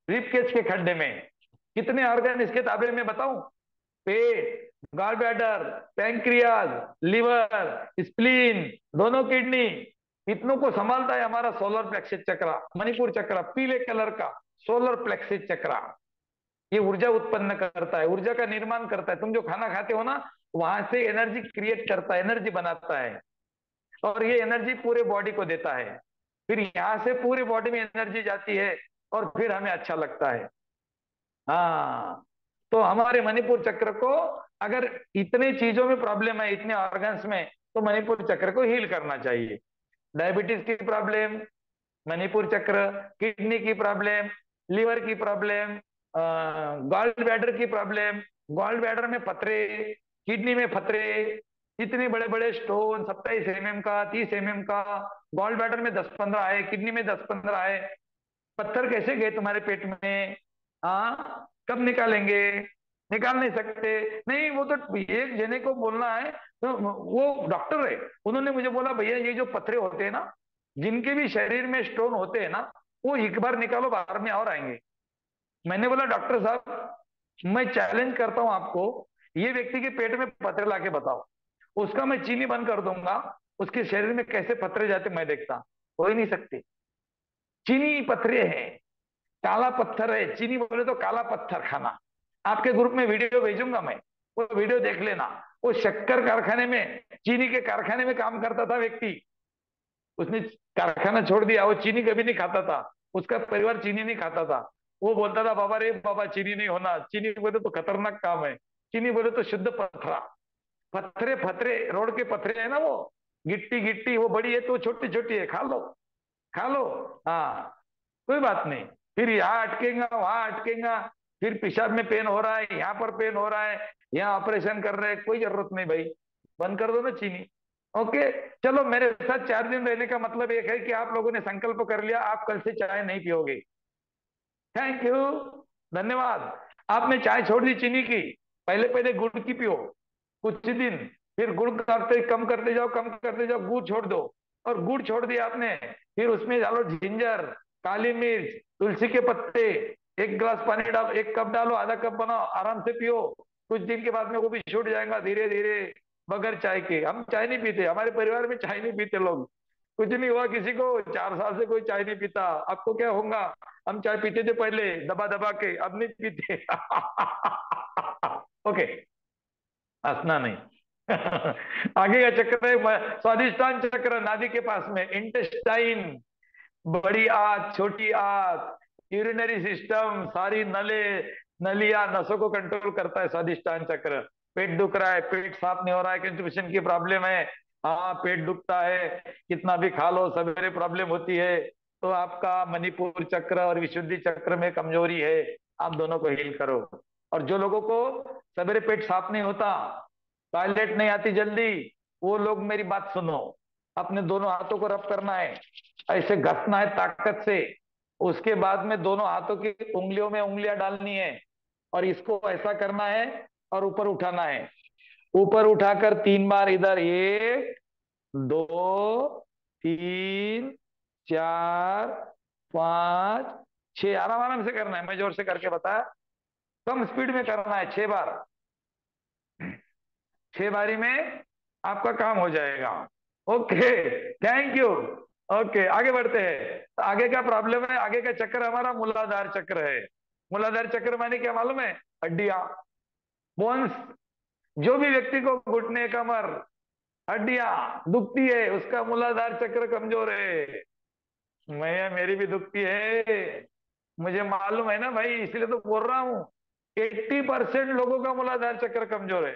रिपकेज के खड्डे में कितने ऑर्गन इसके ताबे में बताऊं? पेट, gall bladder, pancreas, liver, spleen, दोनों किडनी, इतनों को संभालता है हमारा सोलर प्लेक्सिस चक्र, मणिपुर चक्र, पीले कलर का सोलर प्लेक्सिस चक्र। ये ऊर्जा उत्पन्न करता है, ऊर्जा का निर्माण करता है। तुम जो खाना खाते हो ना, वहां से एनर्जी क्रिएट करता है, एनर्जी बनाता है। और ये एनर्जी पूरे बॉडी को देता है। फिर यहाँ से पूरी बॉडी में एनर्जी जाती है और फिर हमें अच्छा लगता है। हाँ, तो हमारे मणिपुर चक्र को, अगर इतने चीजों में प्रॉब्लम है, इतने ऑर्गन्स में, तो मणिपुर चक्र को हील करना चाहिए। डायबिटीज की प्रॉब्लम, मणिपुर चक्र। किडनी की प्रॉब्लम, लीवर की प्रॉब्लम, गॉल ब्लैडर की प्रॉब्लम। गॉल ब्लैडर में पथरे, किडनी में पथरे, इतने बड़े बड़े स्टोन, 27 mm का, 30 mm का। गॉल ब्लैडर में 10-15 आए, किडनी में 10-15 आए। पत्थर कैसे गए तुम्हारे पेट में? हाँ, कब निकालेंगे? निकाल नहीं सकते। नहीं, वो तो एक जने को बोलना है, तो वो डॉक्टर है, उन्होंने मुझे बोला भैया ये जो पत्थरे होते हैं ना, जिनके भी शरीर में स्टोन होते हैं ना, वो एक बार निकालो, बाहर में और आएंगे। मैंने बोला डॉक्टर साहब, मैं चैलेंज करता हूं आपको, ये व्यक्ति के पेट में पत्थर लाके बताओ, उसका मैं चीनी बंद कर दूंगा, उसके शरीर में कैसे पत्थरे जाते मैं देखता। हो ही नहीं सकते। चीनी पत्थरे हैं, काला पत्थर है। चीनी बोले तो काला पत्थर खाना। आपके ग्रुप में वीडियो भेजूंगा मैं, वो वीडियो देख लेना। वो शक्कर कारखाने में, चीनी के कारखाने में काम करता था व्यक्ति, उसने कारखाना छोड़ दिया, वो चीनी कभी नहीं खाता था, उसका परिवार चीनी नहीं खाता था। वो बोलता था बाबा रे बाबा, चीनी नहीं होना, चीनी बोले तो खतरनाक काम है, चीनी बोले तो शुद्ध पथरा। पत्थरे पत्थरे, रोड के पत्थरे है ना वो, गिट्टी गिट्टी, वो बड़ी है तो छोटी छोटी है, खा लो, खा लो। हाँ, कोई बात नहीं। फिर यहाँ अटकेगा, वहां अटकेगा, फिर पेशाब में पेन हो रहा है, यहाँ पर पेन हो रहा है, यहाँ ऑपरेशन कर रहे हैं, कोई जरूरत नहीं भाई, बंद कर दो ना चीनी। ओके, चलो मेरे साथ 4 दिन रहने का मतलब एक है कि आप लोगों ने संकल्प कर लिया, आप कल से चाय नहीं पियोगे। थैंक यू, धन्यवाद। आपने चाय छोड़ दी चीनी की, पहले पहले गुड़ की पियो कुछ दिन, फिर गुड़ करते कम करते जाओ, कम करते जाओ, गुड़ छोड़ दो। और गुड़ छोड़ दिया आपने, फिर उसमें डालो जिंजर, काली मिर्च, तुलसी के पत्ते, 1 गिलास पानी डालो, 1 कप डालो, आधा कप बनाओ, आराम से पियो। कुछ दिन के बाद में वो भी छूट जाएगा धीरे धीरे, बगैर चाय के। हम चाय नहीं पीते, हमारे परिवार में चाय नहीं पीते लोग। कुछ नहीं हुआ किसी को, 4 साल से कोई चाय नहीं पीता, आपको क्या होगा? हम चाय पीते थे पहले दबा दबा के, अब नहीं पीते। ओके, हंसना नहीं। आगे का चक्र है स्वादिष्टान चक्र, नाभि के पास में, इंटेस्टाइन। बड़ी आंत, छोटी आंत, यूरिनरी सिस्टम, सारी नले, नलिया, नसों को कंट्रोल करता है स्वादिष्टान चक्र। पेट दुख रहा है, पेट साफ नहीं हो रहा है, कंस्टिपेशन की प्रॉब्लम है, हाँ पेट दुखता है, कितना भी खा लो सवेरे प्रॉब्लम होती है, तो आपका मणिपुर चक्र और विशुद्धि चक्र में कमजोरी है, आप दोनों को हील करो। और जो लोगों को सवेरे पेट साफ नहीं होता, टॉयलेट नहीं आती जल्दी, वो लोग मेरी बात सुनो। अपने दोनों हाथों को रब करना है, ऐसे घसना है ताकत से। उसके बाद में दोनों हाथों की उंगलियों में उंगलियां डालनी है, और इसको ऐसा करना है, और ऊपर उठाना है। ऊपर उठाकर 3 बार इधर, 1, 2, 3, 4, 5, 6, आराम आराम से करना है, मैं जोर से करके बताया, कम स्पीड में करना है। 6 बार, 6 बारी में आपका काम हो जाएगा। Okay, thank you. ओके, आगे बढ़ते हैं। तो आगे क्या प्रॉब्लम है? आगे का चक्र हमारा मूलाधार चक्र है। मूलाधार चक्र माने क्या मालूम है? हड्डियां, बोन्स। जो भी व्यक्ति को घुटने, कमर, हड्डियां दुखती है, उसका मूलाधार चक्र कमजोर है। मैं, मेरी भी दुखती है, मुझे मालूम है ना भाई, इसलिए तो बोल रहा हूँ। 80% लोगों का मूलाधार चक्र कमजोर है,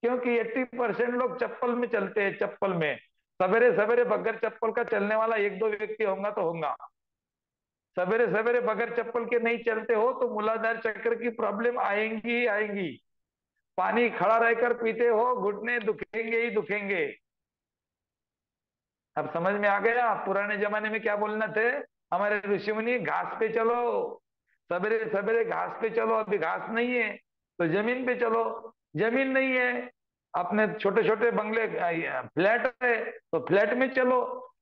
क्योंकि 80% लोग चप्पल में चलते हैं, चप्पल में। सवेरे सवेरे बगैर चप्पल का चलने वाला 1-2 व्यक्ति होगा तो होगा। सवेरे सवेरे बगैर चप्पल के नहीं चलते हो तो मूलाधार चक्र की प्रॉब्लम आएंगी ही आएंगी। पानी खड़ा रहकर पीते हो, घुटने दुखेंगे ही दुखेंगे। अब समझ में आ गया पुराने जमाने में क्या बोलना थे हमारे ऋषि मुनि? घास पे चलो, सवेरे सवेरे घास पे चलो। अभी घास नहीं है तो जमीन पे चलो, जमीन नहीं है, अपने छोटे छोटे बंगले, फ्लैट है तो फ्लैट में चलो।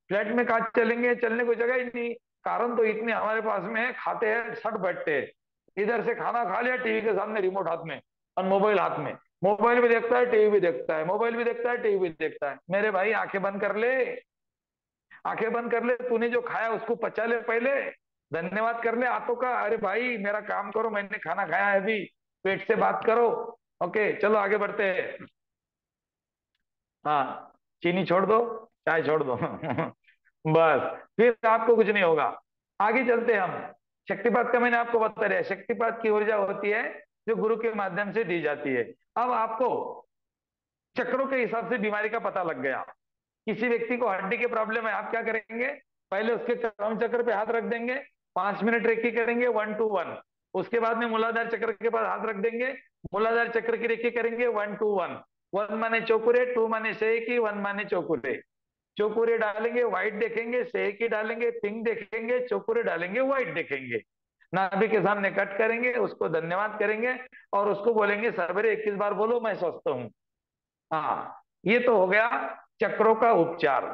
फ्लैट में कहा चलेंगे, चलने को जगह ही नहीं। कारण तो इतने हमारे पास में है, खाते हैं सट बैठते हैं। इधर से खाना खा लिया, टीवी के सामने रिमोट हाथ में और मोबाइल हाथ में, मोबाइल भी देखता है, टीवी भी देखता है, मोबाइल भी देखता है, टीवी भी देखता है। मेरे भाई आंखें बंद कर ले, आंखें बंद कर ले, तूने जो खाया उसको पचा ले पहले, धन्यवाद कर ले हाथों का, अरे भाई मेरा काम करो, मैंने खाना खाया है अभी, पेट से बात करो। ओके, चलो आगे बढ़ते हैं। हाँ, चीनी छोड़ दो, चाय छोड़ दो। बस फिर आपको कुछ नहीं होगा। आगे चलते हैं हम। शक्तिपात का मैंने आपको बता दिया, शक्तिपात की ऊर्जा होती है जो गुरु के माध्यम से दी जाती है। अब आपको चक्रों के हिसाब से बीमारी का पता लग गया। किसी व्यक्ति को हड्डी की प्रॉब्लम है, आप क्या करेंगे? पहले उसके क्रम चक्र पे हाथ रख देंगे, 5 मिनट रेकी करेंगे 1 to 1। उसके बाद में मूलाधार चक्र के पास हाथ रख देंगे, मूलाधार चक्र की रेकी करेंगे 1 to 1। 1 माने चौकुरे, 2 माने सेकी, 1 माने चौकुरे। चौकुरे डालेंगे व्हाइट देखेंगे, सेकी डालेंगे पिंक देखेंगे, चौकुरे डालेंगे व्हाइट देखेंगे। नाभि के सामने कट करेंगे, उसको धन्यवाद करेंगे और उसको बोलेंगे सवेरे 21 बार बोलो मैं स्वस्थ हूँ। हाँ, ये तो हो गया चक्रों का उपचार।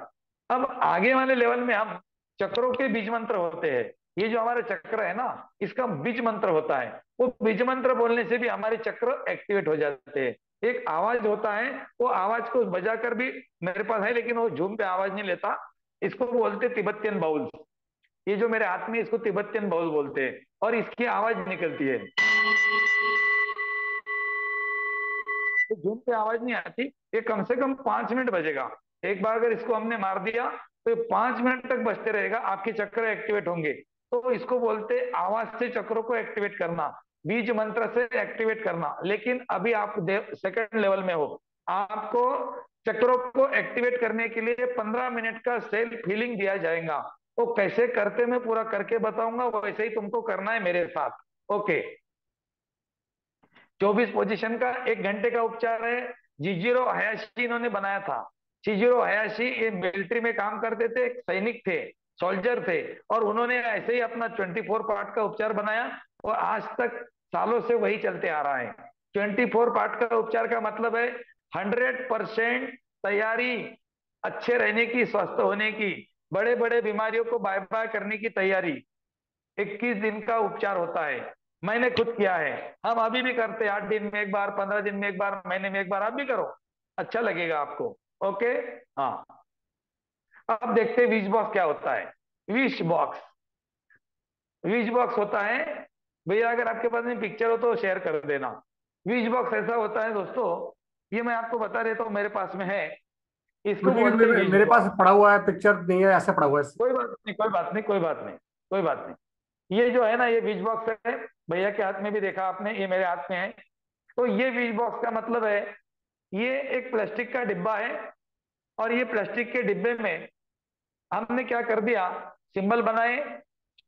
अब आगे वाले लेवल में हम चक्रों के बीज मंत्र होते हैं। ये जो हमारे चक्र है ना, इसका बीज मंत्र होता है। वो बीज मंत्र बोलने से भी हमारे चक्र एक्टिवेट हो जाते हैं। एक आवाज होता है, वो आवाज को बजाकर भी मेरे पास है, लेकिन वो झूम पे आवाज नहीं लेता। इसको बोलते तिब्बतियन बाउल। ये जो मेरे हाथ में, इसको तिब्बतियन बाउल बोलते हैं और इसकी आवाज निकलती है। तो झूम पे आवाज नहीं आती। ये कम से कम 5 मिनट बजेगा। एक बार अगर इसको हमने मार दिया तो ये 5 मिनट तक बजते रहेगा, आपके चक्र एक्टिवेट होंगे। तो इसको बोलते आवाज से चक्रों को एक्टिवेट करना, बीज मंत्र से एक्टिवेट करना। लेकिन अभी आप सेकंड लेवल में हो। आपको चक्रों को एक्टिवेट करने के लिए 15 मिनट का सेल्फ हीलिंग दिया जाएगा। वो कैसे करते मैं पूरा करके बताऊंगा, वैसे ही तुमको करना है मेरे साथ। ओके। 24 पोजीशन का 1 घंटे का उपचार है। जिजीरो हयाशी इन्होंने बनाया था। चिजिरो हयाशी ये मिलिट्री में काम करते थे, एक सैनिक थे, सोल्जर थे। और उन्होंने ऐसे ही अपना 24 पार्ट का उपचार बनाया और आज तक सालों से वही चलते आ रहा है। 24 पार्ट का उपचार का मतलब है 100% तैयारी, अच्छे रहने की, स्वस्थ होने की, बड़े बड़े बीमारियों को बाय बाय करने की तैयारी। 21 दिन का उपचार होता है। मैंने खुद किया है, हम अभी भी करते हैं। 8 दिन में 1 बार, 15 दिन में 1 बार, महीने में 1 बार, आप भी करो, अच्छा लगेगा आपको। ओके। हाँ, अब देखते हैं विश बॉक्स क्या होता है। विश बॉक्स, विश बॉक्स होता है, भैया अगर आपके पास में पिक्चर हो तो शेयर कर देना। विश बॉक्स ऐसा होता है दोस्तों, ये मैं आपको बता देता हूँ, मेरे पास में है। इसको लेकिन बोलते हैं विश मेरे पास बॉक्स। पड़ा हुआ है, पिक्चर नहीं है, ऐसे पड़ा हुआ है। कोई बात नहीं, कोई बात नहीं, कोई बात नहीं, कोई बात नहीं। ये जो है ना, ये विश बॉक्स है। भैया के हाथ में भी देखा आपने, ये मेरे हाथ में है। तो ये विश बॉक्स का मतलब है, ये एक प्लास्टिक का डिब्बा है। और ये प्लास्टिक के डिब्बे में हमने क्या कर दिया, सिंबल बनाए,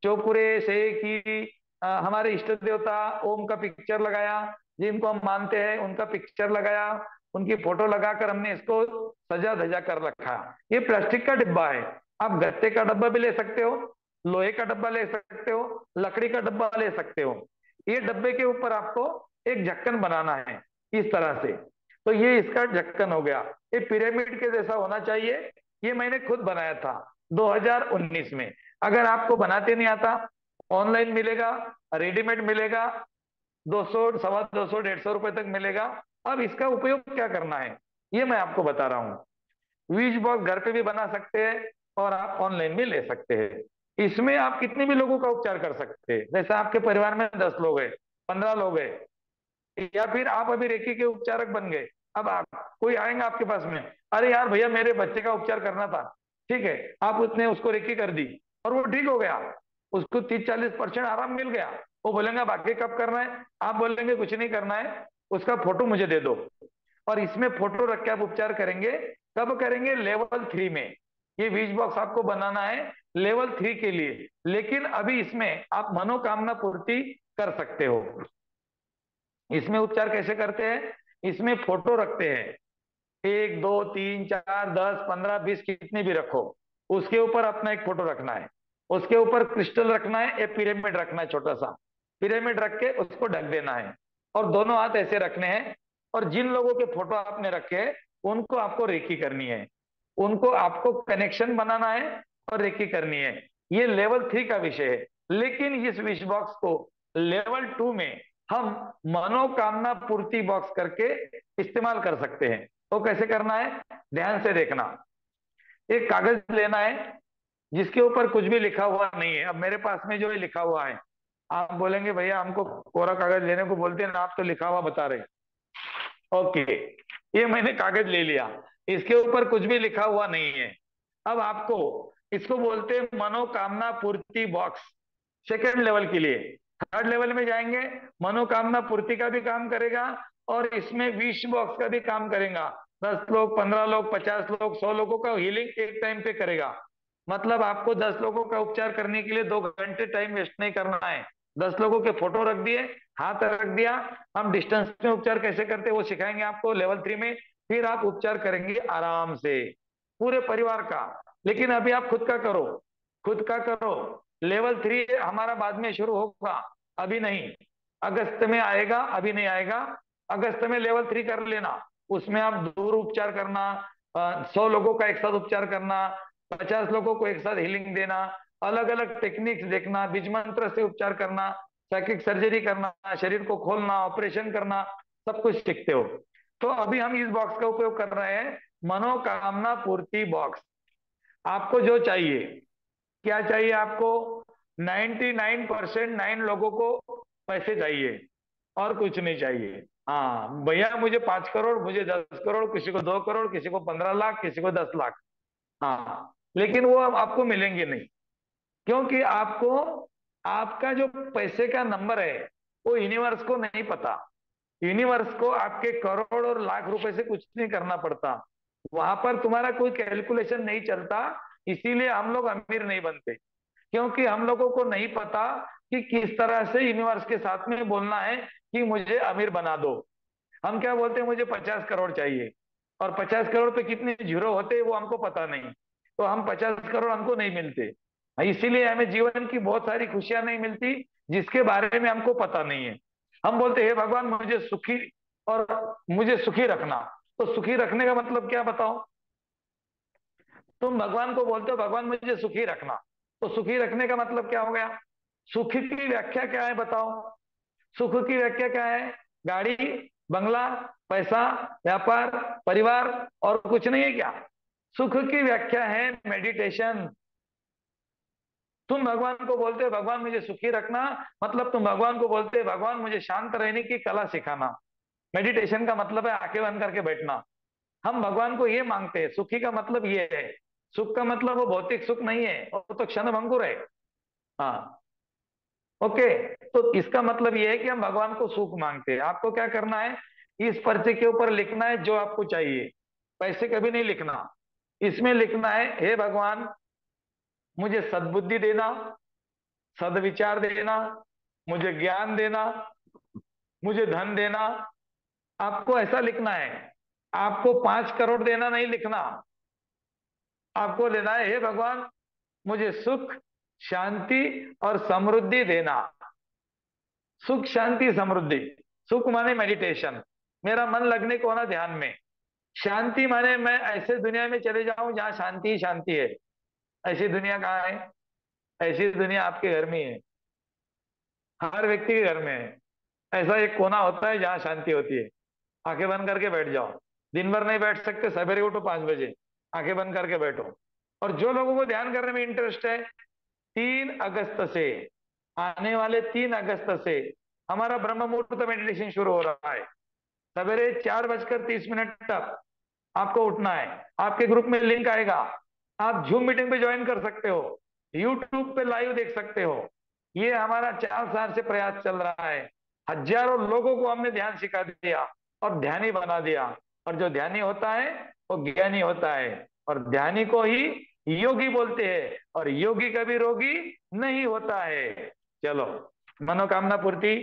चौकुरे से की, हमारे इष्ट देवता ओम का पिक्चर लगाया, जिनको हम मानते हैं उनका पिक्चर लगाया, उनकी फोटो लगाकर हमने इसको सजा धजा कर रखा। ये प्लास्टिक का डिब्बा है। आप गत्ते का डब्बा भी ले सकते हो, लोहे का डब्बा ले सकते हो, लकड़ी का डब्बा ले सकते हो। ये डब्बे के ऊपर आपको एक ढक्कन बनाना है इस तरह से। तो ये इसका ढक्कन हो गया। ये पिरामिड के जैसा होना चाहिए। ये मैंने खुद बनाया था 2019 में। अगर आपको बनाते नहीं आता, ऑनलाइन मिलेगा, रेडीमेड मिलेगा, 200, 250, 150 रुपए तक मिलेगा। अब इसका उपयोग क्या करना है, ये मैं आपको बता रहा हूँ। विश बॉक्स घर पे भी बना सकते हैं और आप ऑनलाइन भी ले सकते हैं। इसमें आप कितने भी लोगों का उपचार कर सकते हैं। जैसे आपके परिवार में 10 लोग हैं, 15 लोग हैं, या फिर आप अभी रेकी के उपचारक बन गए। अब आप, कोई आएगा आपके पास में, अरे यार भैया मेरे बच्चे का उपचार करना था, ठीक है, आप उसने उसको रेकी कर दी और वो ठीक हो गया, उसको 30-40% आराम मिल गया। वो बोलेंगे बाकी कब करना है, आप बोलेंगे कुछ नहीं करना है, उसका फोटो मुझे दे दो। और इसमें फोटो रख के आप उपचार करेंगे। कब करेंगे? लेवल 3 में। ये बीज बॉक्स आपको बनाना है लेवल 3 के लिए। लेकिन अभी इसमें आप मनोकामना पूर्ति कर सकते हो। इसमें उपचार कैसे करते हैं? इसमें फोटो रखते हैं, 1 2 3 4 10 15 20 कितने भी रखो। उसके ऊपर अपना एक फोटो रखना है, उसके ऊपर क्रिस्टल रखना है, एक पिरामिड रखना है, छोटा सा पिरामिड रख के उसको ढक देना है। और दोनों हाथ ऐसे रखने हैं। और जिन लोगों के फोटो आपने रखे हैं उनको आपको रेकी करनी है, उनको आपको कनेक्शन बनाना है और रेकी करनी है। ये लेवल 3 का विषय है। लेकिन इस विश बॉक्स को लेवल 2 में हम मनोकामना पूर्ति बॉक्स करके इस्तेमाल कर सकते हैं। तो कैसे करना है, ध्यान से देखना। एक कागज लेना है जिसके ऊपर कुछ भी लिखा हुआ नहीं है। अब मेरे पास में जो है लिखा हुआ है, आप बोलेंगे भैया हमको कोरा कागज लेने को बोलते हैं ना, आप तो लिखा हुआ बता रहे। ओके, ये मैंने कागज ले लिया, इसके ऊपर कुछ भी लिखा हुआ नहीं है। अब आपको इसको बोलते हैं मनोकामना पूर्ति बॉक्स, सेकेंड लेवल के लिए। थर्ड लेवल में जाएंगे, मनोकामना पूर्ति का भी काम करेगा और इसमें विश बॉक्स का भी काम करेगा। 10 लोग, 15 लोग, 50 लोग, 100 लोगों का हीलिंग एक टाइम पे करेगा। मतलब आपको 10 लोगों का उपचार करने के लिए 2 घंटे टाइम वेस्ट नहीं करना है। 10 लोगों के फोटो रख दिए, हाथ रख दिया, हम डिस्टेंस में उपचार कैसे करते हैं वो सिखाएंगे आपको लेवल 3 में। फिर आप उपचार करेंगे आराम से पूरे परिवार का। लेकिन अभी आप खुद का करो, खुद का करो। लेवल 3 हमारा बाद में शुरू होगा, अभी नहीं। अगस्त में आएगा, अभी नहीं आएगा। अगस्त में लेवल 3 कर लेना। उसमें आप दूर उपचार करना, 100 लोगों का एक साथ उपचार करना, 50 लोगों को एक साथ हीलिंग देना, अलग अलग टेक्निक्स देखना, बीज मंत्र से उपचार करना, साइकिक सर्जरी करना, शरीर को खोलना, ऑपरेशन करना, सब कुछ सीखते हो। तो अभी हम इस बॉक्स का उपयोग कर रहे हैं, मनोकामना पूर्ति बॉक्स। आपको जो चाहिए, क्या चाहिए आपको? 99% 9 लोगों को पैसे चाहिए और कुछ नहीं चाहिए। हाँ भैया, मुझे 5 करोड़, मुझे 10 करोड़, किसी को 2 करोड़, किसी को 15 लाख, किसी को 10 लाख। हाँ, लेकिन वो अब आपको मिलेंगे नहीं, क्योंकि आपको आपका जो पैसे का नंबर है वो यूनिवर्स को नहीं पता। यूनिवर्स को आपके करोड़ और लाख रुपए से कुछ नहीं करना पड़ता, वहां पर तुम्हारा कोई कैलकुलेशन नहीं चलता। इसीलिए हम लोग अमीर नहीं बनते, क्योंकि हम लोगों को नहीं पता कि किस तरह से यूनिवर्स के साथ में बोलना है कि मुझे अमीर बना दो। हम क्या बोलते हैं, मुझे 50 करोड़ चाहिए, और 50 करोड़ पे कितने जीरो होते हैं वो हमको पता नहीं, तो हम 50 करोड़ हमको नहीं मिलते। इसीलिए हमें जीवन की बहुत सारी खुशियां नहीं मिलती, जिसके बारे में हमको पता नहीं है। हम बोलते हैं, हे भगवान मुझे सुखी, और मुझे सुखी रखना। तो सुखी रखने का मतलब क्या बताओ? तुम भगवान को बोलते हो भगवान मुझे सुखी रखना, तो सुखी रखने का मतलब क्या हो गया? सुख की व्याख्या क्या है बताओ? सुख की व्याख्या क्या है? गाड़ी, बंगला, पैसा, व्यापार, परिवार, और कुछ नहीं है क्या? सुख की व्याख्या है मेडिटेशन। तुम भगवान को बोलते हो भगवान मुझे सुखी रखना, मतलब तुम भगवान को बोलते हो भगवान मुझे शांत रहने की कला सिखाना। मेडिटेशन का मतलब है आंखें बंद करके बैठना। हम भगवान को ये मांगते हैं, सुखी का मतलब ये है। सुख का मतलब वो भौतिक सुख नहीं है, वो तो क्षण भंगुर है। हाँ, ओके। तो इसका मतलब ये है कि हम भगवान को सुख मांगते हैं। आपको क्या करना है, इस पर्चे के ऊपर लिखना है जो आपको चाहिए, पैसे कभी नहीं लिखना। इसमें लिखना है, हे भगवान मुझे सद्बुद्धि देना, सदविचार देना, मुझे ज्ञान देना, मुझे धन देना। आपको ऐसा लिखना है। आपको 5 करोड़ देना नहीं लिखना। आपको लेना है, हे भगवान मुझे सुख, शांति और समृद्धि देना। सुख, शांति, समृद्धि। सुख माने मेडिटेशन, मेरा मन लगने को ना ध्यान में। शांति माने मैं ऐसे दुनिया में चले जाऊं जहां शांति ही शांति है। ऐसी दुनिया कहाँ है? ऐसी दुनिया आपके घर में ही है, हर व्यक्ति के घर में है। ऐसा एक कोना होता है जहां शांति होती है। आंखें बंद करके बैठ जाओ। दिन भर नहीं बैठ सकते, सवेरे उठो 5 बजे, आंखें बंद करके बैठो। और जो लोगों को ध्यान करने में इंटरेस्ट है, 3 अगस्त से, आने वाले 3 अगस्त से हमारा ब्रह्म मुहूर्त मेडिटेशन शुरू हो रहा है। सवेरे 4:30 तक आपको उठना है। आपके ग्रुप में लिंक आएगा, आप जूम मीटिंग पे ज्वाइन कर सकते हो, यूट्यूब पे लाइव देख सकते हो। ये हमारा 4 साल से प्रयास चल रहा है। हजारों लोगों को हमने ध्यान सिखा दिया और ध्यानी बना दिया। और जो ध्यानी होता है वो ज्ञानी होता है, और ध्यानी को ही योगी बोलते हैं, और योगी कभी रोगी नहीं होता है। चलो, मनोकामना पूर्ति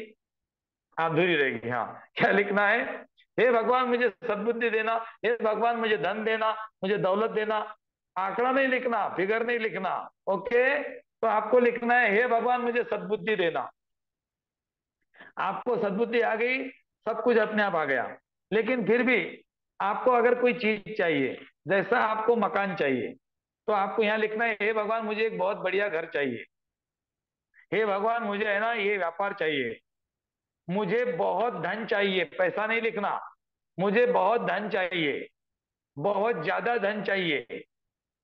अधूरी रहेगी। हाँ, क्या लिखना है? हे भगवान मुझे सद्बुद्धि देना, हे भगवान मुझे धन देना, मुझे दौलत देना। आंकड़ा नहीं लिखना, फिगर नहीं लिखना। ओके, तो आपको लिखना है, हे भगवान मुझे सद्बुद्धि देना। आपको सद्बुद्धि आ गई, सब कुछ अपने आप आ गया। लेकिन फिर भी आपको अगर कोई चीज चाहिए, जैसा आपको मकान चाहिए, तो आपको यहाँ लिखना है, हे भगवान मुझे एक बहुत बढ़िया घर चाहिए। हे भगवान मुझे है ना ये व्यापार चाहिए। मुझे बहुत धन चाहिए, पैसा नहीं लिखना। मुझे बहुत धन चाहिए, बहुत ज्यादा धन चाहिए।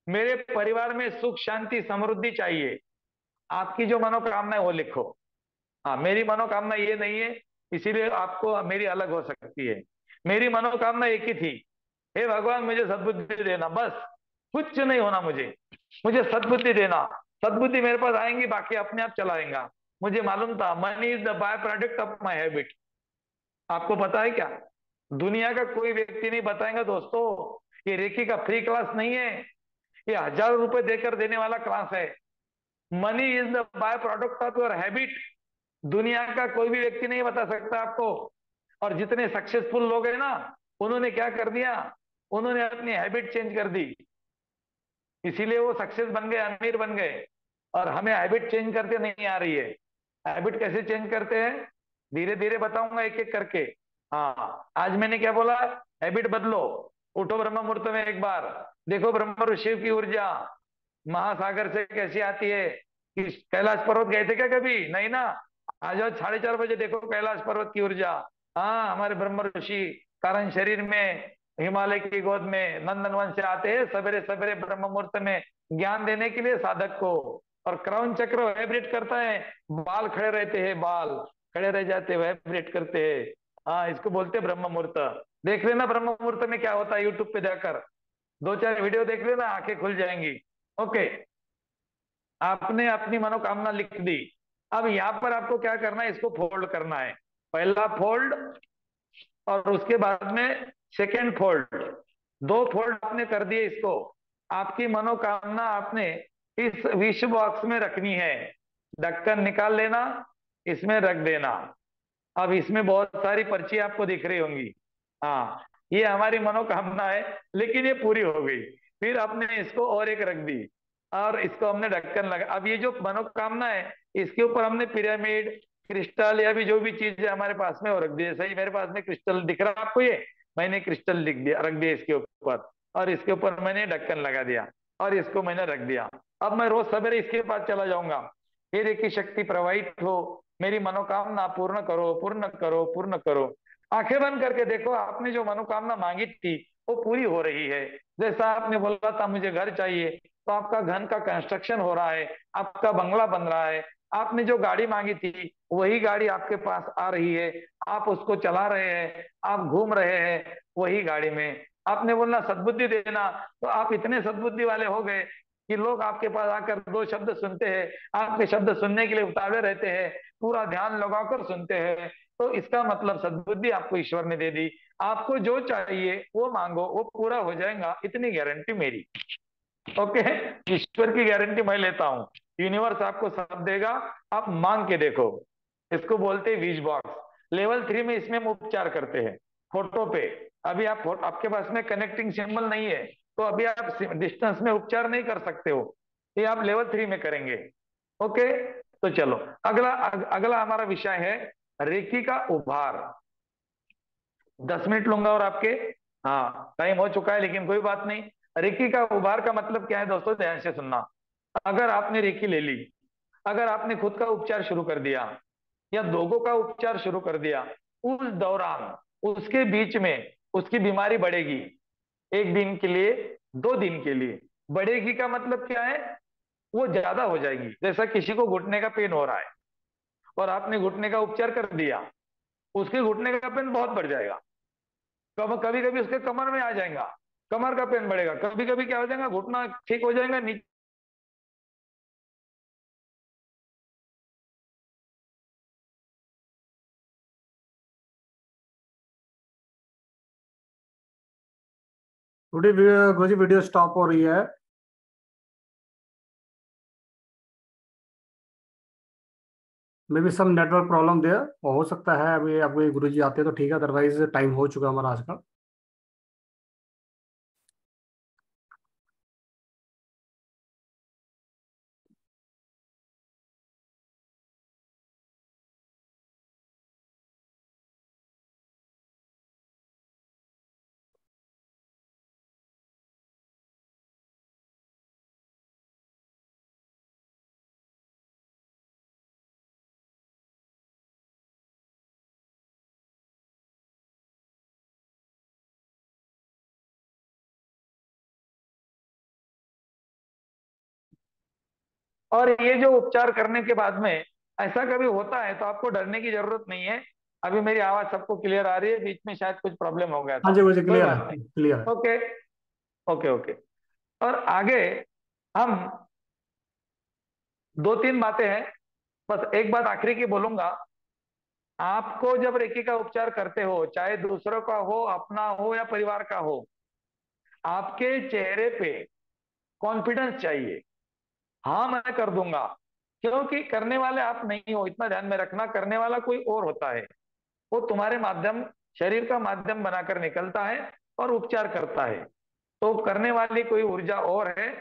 मेरे परिवार में सुख, शांति, समृद्धि चाहिए। आपकी जो मनोकामना है वो लिखो। हाँ, मेरी मनोकामना ये नहीं है, इसीलिए आपको मेरी अलग हो सकती है। मेरी मनोकामना एक ही थी, हे भगवान मुझे सद्बुद्धि देना, बस। कुछ नहीं होना मुझे। मुझे सद्बुद्धि देना। सद्बुद्धि मेरे पास आएंगी, बाकी अपने आप चलाएगा। मुझे मालूम था money is the by product of my habit. आपको पता है क्या? दुनिया का कोई व्यक्ति नहीं बताएगा दोस्तों, ये रेकी का फ्री क्लास नहीं है, ये हजारों रुपए देकर देने वाला क्लास है। Money is the by product of your habit. दुनिया का कोई भी व्यक्ति नहीं बता सकता आपको। और जितने सक्सेसफुल लोग हैं ना, उन्होंने क्या कर दिया, उन्होंने अपनी हैबिट चेंज कर दी, इसीलिए वो सक्सेस बन गए, अमीर बन गए। और हमें हैबिट चेंज करते नहीं आ रही है। हैबिट कैसे चेंज करते हैं, धीरे धीरे बताऊंगा एक एक करके। हाँ, आज मैंने क्या बोला, हैबिट बदलो। उठो ब्रह्म मुहूर्त में एक बार, देखो ब्रह्म शिव की ऊर्जा महासागर से कैसी आती है। कि कैलाश पर्वत गए थे क्या कभी? नहीं ना। आज आज 4:30 बजे देखो कैलाश पर्वत की ऊर्जा। हाँ, हमारे ब्रह्म ऋषि कारण शरीर में हिमालय की गोद में नंदनवन से आते हैं सवेरे सवेरे ब्रह्म मुहूर्त में, ज्ञान देने के लिए साधक को। और क्राउन चक्र वाइब्रेट करता है, बाल खड़े रहते हैं, बाल खड़े रह जाते हैं, वाइब्रेट करते हैं। हाँ, इसको बोलते हैं ब्रह्म मुहूर्त। देख लेना ब्रह्म मुहूर्त में क्या होता है, यूट्यूब पे जाकर दो चार वीडियो देख लेना, आंखें खुल जाएंगी। ओके, आपने अपनी मनोकामना लिख दी। अब यहाँ पर आपको क्या करना है, इसको फोल्ड करना है। पहला फोल्ड, और उसके बाद में सेकेंड फोल्ड। दो फोल्ड आपने कर दिए इसको। आपकी मनोकामना आपने इस विश बॉक्स में रखनी है। ढक्कन निकाल लेना, इसमें रख देना। अब इसमें बहुत सारी पर्ची आपको दिख रही होंगी। हाँ, ये हमारी मनोकामना है, लेकिन ये पूरी हो गई। फिर आपने इसको और एक रख दी, और इसको हमने ढक्कन लगा। अब ये जो मनोकामना है, इसके ऊपर हमने पिरामिड, क्रिस्टल या भी जो भी चीज है हमारे पास में वो रख दी। सही, मेरे पास में क्रिस्टल दिख रहा है आपको, ये मैंने क्रिस्टल लिख दिया, रख दिया इसके ऊपर। और इसके ऊपर मैंने ढक्कन लगा दिया, और इसको मैंने रख दिया। अब मैं रोज सवेरे इसके पास चला जाऊंगा, फिर एक ही शक्ति प्रवाहित हो, मेरी मनोकामना पूर्ण करो, पूर्ण करो, पूर्ण करो। आंखें बंद करके देखो, आपने जो मनोकामना मांगी थी वो पूरी हो रही है। जैसा आपने बोला था मुझे घर चाहिए, तो आपका घर का कंस्ट्रक्शन हो रहा है, आपका बंगला बन रहा है। आपने जो गाड़ी मांगी थी वही गाड़ी आपके पास आ रही है, आप उसको चला रहे हैं, आप घूम रहे हैं वही गाड़ी में। आपने बोलना सद्बुद्धि देना, तो आप इतने सद्बुद्धि वाले हो गए कि लोग आपके पास आकर दो शब्द सुनते हैं, आपके शब्द सुनने के लिए उतावले रहते हैं, पूरा ध्यान लगाकर सुनते हैं। तो इसका मतलब सद्बुद्धि आपको ईश्वर ने दे दी। आपको जो चाहिए वो मांगो, वो पूरा हो जाएगा, इतनी गारंटी मेरी। ओके, ईश्वर की गारंटी मैं लेता हूँ। यूनिवर्स आपको सब देगा, आप मांग के देखो। इसको बोलते हैं विश बॉक्स। लेवल 3 में इसमें हम उपचार करते हैं फोटो पे। अभी आप आपके पास में कनेक्टिंग सिंबल नहीं है, तो अभी आप डिस्टेंस में उपचार नहीं कर सकते हो, ये आप लेवल 3 में करेंगे। ओके, तो चलो अगला अगला हमारा विषय है रेकी का उभार। 10 मिनट लूंगा और आपके, हाँ टाइम हो चुका है, लेकिन कोई बात नहीं। रेकी का उभार का मतलब क्या है दोस्तों, ध्यान से सुनना। अगर आपने रेकी ले ली, अगर आपने खुद का उपचार शुरू कर दिया या लोगों का उपचार शुरू कर दिया, उस दौरान उसके बीच में उसकी बीमारी बढ़ेगी। 1 दिन के लिए, 2 दिन के लिए बढ़ेगी का मतलब क्या है, वो ज्यादा हो जाएगी। जैसा किसी को घुटने का पेन हो रहा है और आपने घुटने का उपचार कर दिया, उसके घुटने का पेन बहुत बढ़ जाएगा। कभी कभी उसके कमर में आ जाएगा, कमर का पेन बढ़ेगा। कभी कभी क्या हो जाएगा, घुटना ठीक हो जाएगा, नीचे थोड़ी गुरुजी वीडियो स्टॉप हो रही है। Maybe some network problem there, हो सकता है अभी आपको गुरुजी आते हैं तो ठीक है, अदरवाइज टाइम हो चुका हमारा आज का। और ये जो उपचार करने के बाद में ऐसा कभी होता है तो आपको डरने की जरूरत नहीं है। अभी मेरी आवाज सबको क्लियर आ रही है? बीच में शायद कुछ प्रॉब्लम हो गया हाँ था, जी, मुझे कोई क्लियर बात है, नहीं। क्लियर है। Okay, okay, okay. और आगे हम दो तीन बातें हैं, बस एक बात आखिरी की बोलूंगा। आपको जब रेकी का उपचार करते हो, चाहे दूसरों का हो, अपना हो या परिवार का हो, आपके चेहरे पे कॉन्फिडेंस चाहिए। हाँ मैं कर दूंगा, क्योंकि करने वाले आप नहीं हो, इतना ध्यान में रखना। करने वाला कोई और होता है, वो तुम्हारे माध्यम, शरीर का माध्यम बनाकर निकलता है और उपचार करता है। तो करने वाली कोई ऊर्जा और है,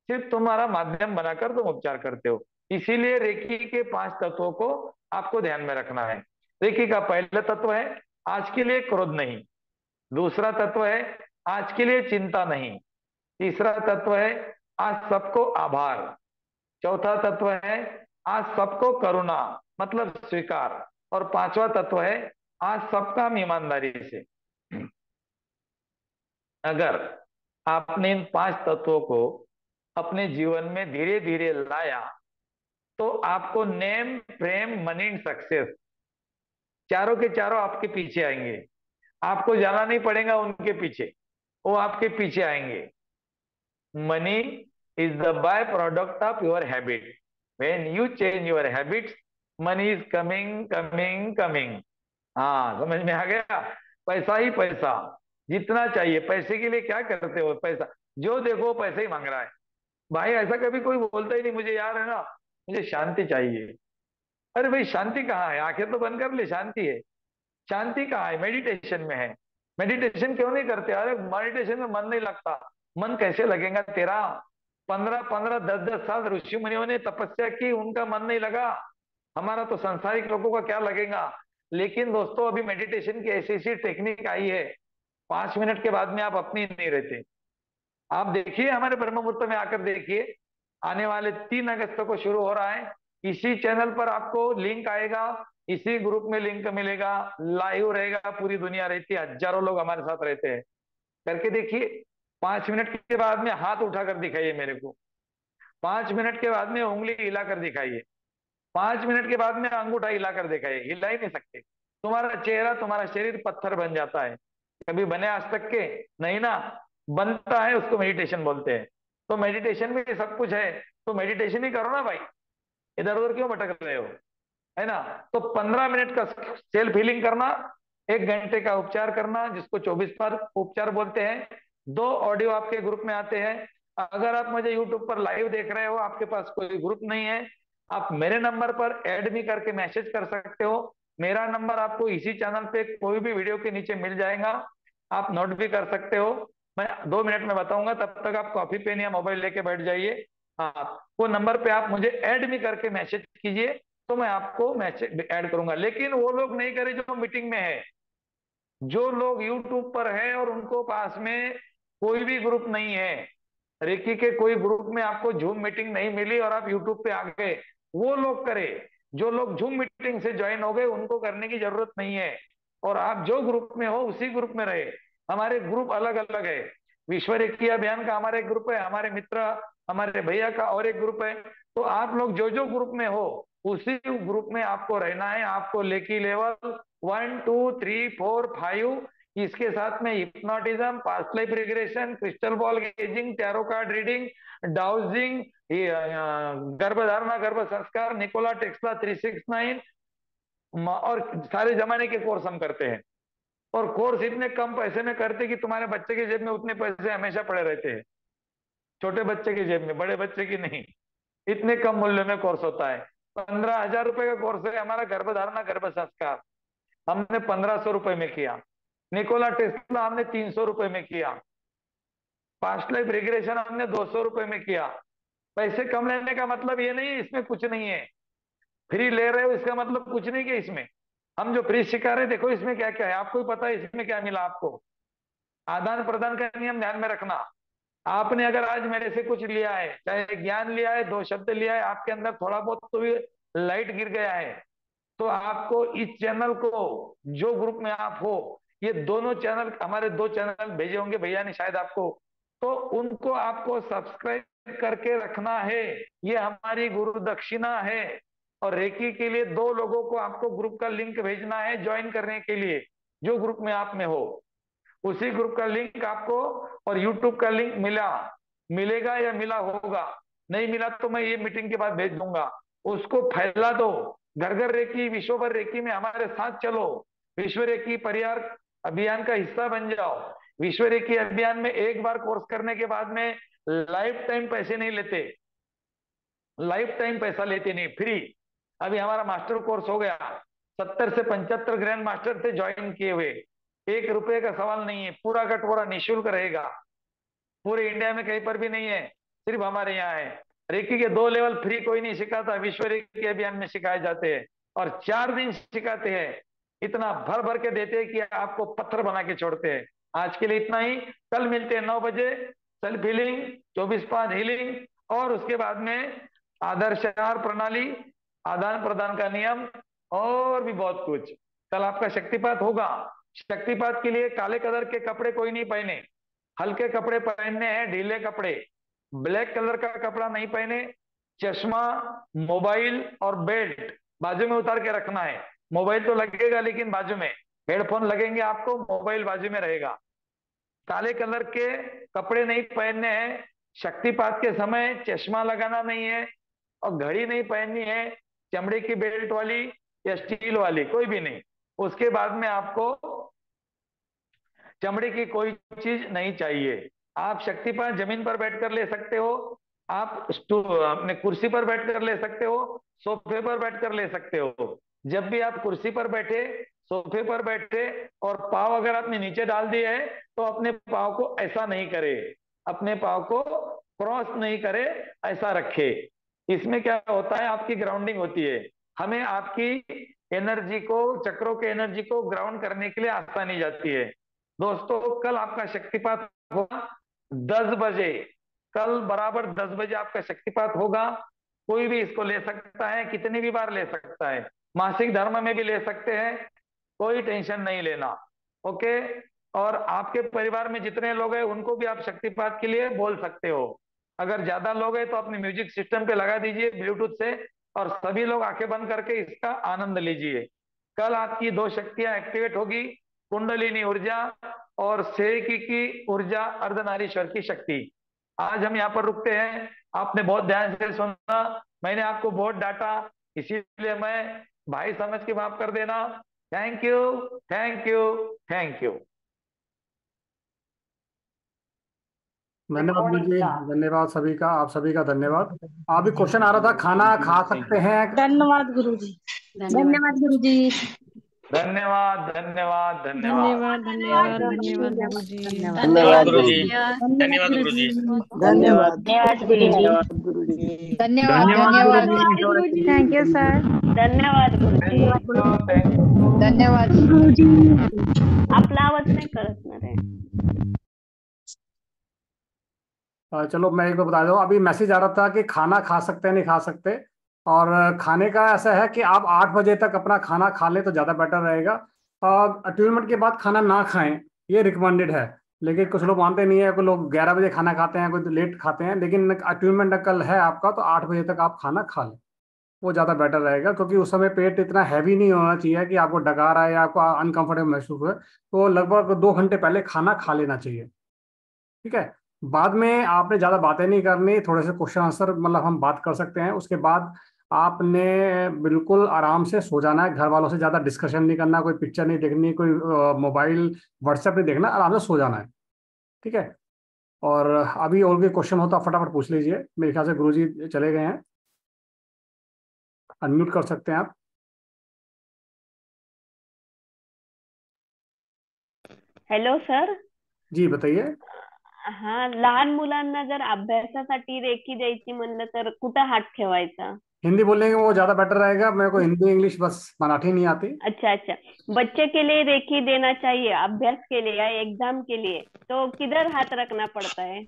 सिर्फ तुम्हारा माध्यम बनाकर तुम उपचार करते हो। इसीलिए रेकी के 5 तत्वों को आपको ध्यान में रखना है। रेकी का पहला तत्व है आज के लिए क्रोध नहीं। दूसरा तत्व है आज के लिए चिंता नहीं। तीसरा तत्व है आज सबको आभार। चौथा तत्व है आज सबको करुणा, मतलब स्वीकार। और पांचवा तत्व है आज सब काम ईमानदारी से। अगर आपने इन 5 तत्वों को अपने जीवन में धीरे धीरे लाया, तो आपको नेम, प्रेम, मनी, सक्सेस, चारों के चारों आपके पीछे आएंगे। आपको जाना नहीं पड़ेगा उनके पीछे, वो आपके पीछे आएंगे। Money is the by product of your habit. When you change your habits, money is coming coming coming. हाँ समझ में आ गया। पैसा ही पैसा, जितना चाहिए। पैसे के लिए क्या करते हो? पैसा जो देखो पैसे ही मांग रहा है। भाई ऐसा कभी कोई बोलता ही नहीं, मुझे यार है ना, मुझे शांति चाहिए। अरे भाई शांति कहाँ है? आंखें तो बंद कर ले, शांति है। शांति कहाँ है? मेडिटेशन में है। मेडिटेशन क्यों नहीं करते? अरे मेडिटेशन में मन नहीं लगता। मन कैसे लगेगा तेरा? 15-15, 10-10 साल ऋषि मुनियों ने तपस्या की, उनका मन नहीं लगा। हमारा तो सांसारिक लोगों का क्या लगेगा? लेकिन दोस्तों अभी मेडिटेशन की ऐसी ऐसी टेक्निक आई है, 5 मिनट के बाद में आप अपनी नहीं रहते। आप देखिए हमारे ब्रह्म मुहूर्त में आकर देखिए, आने वाले 3 अगस्त को शुरू हो रहा है। इसी चैनल पर आपको लिंक आएगा, इसी ग्रुप में लिंक मिलेगा, लाइव रहेगा, पूरी दुनिया रहती है, हजारों लोग हमारे साथ रहते हैं। करके देखिए। 5 मिनट के बाद में हाथ उठाकर दिखाइए मेरे को। 5 मिनट के बाद में उंगली हिलाकर दिखाइए। 5 मिनट के बाद में अंगूठा हिलाकर दिखाइए। हिला ही नहीं सकते। तुम्हारा चेहरा, तुम्हारा शरीर पत्थर बन जाता है। कभी बने आज तक के? नहीं ना। बनता है, उसको मेडिटेशन बोलते हैं। तो मेडिटेशन में सब कुछ है, तो मेडिटेशन ही करो ना भाई। इधर उधर क्यों भटक रहे हो? है ना। तो 15 मिनट का सेल्फ हीलिंग करना, 1 घंटे का उपचार करना, जिसको 24 बार उपचार बोलते हैं। 2 ऑडियो आपके ग्रुप में आते हैं। अगर आप मुझे यूट्यूब पर लाइव देख रहे हो, आपके पास कोई ग्रुप नहीं है, आप मेरे नंबर पर ऐड भी करके मैसेज कर सकते हो। मेरा नंबर आपको इसी चैनल पे कोई भी वीडियो के नीचे मिल जाएगा, आप नोट भी कर सकते हो। मैं 2 मिनट में बताऊंगा, तब तक आप कॉपी पेन या मोबाइल लेके बैठ जाइए। हाँ, वो नंबर पे आप मुझे ऐड भी करके मैसेज कीजिए, तो मैं आपको मैसेज ऐड करूंगा। लेकिन वो लोग नहीं करे जो मीटिंग में है। जो लोग यूट्यूब पर है और उनको पास में कोई भी ग्रुप नहीं है, रेकी के कोई ग्रुप में आपको जूम मीटिंग नहीं मिली और आप यूट्यूब पे आ गए, वो लोग करे। जो लोग जूम मीटिंग से ज्वाइन हो गए, उनको करने की जरूरत नहीं है। और आप जो ग्रुप में हो उसी ग्रुप में रहे। हमारे ग्रुप अलग अलग है। विश्व रेकी अभियान का हमारा एक ग्रुप है, हमारे मित्र, हमारे भैया का और एक ग्रुप है। तो आप लोग जो जो ग्रुप में हो, उसी ग्रुप में आपको रहना है। आपको लेकी लेवल 1, 2, 3, 4, 5, इसके साथ में hypnotism, past life regression, crystal ball gazing, tarot card reading, dowsing, गर्भधारणा, गर्भ संस्कार, निकोला टेस्ला 369, और सारे जमाने के कोर्स हम करते हैं। और कोर्स इतने कम पैसे में करते कि तुम्हारे बच्चे की जेब में उतने पैसे हमेशा पड़े रहते हैं। छोटे बच्चे की जेब में, बड़े बच्चे की नहीं। इतने कम मूल्य में कोर्स होता है। 15,000 रुपए का कोर्स है हमारा गर्भधारणा, गर्भ संस्कार, हमने 1,500 रुपए में किया। निकोला टेस्ला हमने 300 रुपए में किया। पास्ट लाइफ रिग्रेशन हमने 200 रुपए में किया। पैसे कम लेने का मतलब ये नहीं इसमें कुछ नहीं है। फ्री ले रहे हो इसका मतलब कुछ नहीं कि इसमें हम जो फ्री सिखा रहे, देखो इसमें क्या क्या है, आपको ही पता है इसमें क्या मिला आपको। आदान प्रदान का नियम ध्यान में रखना। आपने अगर आज मेरे से कुछ लिया है, चाहे ज्ञान लिया है, 2 शब्द लिया है, आपके अंदर थोड़ा बहुत तो भी लाइट गिर गया है, तो आपको इस चैनल को, जो ग्रुप में आप हो, ये दोनों चैनल, हमारे 2 चैनल भेजे होंगे भैया ने शायद आपको, तो उनको आपको सब्सक्राइब करके रखना है। ये हमारी गुरु दक्षिणा है। और रेकी के लिए 2 लोगों को आपको ग्रुप का लिंक भेजना है ज्वाइन करने के लिए, जो ग्रुप में आप में हो। उसी ग्रुप का लिंक आपको और यूट्यूब का लिंक मिला, मिलेगा या मिला होगा, नहीं मिला तो मैं ये मीटिंग के बाद भेज दूंगा। उसको फैला दो। घर घर रेकी, विश्वभर रेकी में हमारे साथ चलो। विश्व रेकी परिवार अभियान का हिस्सा बन जाओ। विश्व रेकी अभियान में एक बार कोर्स करने के बाद में लाइफ टाइम पैसे नहीं लेते। लाइफ टाइम पैसा लेते नहीं, फ्री। अभी हमारा मास्टर कोर्स हो गया, 70 से 75 ग्रैंड मास्टर थे ज्वाइन किए हुए। 1 रुपए का सवाल नहीं है, पूरा का पूरा निःशुल्क रहेगा। पूरे इंडिया में कहीं पर भी नहीं है, सिर्फ हमारे यहाँ है। रेकी के 2 लेवल फ्री कोई नहीं सिखाता, विश्व रेकी अभियान में सिखाए जाते हैं। और 4 दिन सिखाते हैं। इतना भर भर के देते हैं कि आपको पत्थर बना के छोड़ते हैं। आज के लिए इतना ही। कल मिलते हैं 9 बजे। सेल्फ हीलिंग, 24/5 हीलिंग, और उसके बाद में आदर्श आहार प्रणाली, आदान प्रदान का नियम, और भी बहुत कुछ। कल आपका शक्तिपात होगा। शक्तिपात के लिए काले कलर के कपड़े कोई नहीं पहने, हल्के कपड़े पहनने हैं, ढीले कपड़े। ब्लैक कलर का कपड़ा नहीं पहने। चश्मा, मोबाइल और बेल्ट बाजू में उतार के रखना है। मोबाइल तो लगेगा लेकिन बाजू में, हेडफोन लगेंगे आपको, मोबाइल बाजू में रहेगा। काले कलर के कपड़े नहीं पहनने हैं। शक्तिपात के समय चश्मा लगाना नहीं है, और घड़ी नहीं पहननी है, चमड़े की बेल्ट वाली या स्टील वाली, कोई भी नहीं। उसके बाद में आपको चमड़े की कोई चीज नहीं चाहिए। आप शक्तिपात जमीन पर बैठकर ले सकते हो, आप अपने कुर्सी पर बैठकर ले सकते हो, सोफे पर बैठकर ले सकते हो। जब भी आप कुर्सी पर बैठे, सोफे पर बैठे, और पाव अगर आपने नीचे डाल दिए है, तो अपने पाव को ऐसा नहीं करे, अपने पाव को क्रॉस नहीं करे, ऐसा रखे। इसमें क्या होता है, आपकी ग्राउंडिंग होती है। हमें आपकी एनर्जी को, चक्रों के एनर्जी को ग्राउंड करने के लिए आसानी जाती है। दोस्तों, कल आपका शक्तिपात होगा 10 बजे। कल बराबर 10 बजे आपका शक्तिपात होगा। कोई भी इसको ले सकता है, कितनी भी बार ले सकता है। मासिक धर्म में भी ले सकते हैं, कोई टेंशन नहीं लेना। ओके। और आपके परिवार में जितने लोग हैं उनको भी आप शक्तिपात के लिए बोल सकते हो। अगर ज्यादा लोग हैं तो अपने म्यूजिक सिस्टम पे लगा दीजिए ब्लूटूथ से, और सभी लोग आंखें बंद करके इसका आनंद लीजिए। कल आपकी 2 शक्तियां एक्टिवेट होगी, कुंडलिनी ऊर्जा और सेकी की ऊर्जा, अर्धनारीश्वर की शक्ति। आज हम यहाँ पर रुकते हैं। आपने बहुत ध्यान से सुना, मैंने आपको बहुत डांटा, इसीलिए मैं भाई समझ के माफ कर देना। Thank you, thank you, thank you. धन्यवाद गुरु जी, धन्यवाद सभी का, आप सभी का धन्यवाद। अभी क्वेश्चन आ रहा था, खाना खा सकते हैं? धन्यवाद गुरु जी। धन्यवाद गुरु जी। धन्यवाद, धन्यवाद, धन्यवाद। धन्यवाद धन्यवाद धन्यवाद गुरु जी। धन्यवाद गुरु जी। धन्यवाद गुरु जी। धन्यवाद गुरु जी। धन्यवाद गुरु जी। Thank you sir. धन्यवाद गुरुजी. धन्यवाद गुरु जी। आपला आवाज नाही कळत ना रे. चलो मैं एक बार बता दूं, अभी मैसेज आ रहा था कि खाना खा सकते हैं नहीं खा सकते। और खाने का ऐसा है कि आप 8 बजे तक अपना खाना खा लें तो ज़्यादा बेटर रहेगा। अट्यूनमेंट के बाद खाना ना खाएं, ये रिकमेंडेड है। लेकिन कुछ लोग मानते नहीं है, कुछ लोग 11 बजे खाना खाते हैं, कुछ लेट खाते हैं। लेकिन अट्यूनमेंट कल है आपका, तो 8 बजे तक आप खाना खा लें, वो ज़्यादा बेटर रहेगा। क्योंकि उस समय पेट इतना हैवी नहीं होना चाहिए कि आपको डकार आए या आपको अनकंफर्टेबल महसूस हो। तो लगभग 2 घंटे पहले खाना खा लेना चाहिए, ठीक है। बाद में आपने ज़्यादा बातें नहीं करनी, थोड़े से क्वेश्चन आंसर मतलब हम बात कर सकते हैं। उसके बाद आपने बिल्कुल आराम से सो जाना है। घर वालों से ज़्यादा डिस्कशन नहीं करना, कोई पिक्चर नहीं देखनी, कोई मोबाइल व्हाट्सएप नहीं देखना, आराम से सो जाना है, ठीक है। और अभी और भी क्वेश्चन हो तो फटाफट पूछ लीजिए। मेरे ख्याल से गुरुजी चले गए हैं, अनम्यूट कर सकते हैं आप। Hello sir. जी बताइए। हा, लहान मुलांना जर अभ्यासासाठी रेकी द्यायची म्हणलं तर कुठं हात ठेवायचा? हिंदी बोलेंगे वो ज़्यादा बेटर रहेगा। मेरे को हिंदी इंग्लिश बस मराठी नहीं आती। अच्छा अच्छा. बच्चे के लिए रेकी देना चाहिए अभ्यास के लिए या एग्जाम के लिए, तो किधर हाथ रखना पड़ता है?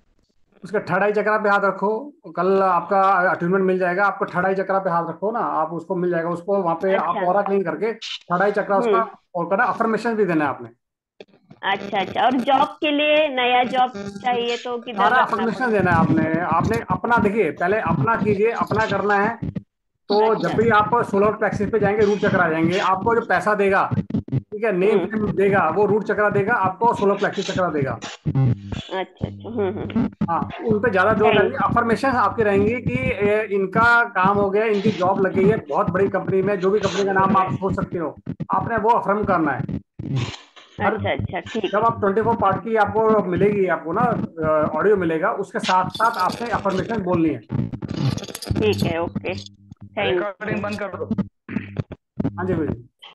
उसका थर्ड आई चक्रा पे हाथ रखो। कल आपका अटूनमेंट मिल जाएगा, आपको थर्ड आई चक्रा पे हाथ रखो ना, आप उसको मिल जाएगा। उसको वहाँ पे आप अच्छा. ऑरा क्लीन करके थर्ड आई चक्रा उसका और करना। अफर्मेशन भी देना है आपने। अच्छा अच्छा. और जॉब के लिए नया जॉब चाहिए तो किधर सारा रखना अफर्मेशन पड़ता देना है आपने। आपने अपना देखिए, पहले अपना कीजिए, अपना करना है। तो अच्छा. जब भी आप सोलर प्लेक्सिस पे जाएंगे, रूट चक्र आ जाएंगे। आपको जो पैसा देगा, ठीक है, नेम देगा, वो रूट चक्रा देगा आपको, सोलर प्लेक्सिस चक्रा देगा। अच्छा अच्छा हाँ, उन पे ज्यादा जोर रहेंगे। अफर्मेशन आपकी रहेंगी कि इनका काम हो गया, इनकी जॉब लग गई है बहुत बड़ी कंपनी में, जो भी कंपनी का नाम आप सोच सकते हो, आपने वो अफर्म करना है। हर अच्छा अच्छा ठीक जब है। आप 24 पार्ट की आपको मिलेगी, आपको ना ऑडियो मिलेगा, उसके साथ साथ आपने अफर्मेशन बोलनी है। ठीक है, ओके, थैंक रिकॉर्डिंग यू। बंद कर दो। हाँ जी भाई।